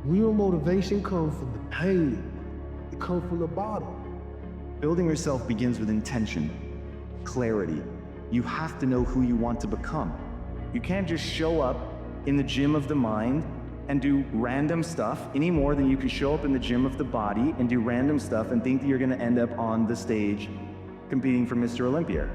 Real motivation comes from the pain. It comes from the bottom. Building yourself begins with intention, clarity. You have to know who you want to become. You can't just show up in the gym of the mind and do random stuff any more than you can show up in the gym of the body and do random stuff and think that you're gonna end up on the stage competing for Mr. Olympia.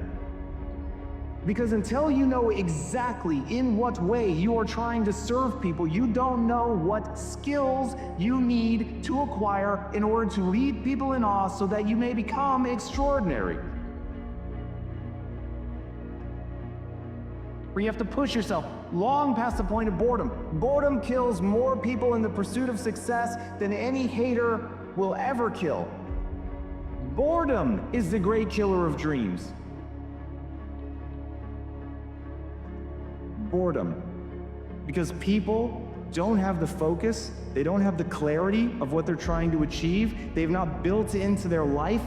Because until you know exactly in what way you are trying to serve people, you don't know what skills you need to acquire in order to lead people in awe so that you may become extraordinary. Where you have to push yourself long past the point of boredom. Boredom kills more people in the pursuit of success than any hater will ever kill. Boredom is the great killer of dreams. Boredom. Because people don't have the focus, they don't have the clarity of what they're trying to achieve. They've not built into their life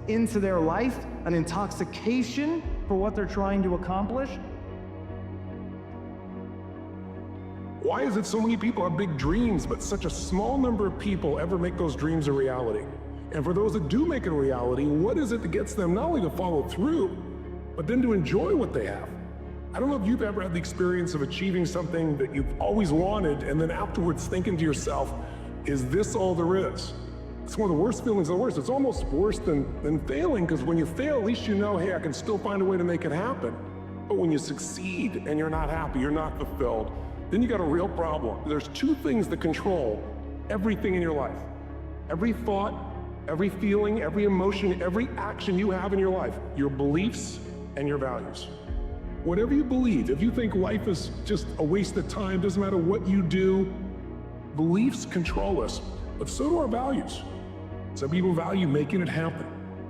an intoxication for what they're trying to accomplish. Why is it so many people have big dreams, but such a small number of people ever make those dreams a reality? And for those that do make it a reality, what is it that gets them not only to follow through, but then to enjoy what they have? I don't know if you've ever had the experience of achieving something that you've always wanted, and then afterwards thinking to yourself, is this all there is? It's one of the worst feelings of the worst. It's almost worse than failing, because when you fail, at least you know, hey, I can still find a way to make it happen. But when you succeed and you're not happy, you're not fulfilled, then you got a real problem. There's two things that control everything in your life. Every thought, every feeling, every emotion, every action you have in your life, your beliefs and your values. Whatever you believe, if you think life is just a waste of time, doesn't matter what you do, beliefs control us, but so do our values. Some people value making it happen.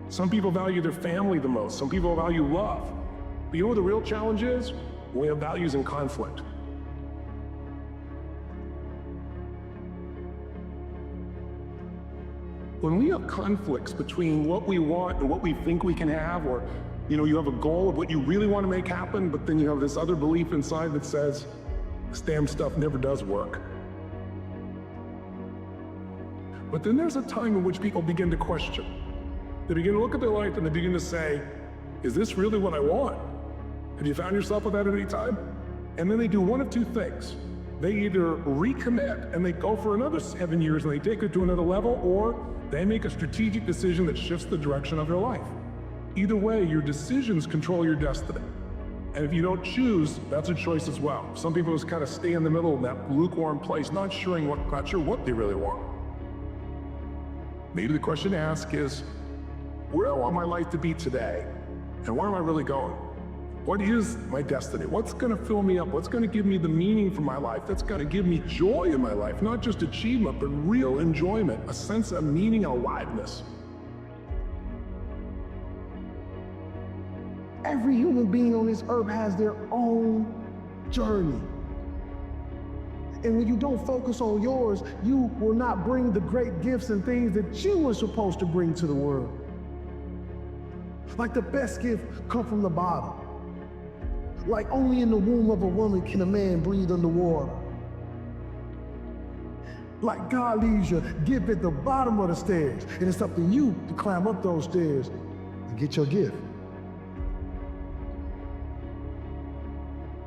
Some people value their family the most. Some people value love. But you know what the real challenge is? We have values in conflict. When we have conflicts between what we want and what we think we can have, or you have a goal of what you really want to make happen, but then you have this other belief inside that says, this damn stuff never does work. But then there's a time in which people begin to question. They begin to look at their life and they begin to say, is this really what I want? Have you found yourself with that at any time? And then they do one of two things. They either recommit and they go for another 7 years and they take it to another level, or they make a strategic decision that shifts the direction of their life. Either way, your decisions control your destiny. And if you don't choose, that's a choice as well. Some people just kind of stay in the middle in that lukewarm place, not sure what they really want. Maybe the question to ask is, where do I want my life to be today? And where am I really going? What is my destiny? What's gonna fill me up? What's gonna give me the meaning for my life? That's gonna give me joy in my life, not just achievement, but real enjoyment, a sense of meaning and aliveness. Every human being on this earth has their own journey. And when you don't focus on yours, you will not bring the great gifts and things that you were supposed to bring to the world. Like the best gift come from the bottom. Like only in the womb of a woman can a man breathe underwater. Like God leaves your gift at the bottom of the stairs, and it's up to you to climb up those stairs and get your gift.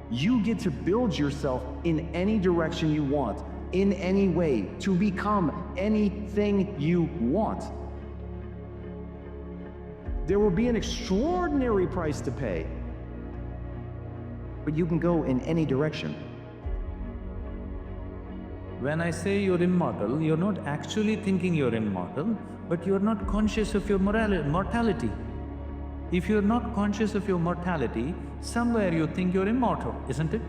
You get to build yourself in any direction you want, in any way, to become anything you want. There will be an extraordinary price to pay, but you can go in any direction. When I say you're immortal, you're not actually thinking you're immortal, but you're not conscious of your mortality. If you're not conscious of your mortality, somewhere you think you're immortal, isn't it?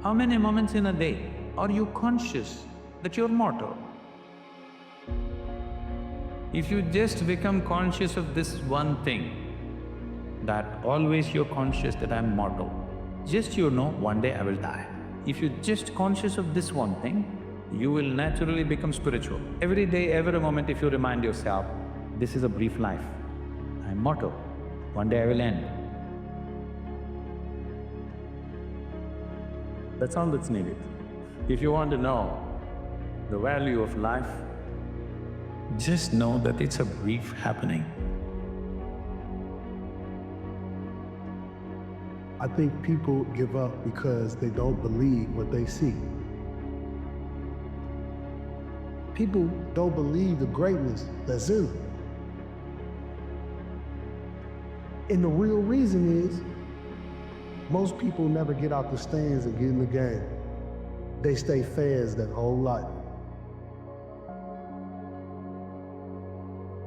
How many moments in a day are you conscious that you're mortal? If you just become conscious of this one thing, that always you're conscious that I'm mortal, just you know, one day I will die. If you're just conscious of this one thing, you will naturally become spiritual. Every day, every moment, if you remind yourself, this is a brief life, I'm mortal, one day I will end. That's all that's needed. If you want to know the value of life, just know that it's a brief happening. I think people give up because they don't believe what they see. People don't believe the greatness that's in them. And the real reason is, most people never get out the stands and get in the game. They stay fans their whole life.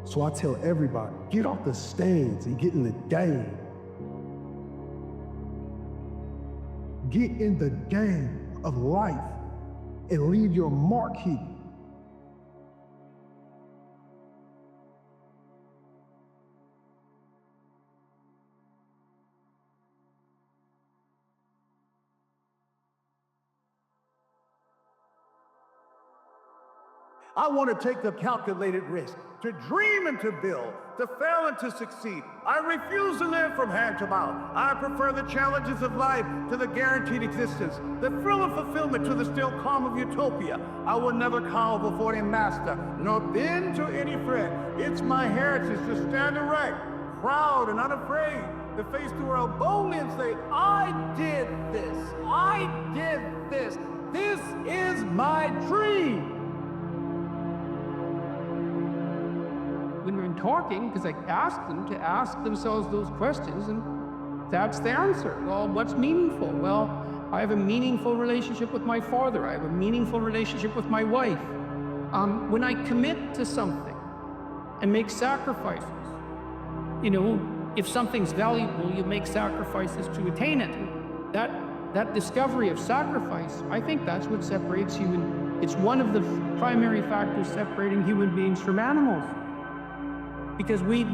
So I tell everybody, get off the stands and get in the game. Get in the game of life and leave your mark here. I want to take the calculated risk, to dream and to build, to fail and to succeed. I refuse to live from hand to mouth. I prefer the challenges of life to the guaranteed existence, the thrill of fulfillment to the still calm of utopia. I will never cower before any master, nor bend to any friend. It's my heritage to stand erect, proud and unafraid, to face the world boldly and say, I did this, I did this. This is my dream. When we're talking, because I asked them to ask themselves those questions, and that's the answer. Well, what's meaningful? Well, I have a meaningful relationship with my father. I have a meaningful relationship with my wife. When I commit to something and make sacrifices, you know, if something's valuable, you make sacrifices to attain it. That discovery of sacrifice, I think that's what separates human. It's one of the primary factors separating human beings from animals. Because we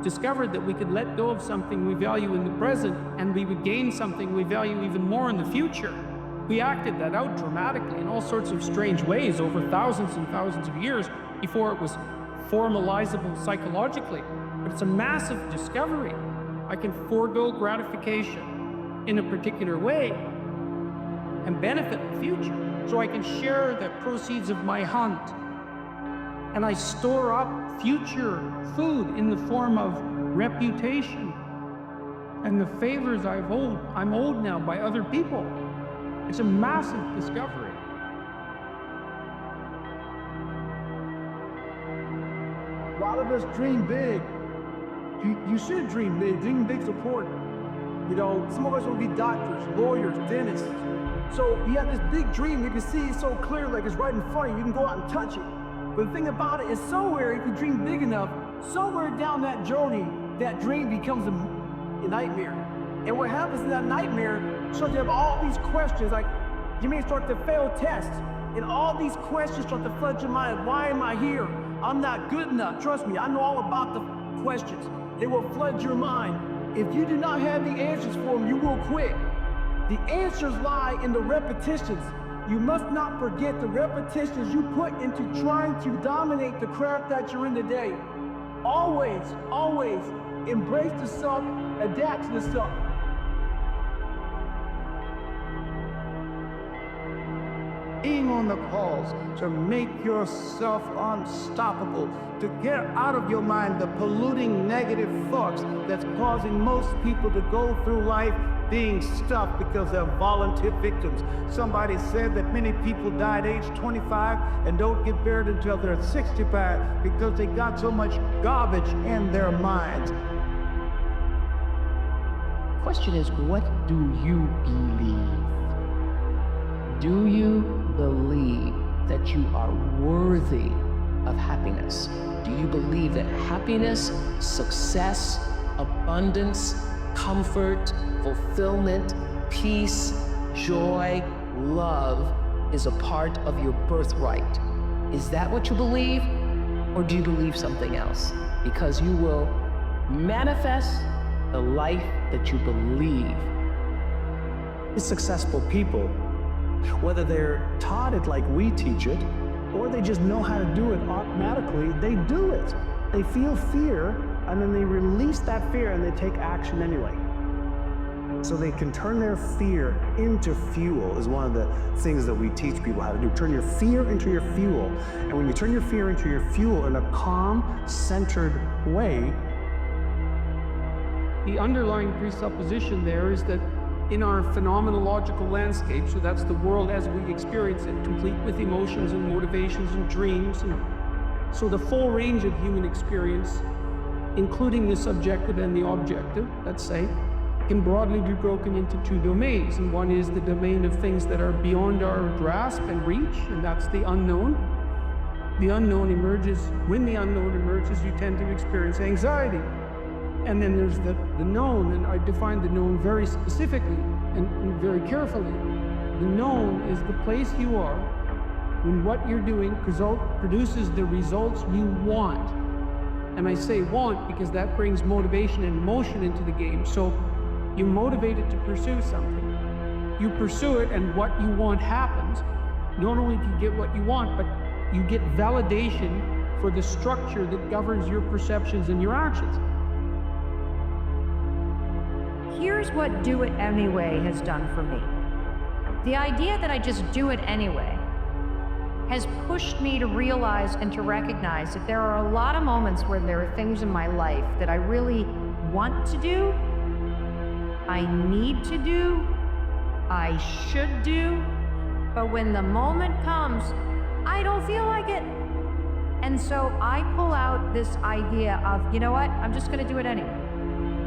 discovered that we could let go of something we value in the present, and we would gain something we value even more in the future. We acted that out dramatically in all sorts of strange ways over thousands and thousands of years before it was formalizable psychologically. But it's a massive discovery. I can forego gratification in a particular way and benefit in the future. So I can share the proceeds of my hunt, and I store up future food in the form of reputation and the favors I'm owed now by other people. It's a massive discovery. A lot of us dream big. You should dream big. Dream big's important. You know, some of us want to be doctors, lawyers, dentists. So you have this big dream, you can see it so clear, like it's right in front of you, you can go out and touch it. But the thing about it is somewhere, if you dream big enough, somewhere down that journey, that dream becomes a nightmare. And what happens in that nightmare, you start to have all these questions, like you may start to fail tests, and all these questions start to flood your mind. Why am I here? I'm not good enough. Trust me, I know all about the questions. They will flood your mind. If you do not have the answers for them, you will quit. The answers lie in the repetitions. You must not forget the repetitions you put into trying to dominate the craft that you're in today. Always, always embrace the suck, adapt to the suck. Being on the calls to make yourself unstoppable, to get out of your mind the polluting negative thoughts that's causing most people to go through life being stuck because they're volunteer victims. Somebody said that many people die at age 25 and don't get buried until they're 65 because they got so much garbage in their minds. Question is, what do you believe? Do you believe that you are worthy of happiness? Do you believe that happiness, success, abundance, comfort, fulfillment, peace, joy, love is a part of your birthright? Is that what you believe? Or do you believe something else? Because you will manifest the life that you believe. Successful people, whether they're taught it like we teach it, or they just know how to do it automatically, they do it. They feel fear, and then they release that fear and they take action anyway. So they can turn their fear into fuel is one of the things that we teach people how to do. Turn your fear into your fuel. And when you turn your fear into your fuel in a calm, centered way. The underlying presupposition there is that in our phenomenological landscape, so that's the world as we experience it, complete with emotions and motivations and dreams, and so the full range of human experience, including the subjective and the objective, let's say, can broadly be broken into two domains. And one is the domain of things that are beyond our grasp and reach, and that's the unknown. The unknown emerges, when the unknown emerges, you tend to experience anxiety. And then there's the known, and I define the known very specifically and very carefully. The known is the place you are when what you're doing produces the results you want. And I say want because that brings motivation and emotion into the game. So you're motivated to pursue something. You pursue it, and what you want happens. Not only do you get what you want, but you get validation for the structure that governs your perceptions and your actions. Here's what do it anyway has done for me. The idea that I just do it anyway has pushed me to realize and to recognize that there are a lot of moments where there are things in my life that I really want to do, I need to do, I should do, but when the moment comes, I don't feel like it. And so I pull out this idea of, you know what, I'm just gonna do it anyway.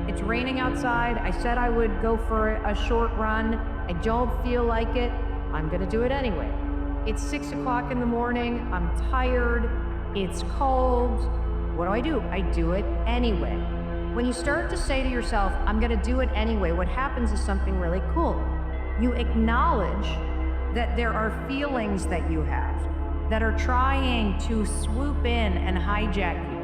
It's raining outside. I said I would go for a short run. I don't feel like it. I'm gonna do it anyway. It's 6 o'clock in the morning. I'm tired. It's cold. What do? I do it anyway. When you start to say to yourself, I'm gonna do it anyway, what happens is something really cool. You acknowledge that there are feelings that you have that are trying to swoop in and hijack you.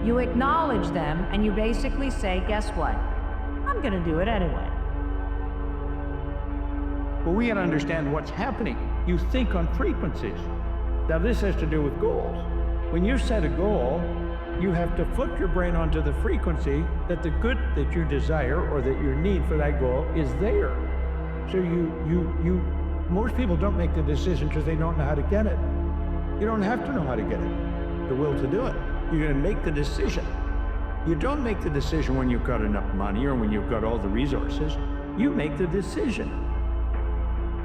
You acknowledge them, and you basically say, guess what? I'm gonna do it anyway. Well, we gotta understand what's happening. You think on frequencies. Now, this has to do with goals. When you set a goal, you have to flip your brain onto the frequency that the good that you desire or that your need for that goal is there. So most people don't make the decision because they don't know how to get it. You don't have to know how to get it, the will to do it. You're gonna make the decision. You don't make the decision when you've got enough money or when you've got all the resources. You make the decision.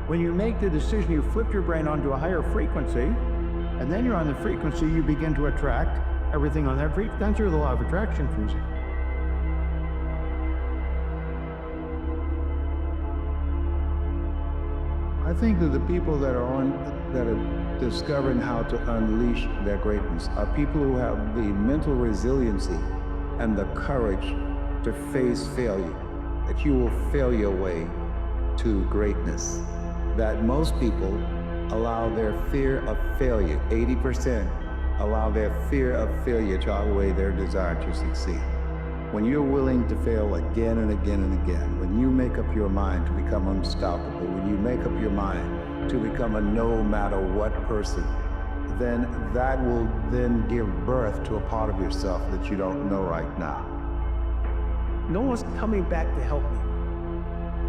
When you make the decision, you flip your brain onto a higher frequency, and then you're on the frequency, you begin to attract everything on that frequency. That's where the law of attraction comes in. I think that the people that are discovering how to unleash their greatness are people who have the mental resiliency and the courage to face failure, that you will fail your way to greatness. That most people allow their fear of failure, 80% allow their fear of failure to outweigh their desire to succeed. When you're willing to fail again and again and again, when you make up your mind to become unstoppable, when you make up your mind to become a no matter what person, then that will then give birth to a part of yourself that you don't know right now. No one's coming back to help me.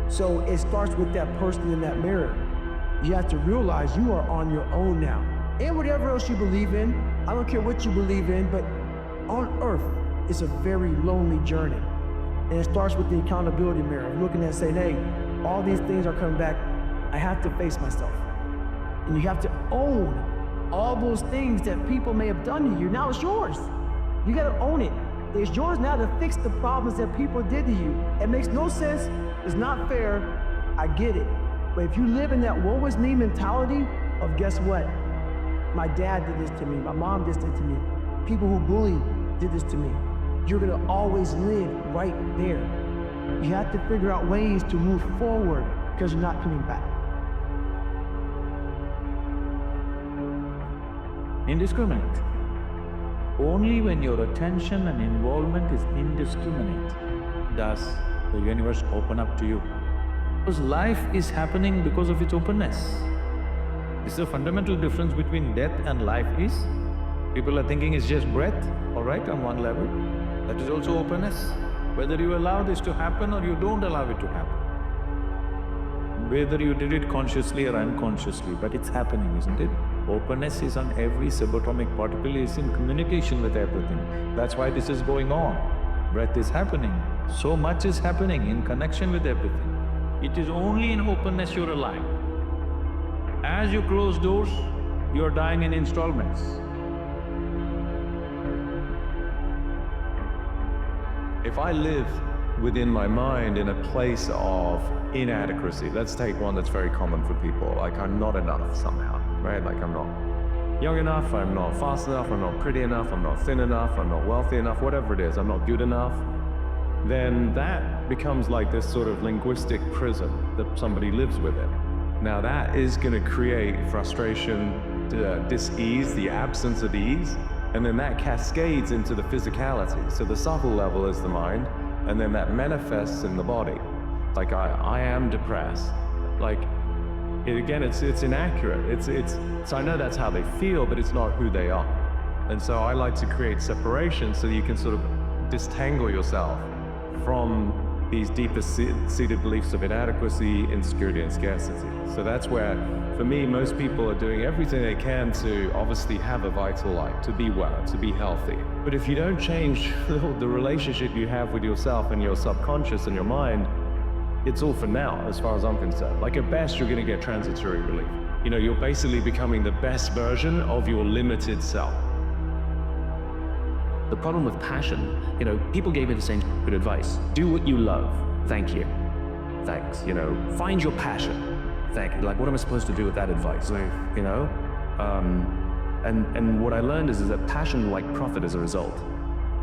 So it starts with that person in that mirror. You have to realize you are on your own now. And whatever else you believe in, I don't care what you believe in, but on earth, it's a very lonely journey. And it starts with the accountability mirror, looking at saying, hey, all these things are coming back. I have to face myself. And you have to own all those things that people may have done to you. Now it's yours. You gotta own it. It's yours now to fix the problems that people did to you. It makes no sense. It's not fair. I get it. But if you live in that woe is me mentality of guess what? My dad did this to me. My mom did this to me. People who bully did this to me. You're gonna always live right there. You have to figure out ways to move forward because you're not coming back. Indiscriminate. Only when your attention and involvement is indiscriminate does the universe open up to you. Because life is happening because of its openness. This is the fundamental difference between death and life is, people are thinking it's just breath, all right, on one level. That is also openness. Whether you allow this to happen or you don't allow it to happen. Whether you did it consciously or unconsciously, but it's happening, isn't it? Openness is on every subatomic particle, is in communication with everything. That's why this is going on. Breath is happening. So much is happening in connection with everything. It is only in openness you're alive. As you close doors, you're dying in installments. If I live within my mind in a place of inadequacy, let's take one that's very common for people, like I'm not enough somehow, right? Like I'm not young enough, I'm not fast enough, I'm not pretty enough, I'm not thin enough, I'm not wealthy enough, whatever it is, I'm not good enough, then that becomes like this sort of linguistic prison that somebody lives within. Now that is going to create frustration, dis-ease, the absence of ease, and then that cascades into the physicality. So the subtle level is the mind, and then that manifests in the body. Like I am depressed. Like, again, it's inaccurate. So I know that's how they feel, but it's not who they are. And so I like to create separation so that you can sort of disentangle yourself from these deeper seated beliefs of inadequacy, insecurity, and scarcity. So that's where, for me, most people are doing everything they can to obviously have a vital life, to be well, to be healthy. But if you don't change the relationship you have with yourself and your subconscious and your mind, it's all for now, as far as I'm concerned. Like at best, you're gonna get transitory relief. You know, you're basically becoming the best version of your limited self. The problem with passion, you know, people gave me the same good advice. Do what you love. Thank you. Thanks. You know, find your passion. Thank you. Like, what am I supposed to do with that advice? You know? And what I learned is that passion, like profit, is a result.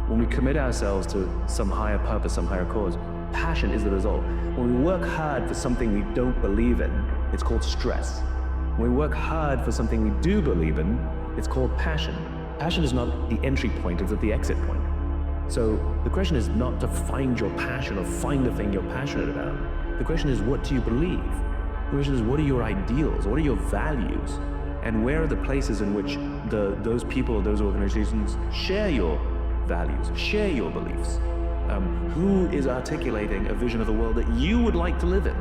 When we commit ourselves to some higher purpose, some higher cause, passion is the result. When we work hard for something we don't believe in, it's called stress. When we work hard for something we do believe in, it's called passion. Passion is not the entry point, it's at the exit point. So the question is not to find your passion or find the thing you're passionate about. The question is, what do you believe? The question is, what are your ideals? What are your values? And where are the places in which those people, those organizations share your values, share your beliefs? Who is articulating a vision of the world that you would like to live in?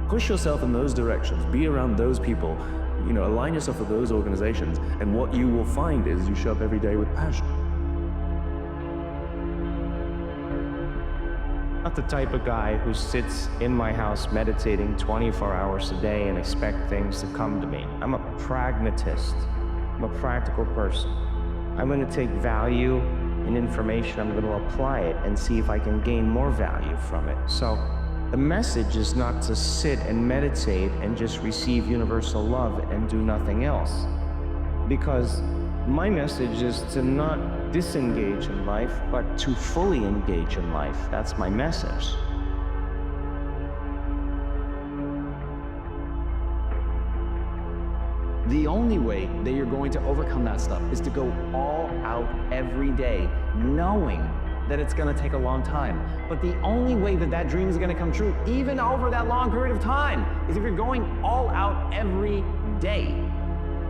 Push yourself in those directions, be around those people, you know, align yourself with those organizations, and what you will find is you show up every day with passion. Not the type of guy who sits in my house meditating 24 hours a day and expect things to come to me. I'm a pragmatist. I'm a practical person. I'm going to take value in information, I'm going to apply it and see if I can gain more value from it. So The message is not to sit and meditate and just receive universal love and do nothing else. Because my message is to not disengage in life, but to fully engage in life. That's my message. The only way that you're going to overcome that stuff is to go all out every day, knowing that it's going to take a long time. But the only way that that dream is going to come true, even over that long period of time, is if you're going all out every day.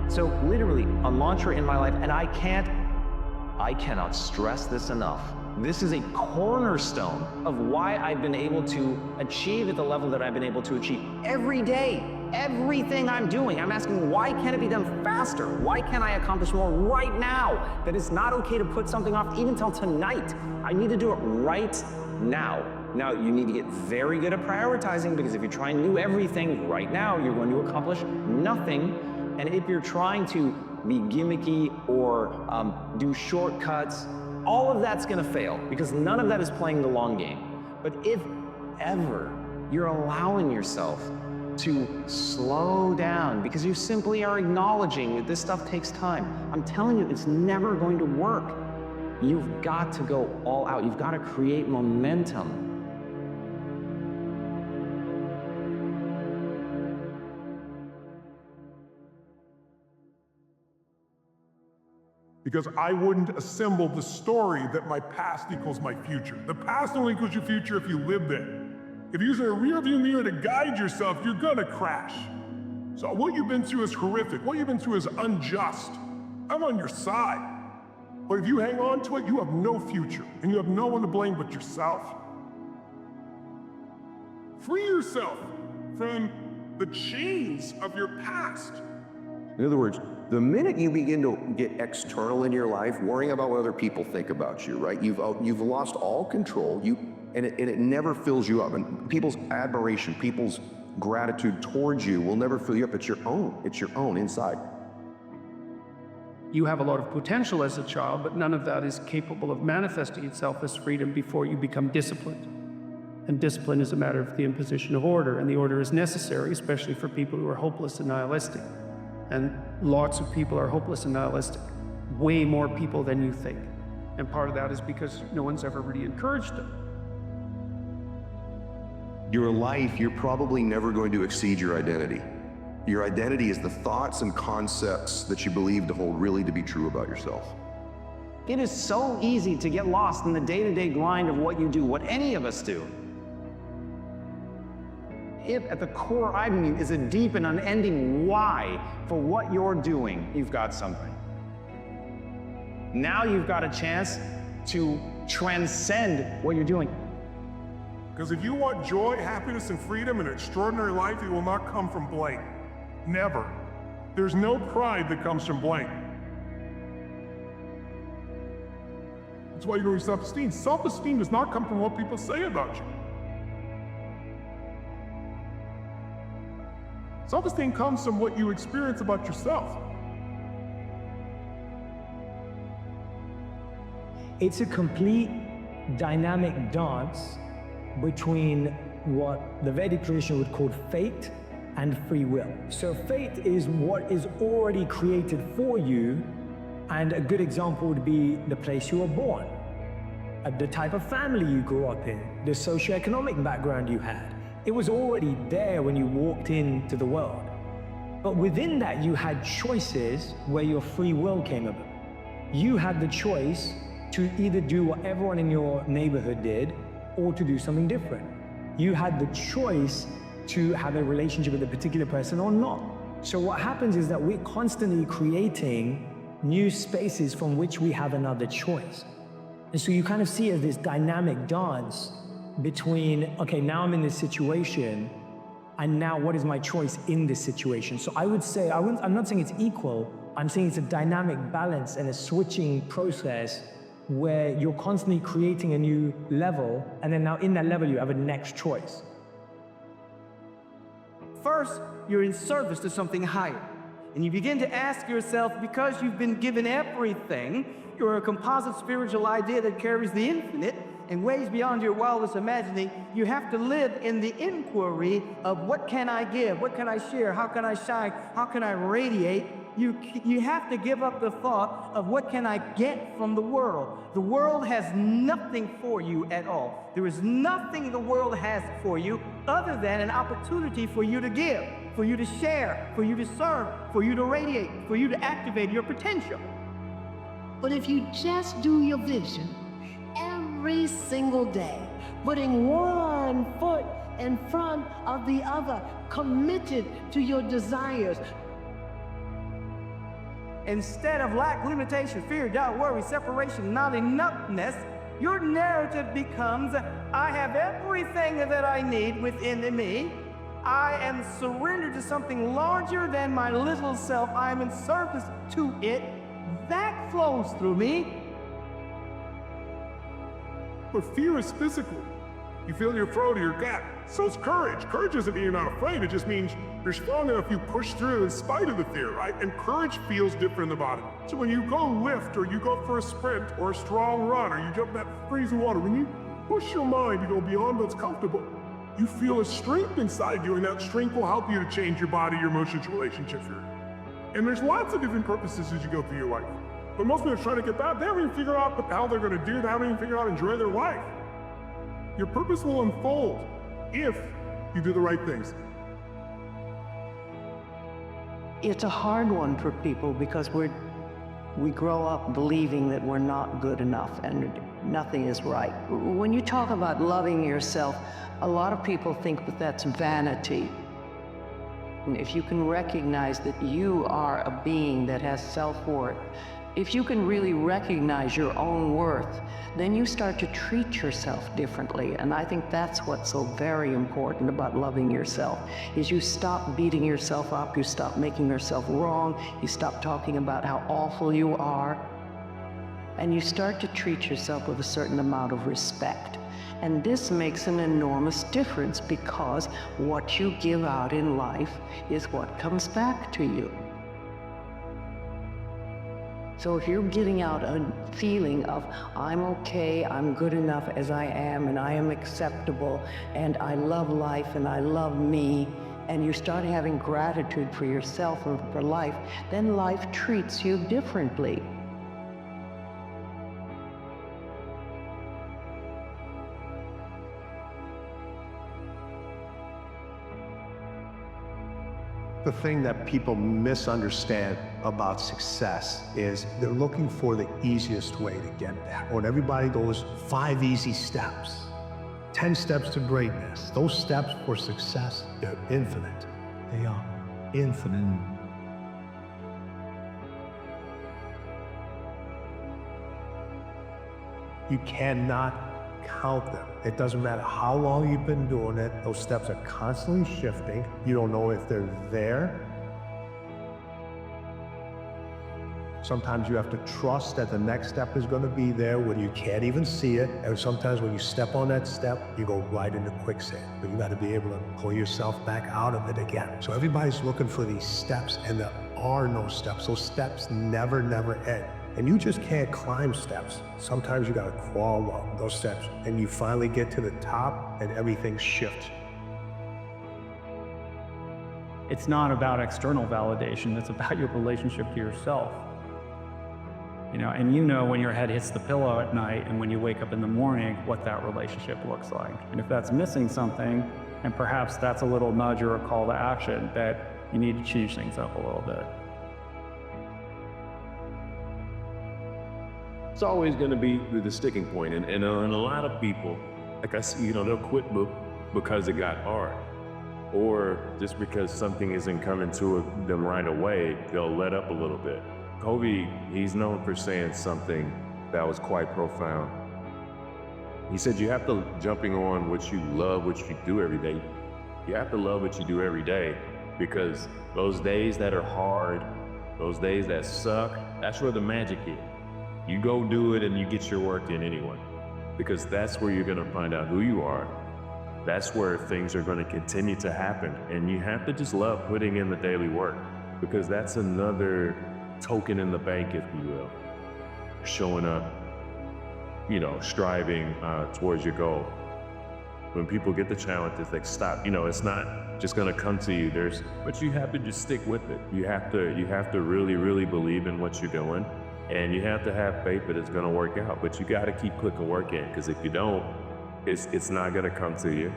So literally, a mantra in my life, and I cannot stress this enough. This is a cornerstone of why I've been able to achieve at the level that I've been able to achieve. Every day, everything I'm doing, I'm asking, why can't it be done faster? Why can't I accomplish more right now? That it's not okay to put something off even till tonight. I need to do it right now. Now, you need to get very good at prioritizing, because if you try and do everything right now, you're going to accomplish nothing. And if you're trying to be gimmicky or do shortcuts, all of that's going to fail, because none of that is playing the long game. But if ever you're allowing yourself to slow down because you simply are acknowledging that this stuff takes time, I'm telling you, it's never going to work. You've got to go all out. You've got to create momentum. Because I wouldn't assemble the story that my past equals my future. The past only equals your future if you live there. If you're using a rearview mirror to guide yourself, you're gonna crash. So what you've been through is horrific. What you've been through is unjust. I'm on your side. But if you hang on to it, you have no future, and you have no one to blame but yourself. Free yourself from the chains of your past. In other words, the minute you begin to get external in your life, worrying about what other people think about you, right? You've lost all control. And it never fills you up. And people's admiration, people's gratitude towards you will never fill you up. It's your own. It's your own inside. You have a lot of potential as a child, but none of that is capable of manifesting itself as freedom before you become disciplined. And discipline is a matter of the imposition of order, and the order is necessary, especially for people who are hopeless and nihilistic. And lots of people are hopeless and nihilistic, way more people than you think. And part of that is because no one's ever really encouraged them. Your life, you're probably never going to exceed your identity. Your identity is the thoughts and concepts that you believe to hold really to be true about yourself. It is so easy to get lost in the day-to-day grind of what you do, what any of us do. If at the core I believe is a deep and unending why for what you're doing, you've got something. Now you've got a chance to transcend what you're doing. Because if you want joy, happiness, and freedom, and an extraordinary life, it will not come from blank. Never. There's no pride that comes from blank. That's why you don't need self-esteem. Self-esteem does not come from what people say about you. Self-esteem comes from what you experience about yourself. It's a complete dynamic dance between what the Vedic tradition would call fate and free will. So fate is what is already created for you, and a good example would be the place you were born, the type of family you grew up in, the socioeconomic background you had. It was already there when you walked into the world. But within that, you had choices where your free will came about. You had the choice to either do what everyone in your neighborhood did or to do something different. You had the choice to have a relationship with a particular person or not. So what happens is that we're constantly creating new spaces from which we have another choice. And so you kind of see it as this dynamic dance between, okay, now I'm in this situation, and now what is my choice in this situation? So I would say, I'm not saying it's equal, I'm saying it's a dynamic balance and a switching process where you're constantly creating a new level, and then now in that level you have a next choice. First, you're in service to something higher. And you begin to ask yourself, because you've been given everything, you're a composite spiritual idea that carries the infinite, in ways beyond your wildest imagining, you have to live in the inquiry of what can I give? What can I share? How can I shine? How can I radiate? You have to give up the thought of what can I get from the world. The world has nothing for you at all. There is nothing the world has for you other than an opportunity for you to give, for you to share, for you to serve, for you to radiate, for you to activate your potential. But if you just do your vision every single day, putting one foot in front of the other, committed to your desires, instead of lack, limitation, fear, doubt, worry, separation, not enoughness, your narrative becomes, I have everything that I need within me. I am surrendered to something larger than my little self. I am in service to it. That flows through me. But fear is physical. You feel your throat or your gut. So is courage. Courage doesn't mean you're not afraid. It just means you're strong enough, you push through in spite of the fear, right? And courage feels different in the body. So when you go lift, or you go for a sprint, or a strong run, or you jump that freezing water, when you push your mind, you go beyond what's comfortable, you feel a strength inside you, and that strength will help you to change your body, your emotions, your relationships. And there's lots of different purposes as you go through your life. But most people are trying to get that. They haven't even figured out how they're going to do it. They haven't even figured out how to enjoy their life. Your purpose will unfold if you do the right things. it's a hard one for people because we grow up believing that we're not good enough and nothing is right. When you talk about loving yourself, a lot of people think that that's vanity. And if you can recognize that you are a being that has self-worth, if you can really recognize your own worth, then you start to treat yourself differently. And I think that's what's so very important about loving yourself, is you stop beating yourself up, you stop making yourself wrong, you stop talking about how awful you are, and you start to treat yourself with a certain amount of respect. And this makes an enormous difference because what you give out in life is what comes back to you. So if you're getting out a feeling of, I'm okay, I'm good enough as I am, and I am acceptable, and I love life, and I love me, and you start having gratitude for yourself and for life, then life treats you differently. The thing that people misunderstand about success is they're looking for the easiest way to get there. When everybody goes 5 easy steps, 10 steps to greatness, those steps for success, they're infinite. They are infinite. You cannot count them. It doesn't matter how long you've been doing it, those steps are constantly shifting. You don't know if they're there. Sometimes you have to trust that the next step is going to be there when you can't even see it. And sometimes when you step on that step, you go right into quicksand. But you got to be able to pull yourself back out of it again. So everybody's looking for these steps, and there are no steps. Those steps never end. And you just can't climb steps. Sometimes you gotta crawl up those steps, and you finally get to the top and everything shifts. It's not about external validation, it's about your relationship to yourself. And you know when your head hits the pillow at night and when you wake up in the morning, what that relationship looks like. And if that's missing something, and perhaps that's a little nudge or a call to action, that you need to change things up a little bit. It's always going to be the sticking point, and a lot of people, like I see, they'll quit because it got hard, or just because something isn't coming to them right away, they'll let up a little bit. Kobe, he's known for saying something that was quite profound. He said, you have to, jumping on what you love, what you do every day, you have to love what you do every day, because those days that are hard, those days that suck, that's where the magic is. You go do it and you get your work in anyway, because that's where you're going to find out who you are. That's where things are going to continue to happen. And you have to just love putting in the daily work, because that's another token in the bank, if you will. Showing up, striving towards your goal. When people get the challenge, it's like, stop. It's not just gonna come to you. But you have to just stick with it. You have to really, really believe in what you're doing, and you have to have faith that it's gonna work out. But you got to keep putting work in, because if you don't, it's not gonna come to you.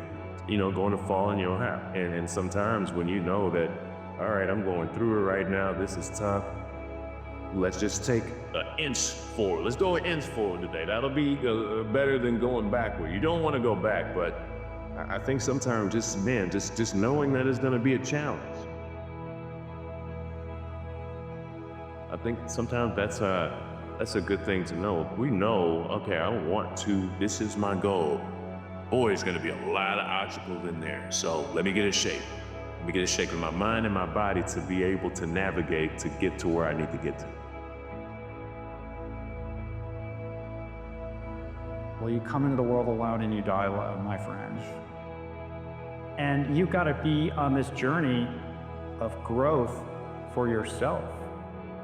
Going to fall in your lap. And sometimes when you know that, all right, I'm going through it right now, this is tough, let's just take an inch forward. Let's go an inch forward today. That'll be better than going backward. You don't want to go back, but I think sometimes just knowing that it's gonna be a challenge. I think sometimes that's a good thing to know. We know, okay, I want to, this is my goal. Boy, it's gonna be a lot of obstacles in there. So let me get it shaped. Let me get it shaped in my mind and my body to be able to navigate to get to where I need to get to. Well, you come into the world alone and you die alone, my friend. And you've got to be on this journey of growth for yourself.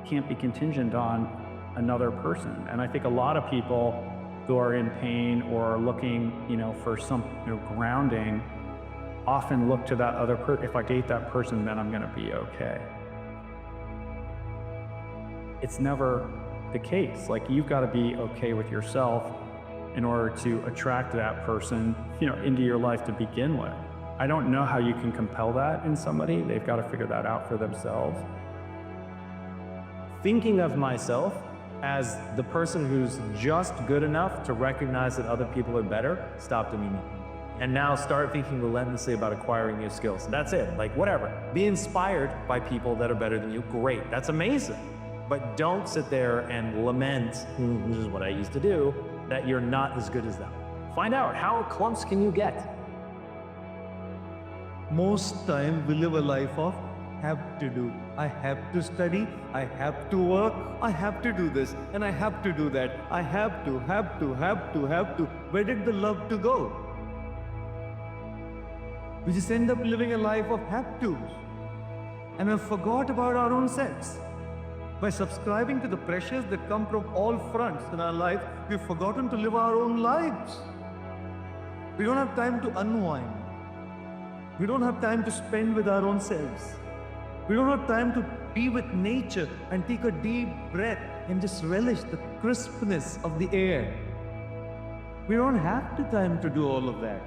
You can't be contingent on another person. And I think a lot of people who are in pain or are looking, for some grounding, often look to that other person. If I date that person, then I'm going to be okay. It's never the case. Like, you've got to be okay with yourself in order to attract that person, into your life to begin with. I don't know how you can compel that in somebody. They've got to figure that out for themselves. Thinking of myself as the person who's just good enough to recognize that other people are better stopped immediately. And now start thinking relentlessly about acquiring new skills. That's it, like whatever. Be inspired by people that are better than you, great, that's amazing. But don't sit there and lament, this is what I used to do, that you're not as good as them. Find out, how close can you get? Most time we live a life of have to do. I have to study, I have to work, I have to do this, and I have to do that. I have to. Where did the love to go? We just end up living a life of have tos. And we forgot about our own selves. By subscribing to the pressures that come from all fronts in our life, we've forgotten to live our own lives. We don't have time to unwind. We don't have time to spend with our own selves. We don't have time to be with nature and take a deep breath and just relish the crispness of the air. We don't have the time to do all of that.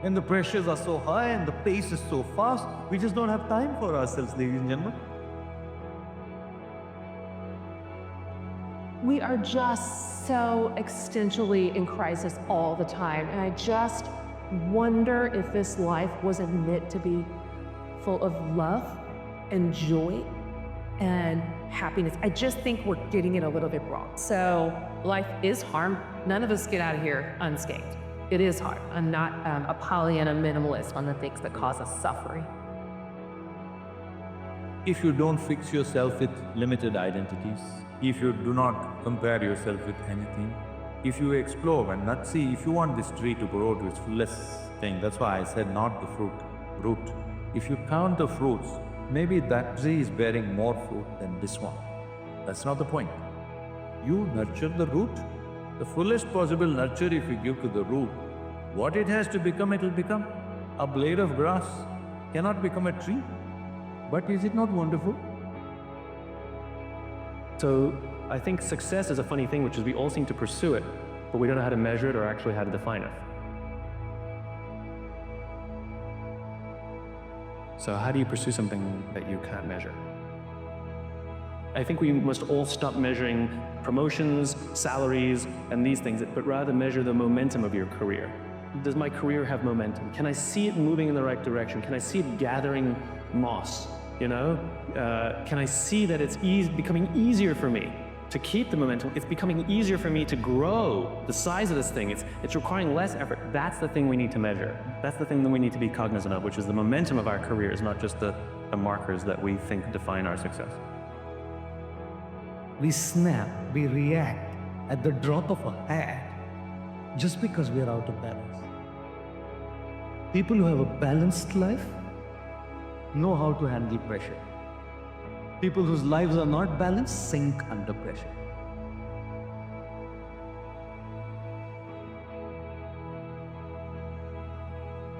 And the pressures are so high and the pace is so fast, we just don't have time for ourselves, ladies and gentlemen. We are just so existentially in crisis all the time. And I just wonder if this life wasn't meant to be full of love and joy and happiness. I just think we're getting it a little bit wrong. So life is hard. None of us get out of here unscathed. It is hard. I'm not a Pollyanna minimalist on the things that cause us suffering. If you don't fix yourself with limited identities, if you do not compare yourself with anything, if you explore and not see, if you want this tree to grow to its fullest thing, that's why I said not the root. If you count the fruits, maybe that tree is bearing more fruit than this one. That's not the point. You nurture the root. The fullest possible nurture if you give to the root, what it has to become, it will become. A blade of grass cannot become a tree. But is it not wonderful? So I think success is a funny thing, which is we all seem to pursue it, but we don't know how to measure it or actually how to define it. So how do you pursue something that you can't measure? I think we must all stop measuring promotions, salaries, and these things, but rather measure the momentum of your career. Does my career have momentum? Can I see it moving in the right direction? Can I see it gathering moss? Can I see that it's becoming easier for me to keep the momentum? It's becoming easier for me to grow the size of this thing. It's requiring less effort. That's the thing we need to measure. That's the thing that we need to be cognizant of, which is the momentum of our careers, not just the markers that we think define our success. We snap, we react at the drop of a hat just because we are out of balance. People who have a balanced life know how to handle pressure. People whose lives are not balanced sink under pressure.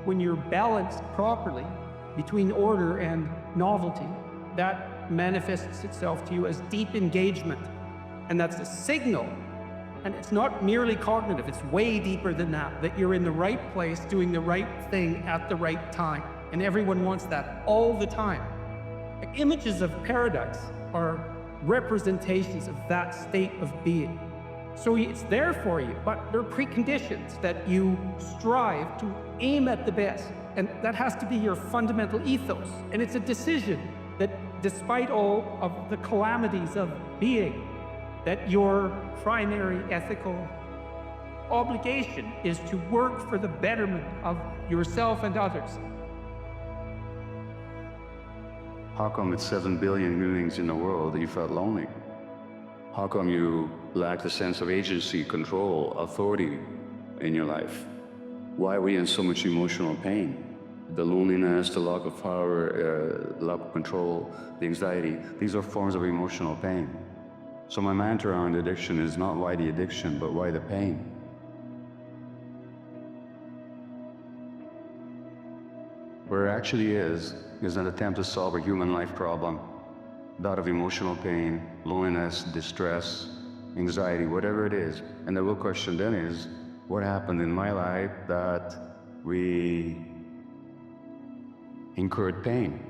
when you're balanced properly between order and novelty, that manifests itself to you as deep engagement. And that's a signal. And it's not merely cognitive, it's way deeper than that, that you're in the right place, doing the right thing at the right time. And everyone wants that all the time. Like, images of paradise are representations of that state of being. So it's there for you, but there are preconditions that you strive to aim at the best. And that has to be your fundamental ethos. And it's a decision that, despite all of the calamities of being, that your primary ethical obligation is to work for the betterment of yourself and others. How come it's 7 billion beings in the world that you felt lonely? How come you lacked a sense of agency, control, authority in your life? Why were you in so much emotional pain? The loneliness, the lack of power, lack of control, the anxiety, these are forms of emotional pain. So my mantra on addiction is not why the addiction, but why the pain. Where it actually is an attempt to solve a human life problem, that of emotional pain, loneliness, distress, anxiety, whatever it is. And the real question then is, what happened in my life that we incurred pain?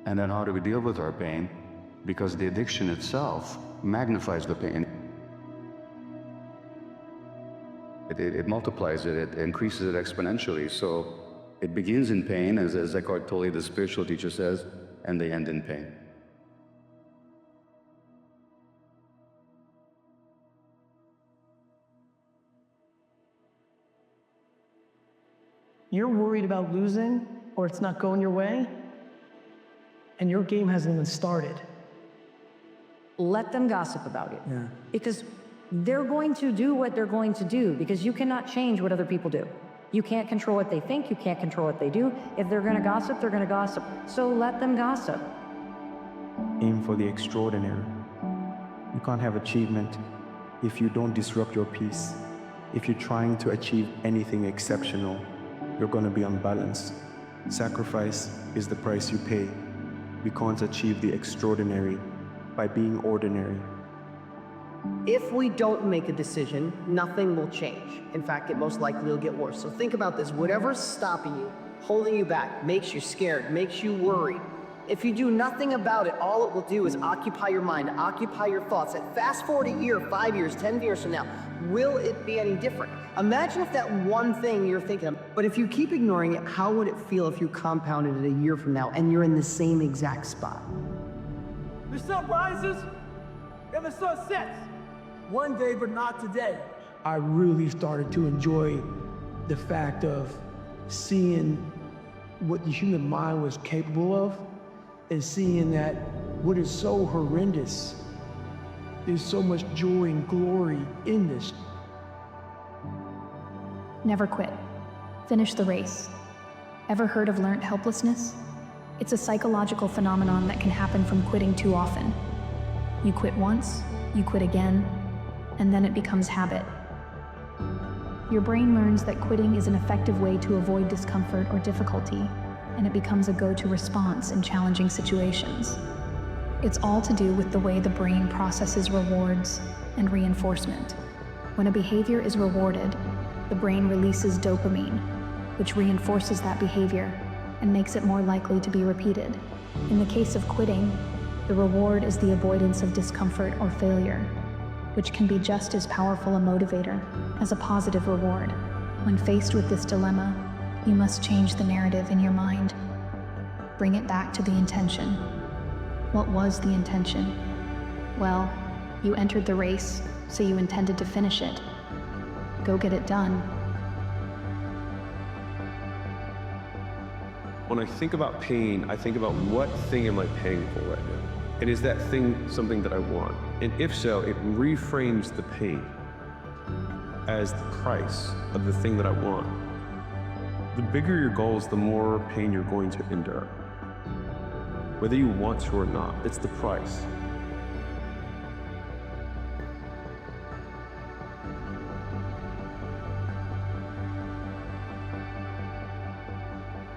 And then how do we deal with our pain? Because the addiction itself magnifies the pain. It multiplies it, it increases it exponentially. So it begins in pain, as Eckhart Tolle, the spiritual teacher, says, and they end in pain. You're worried about losing, or it's not going your way, and your game hasn't even started. Let them gossip about it. Yeah. Because they're going to do what they're going to do, because you cannot change what other people do. You can't control what they think, you can't control what they do. If they're gonna gossip, they're gonna gossip. So let them gossip. Aim for the extraordinary. You can't have achievement if you don't disrupt your peace. If you're trying to achieve anything exceptional, you're gonna be unbalanced. Sacrifice is the price you pay. We can't achieve the extraordinary by being ordinary. If we don't make a decision, nothing will change. In fact, it most likely will get worse. So think about this. Whatever's stopping you, holding you back, makes you scared, makes you worried, if you do nothing about it, all it will do is occupy your mind, occupy your thoughts. And fast forward a year, 5 years, 10 years from now, will it be any different? Imagine if that one thing you're thinking of, but if you keep ignoring it, how would it feel if you compounded it a year from now and you're in the same exact spot? The sun rises and the sun sets. One day, but not today. I really started to enjoy the fact of seeing what the human mind was capable of, and seeing that what is so horrendous, there's so much joy and glory in this. Never quit. Finish the race. Ever heard of learned helplessness? It's a psychological phenomenon that can happen from quitting too often. You quit once, you quit again, and then it becomes habit. Your brain learns that quitting is an effective way to avoid discomfort or difficulty, and it becomes a go-to response in challenging situations. It's all to do with the way the brain processes rewards and reinforcement. When a behavior is rewarded, the brain releases dopamine, which reinforces that behavior and makes it more likely to be repeated. In the case of quitting, the reward is the avoidance of discomfort or failure, which can be just as powerful a motivator as a positive reward. When faced with this dilemma, you must change the narrative in your mind. Bring it back to the intention. What was the intention? Well, you entered the race, so you intended to finish it. Go get it done. When I think about pain, I think about what thing am I paying for right now? And is that thing something that I want? And if so, it reframes the pain as the price of the thing that I want. The bigger your goals, the more pain you're going to endure. Whether you want to or not, it's the price.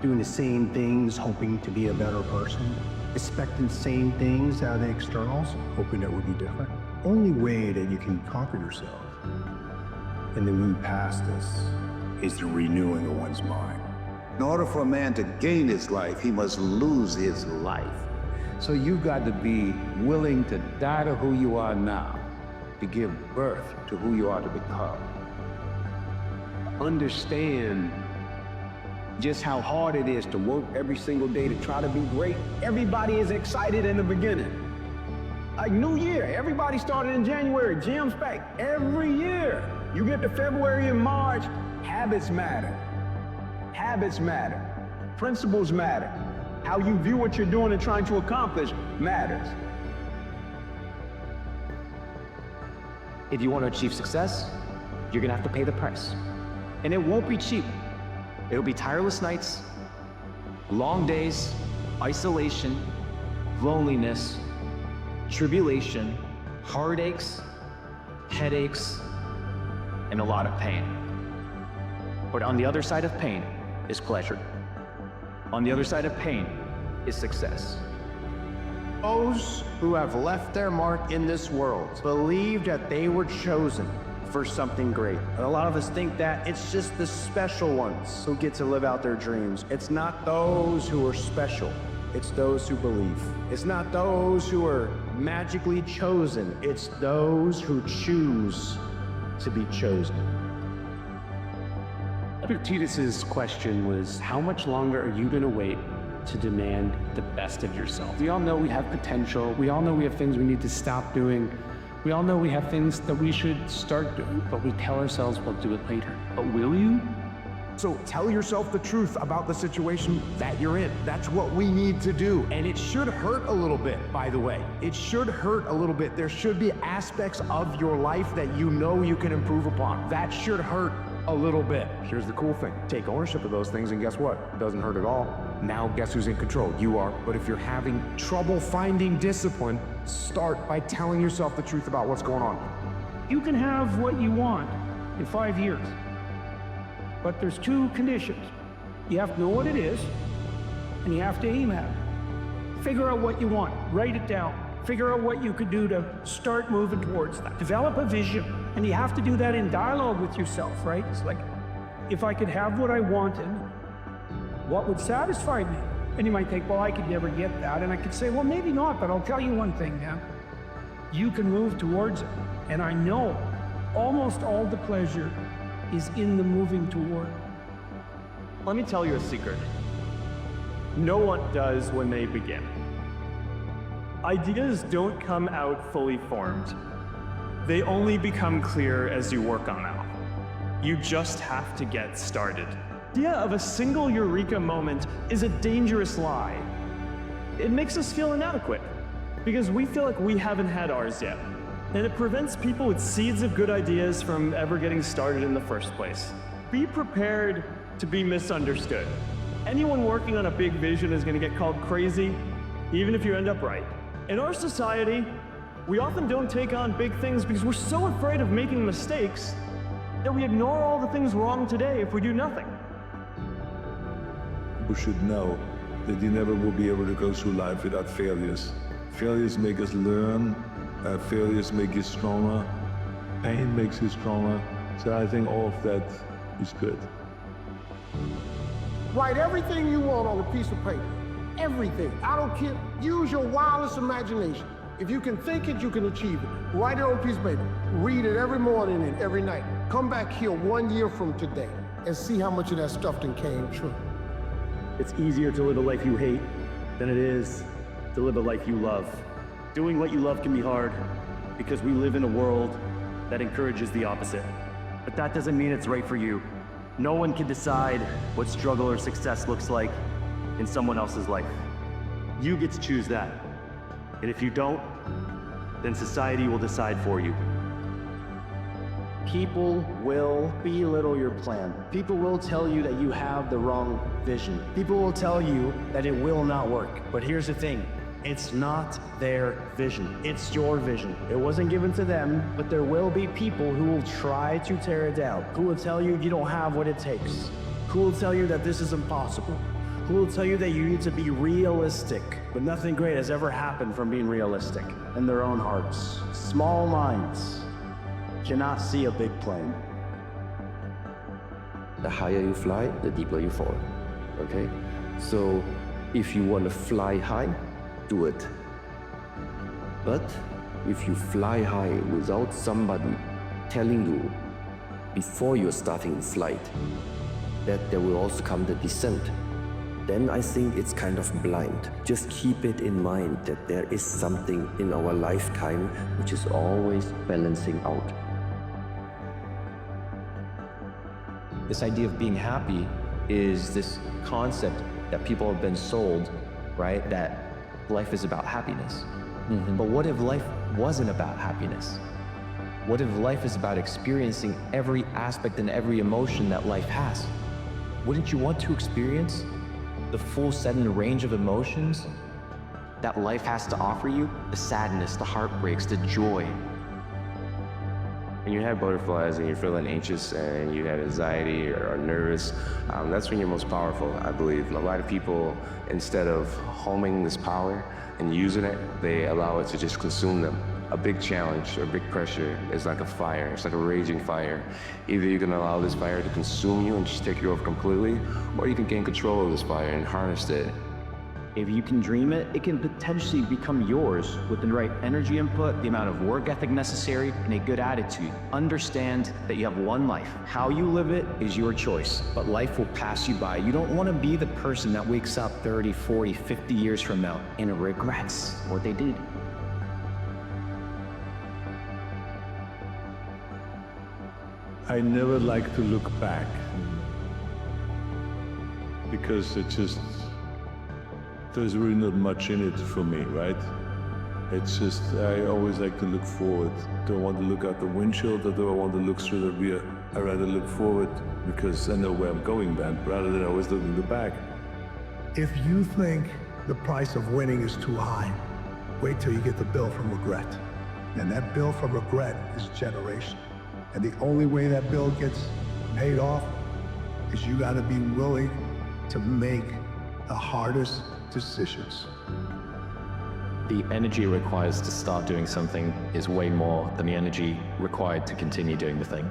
doing the same things, hoping to be a better person, expecting the same things out of the externals, hoping it would be different. Only way that you can conquer yourself and then move past this is the renewing of one's mind. In order for a man to gain his life, he must lose his life. So you've got to be willing to die to who you are now, to give birth to who you are to become. Understand just how hard it is to work every single day to try to be great. Everybody is excited in the beginning. Like New Year, everybody started in January, jams packed. Every year, you get to February and March, habits matter. Habits matter. Principles matter. How you view what you're doing and trying to accomplish matters. If you want to achieve success, you're gonna have to pay the price. And it won't be cheap. It'll be tireless nights, long days, isolation, loneliness, tribulation, heartaches, headaches, and a lot of pain. But on the other side of pain is pleasure. On the other side of pain is success. Those who have left their mark in this world believe that they were chosen for something great. And a lot of us think that it's just the special ones who get to live out their dreams. It's not those who are special. It's those who believe. It's not those who are magically chosen. It's those who choose to be chosen. Epictetus's question was, how much longer are you going to wait to demand the best of yourself? We all know we have potential. We all know we have things we need to stop doing. We all know we have things that we should start doing, but we tell ourselves we'll do it later. But will you? So tell yourself the truth about the situation that you're in. That's what we need to do. And it should hurt a little bit, by the way. It should hurt a little bit. There should be aspects of your life that you know you can improve upon. That should hurt a little bit. Here's the cool thing. Take ownership of those things and guess what? It doesn't hurt at all. Now guess who's in control? You are. But if you're having trouble finding discipline, start by telling yourself the truth about what's going on. You can have what you want in 5 years. But there's two conditions. You have to know what it is, and you have to aim at it. Figure out what you want, write it down. Figure out what you could do to start moving towards that. Develop a vision, and you have to do that in dialogue with yourself, right? It's like, if I could have what I wanted, what would satisfy me? And you might think, well, I could never get that. And I could say, well, maybe not, but I'll tell you one thing, man. You can move towards it. And I know almost all the pleasure is in the moving toward. Let me tell you a secret. No one does when they begin. Ideas don't come out fully formed. They only become clear as you work on them. You just have to get started. The idea of a single eureka moment is a dangerous lie. It makes us feel inadequate because we feel like we haven't had ours yet. And it prevents people with seeds of good ideas from ever getting started in the first place. Be prepared to be misunderstood. Anyone working on a big vision is going to get called crazy, even if you end up right. In our society, we often don't take on big things because we're so afraid of making mistakes that we ignore all the things wrong today if we do nothing. People should know that you never will be able to go through life without failures. Failures make us learn. Failures make you stronger. Pain makes you stronger. So I think all of that is good. Write everything you want on a piece of paper. Everything. I don't care. Use your wildest imagination. If you can think it, you can achieve it. Write it on a piece of paper. Read it every morning and every night. Come back here 1 year from today and see how much of that stuff then came true. It's easier to live a life you hate than it is to live a life you love. Doing what you love can be hard because we live in a world that encourages the opposite. But that doesn't mean it's right for you. No one can decide what struggle or success looks like in someone else's life. You get to choose that. And if you don't, then society will decide for you. People will belittle your plan. People will tell you that you have the wrong vision. People will tell you that it will not work. But here's the thing. It's not their vision. It's your vision. It wasn't given to them, but there will be people who will try to tear it down, who will tell you you don't have what it takes, who will tell you that this is impossible, who will tell you that you need to be realistic, but nothing great has ever happened from being realistic in their own hearts. Small minds cannot see a big plane. The higher you fly, the deeper you fall, okay? So if you want to fly high, do it. But if you fly high without somebody telling you before you're starting the flight that there will also come the descent, then I think it's kind of blind. Just keep it in mind that there is something in our lifetime which is always balancing out. This idea of being happy is this concept that people have been sold, right? That life is about happiness. But what if life wasn't about happiness? What if life is about experiencing every aspect and every emotion that life has? Wouldn't you want to experience the full set and range of emotions that life has to offer you? The sadness, the heartbreaks, the joy. When you have butterflies and you're feeling anxious and you have anxiety or are nervous, that's when you're most powerful, I believe. A lot of people, instead of homing this power and using it, they allow it to just consume them. A big challenge or big pressure is like a fire. It's like a raging fire. Either you can allow this fire to consume you and just take you over completely, or you can gain control of this fire and harness it. If you can dream it, it can potentially become yours with the right energy input, the amount of work ethic necessary, and a good attitude. Understand that you have one life. How you live it is your choice, but life will pass you by. You don't want to be the person that wakes up 30, 40, 50 years from now and regrets what they did. I never like to look back because there's really not much in it for me, right? It's just, I always like to look forward. Don't want to look out the windshield, or do I want to look through the rear? I rather look forward because I know where I'm going then, rather than always looking the back. If you think the price of winning is too high, wait till you get the bill from regret. And that bill from regret is generation. And the only way that bill gets paid off is you gotta be willing to make the hardest decisions. The energy it requires to start doing something is way more than the energy required to continue doing the thing.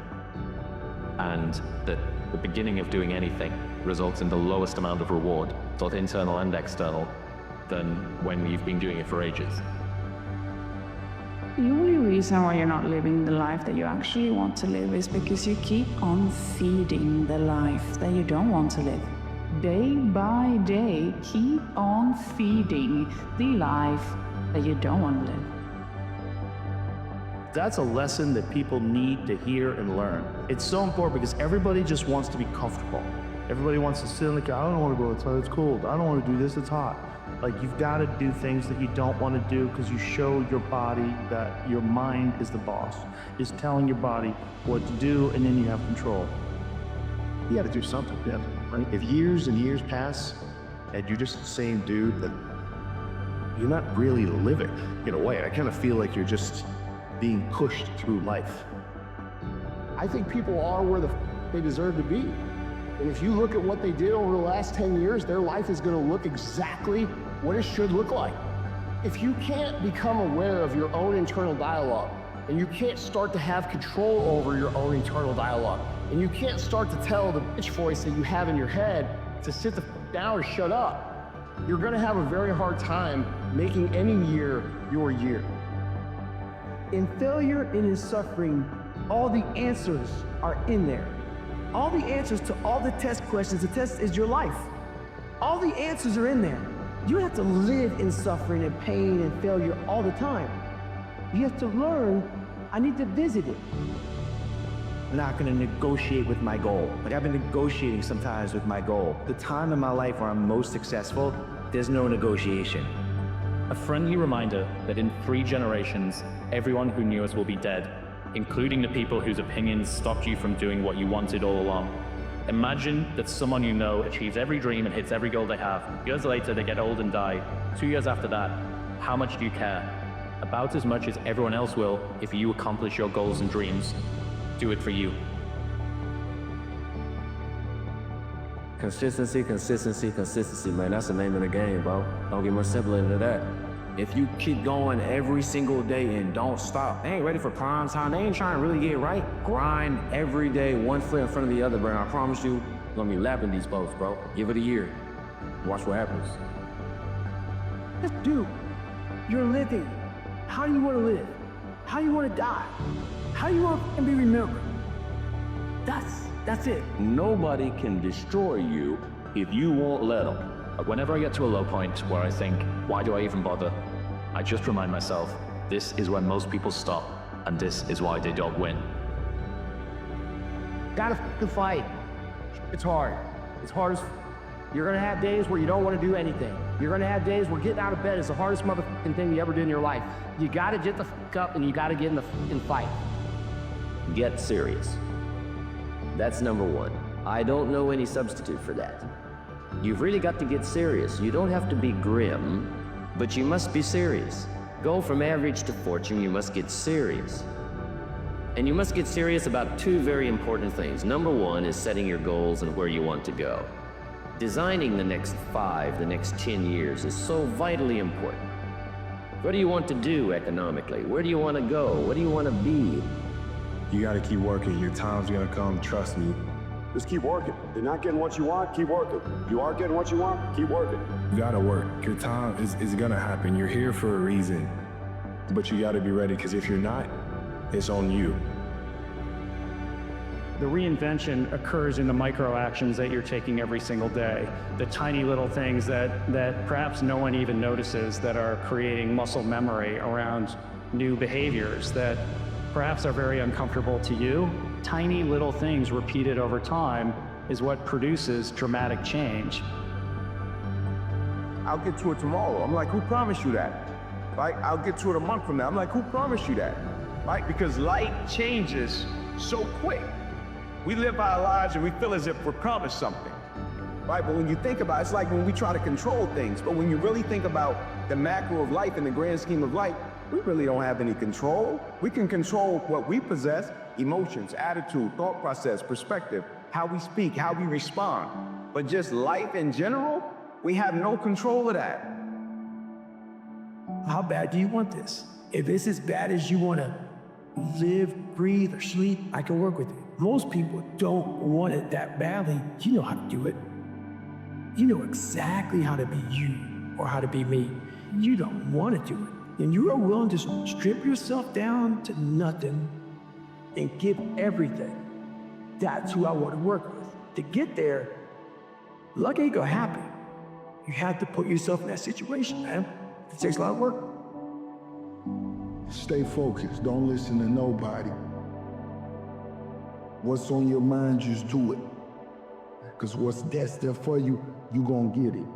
And that the beginning of doing anything results in the lowest amount of reward, both internal and external, than when you've been doing it for ages. The only reason why you're not living the life that you actually want to live is because you keep on feeding the life that you don't want to live. Day by day, keep on feeding the life that you don't want to live. That's a lesson that people need to hear and learn. It's so important because everybody just wants to be comfortable. Everybody wants to sit in the car. I don't want to go outside, it's cold. I don't want to do this, it's hot. Like, you've got to do things that you don't want to do because you show your body that your mind is the boss. It's telling your body what to do, and then you have control. You got to do something, yeah, right? If years and years pass and you're just the same dude, then you're not really living in a way. I kind of feel like you're just being pushed through life. I think people are where they deserve to be. And if you look at what they did over the last 10 years, their life is going to look exactly what it should look like. If you can't become aware of your own internal dialogue, and you can't start to have control over your own internal dialogue, and you can't start to tell the bitch voice that you have in your head to sit the f down or shut up, you're going to have a very hard time making any year your year. In failure and in suffering, all the answers are in there. All the answers to all the test questions. The test is your life. All the answers are in there. You have to live in suffering and pain and failure all the time. You have to learn, I need to visit it. I'm not gonna negotiate with my goal. Like, I've been negotiating sometimes with my goal. The time in my life where I'm most successful, there's no negotiation. A friendly reminder that in 3 generations, everyone who knew us will be dead, including the people whose opinions stopped you from doing what you wanted all along. Imagine that someone you know achieves every dream and hits every goal they have. Years later, they get old and die. 2 years after that, how much do you care? About as much as everyone else will if you accomplish your goals and dreams. Do it for you. Consistency, consistency, consistency, man. That's the name of the game, bro. Don't get much simpler than that. If you keep going every single day and don't stop, they ain't ready for prime time. They ain't trying to really get right. Grind every day, one foot in front of the other, bro. I promise you, you're gonna be lapping these boats, bro. Give it a year. Watch what happens. Dude, you're living. How do you want to live? How do you want to die? How do you want to be remembered? That's it. Nobody can destroy you if you won't let them. Whenever I get to a low point where I think, why do I even bother? I just remind myself, this is when most people stop, and this is why they don't win. Gotta f***ing fight. It's hard. It's hard as You're gonna have days where you don't want to do anything. You're gonna have days where getting out of bed is the hardest motherfucking thing you ever did in your life. You gotta get the f*** up and you gotta get in the f***ing fight. Get serious. That's number one. I don't know any substitute for that. You've really got to get serious. You don't have to be grim, but you must be serious. Go from average to fortune, you must get serious. And you must get serious about two very important things. Number one is setting your goals and where you want to go. Designing the next 5, the next 10 years is so vitally important. What do you want to do economically? Where do you want to go? What do you want to be? You gotta keep working. Your time's gonna come, trust me. Just keep working. You're not getting what you want, keep working. You are getting what you want, keep working. You gotta work. Your time is gonna happen. You're here for a reason. But you gotta be ready, because if you're not, it's on you. The reinvention occurs in the micro actions that you're taking every single day. The tiny little things that perhaps no one even notices that are creating muscle memory around new behaviors that perhaps are very uncomfortable to you. Tiny little things repeated over time is what produces dramatic change. I'll get to it tomorrow. I'm like, who promised you that? Right? I'll get to it a month from now. I'm like, who promised you that? Right? Because life changes so quick. We live our lives and we feel as if we're promised something. Right? But when you think about it, it's like when we try to control things. But when you really think about the macro of life and the grand scheme of life, we really don't have any control. We can control what we possess: emotions, attitude, thought process, perspective, how we speak, how we respond. But just life in general, we have no control of that. How bad do you want this? If it's as bad as you want to live, breathe, or sleep, I can work with it. Most people don't want it that badly. You know how to do it. You know exactly how to be you or how to be me. You don't want to do it. And you are willing to strip yourself down to nothing and give everything. That's who I want to work with. To get there, luck ain't gonna happen. You have to put yourself in that situation, man. It takes a lot of work. Stay focused. Don't listen to nobody. What's on your mind, just do it. Because what's destined for you, you gonna get it.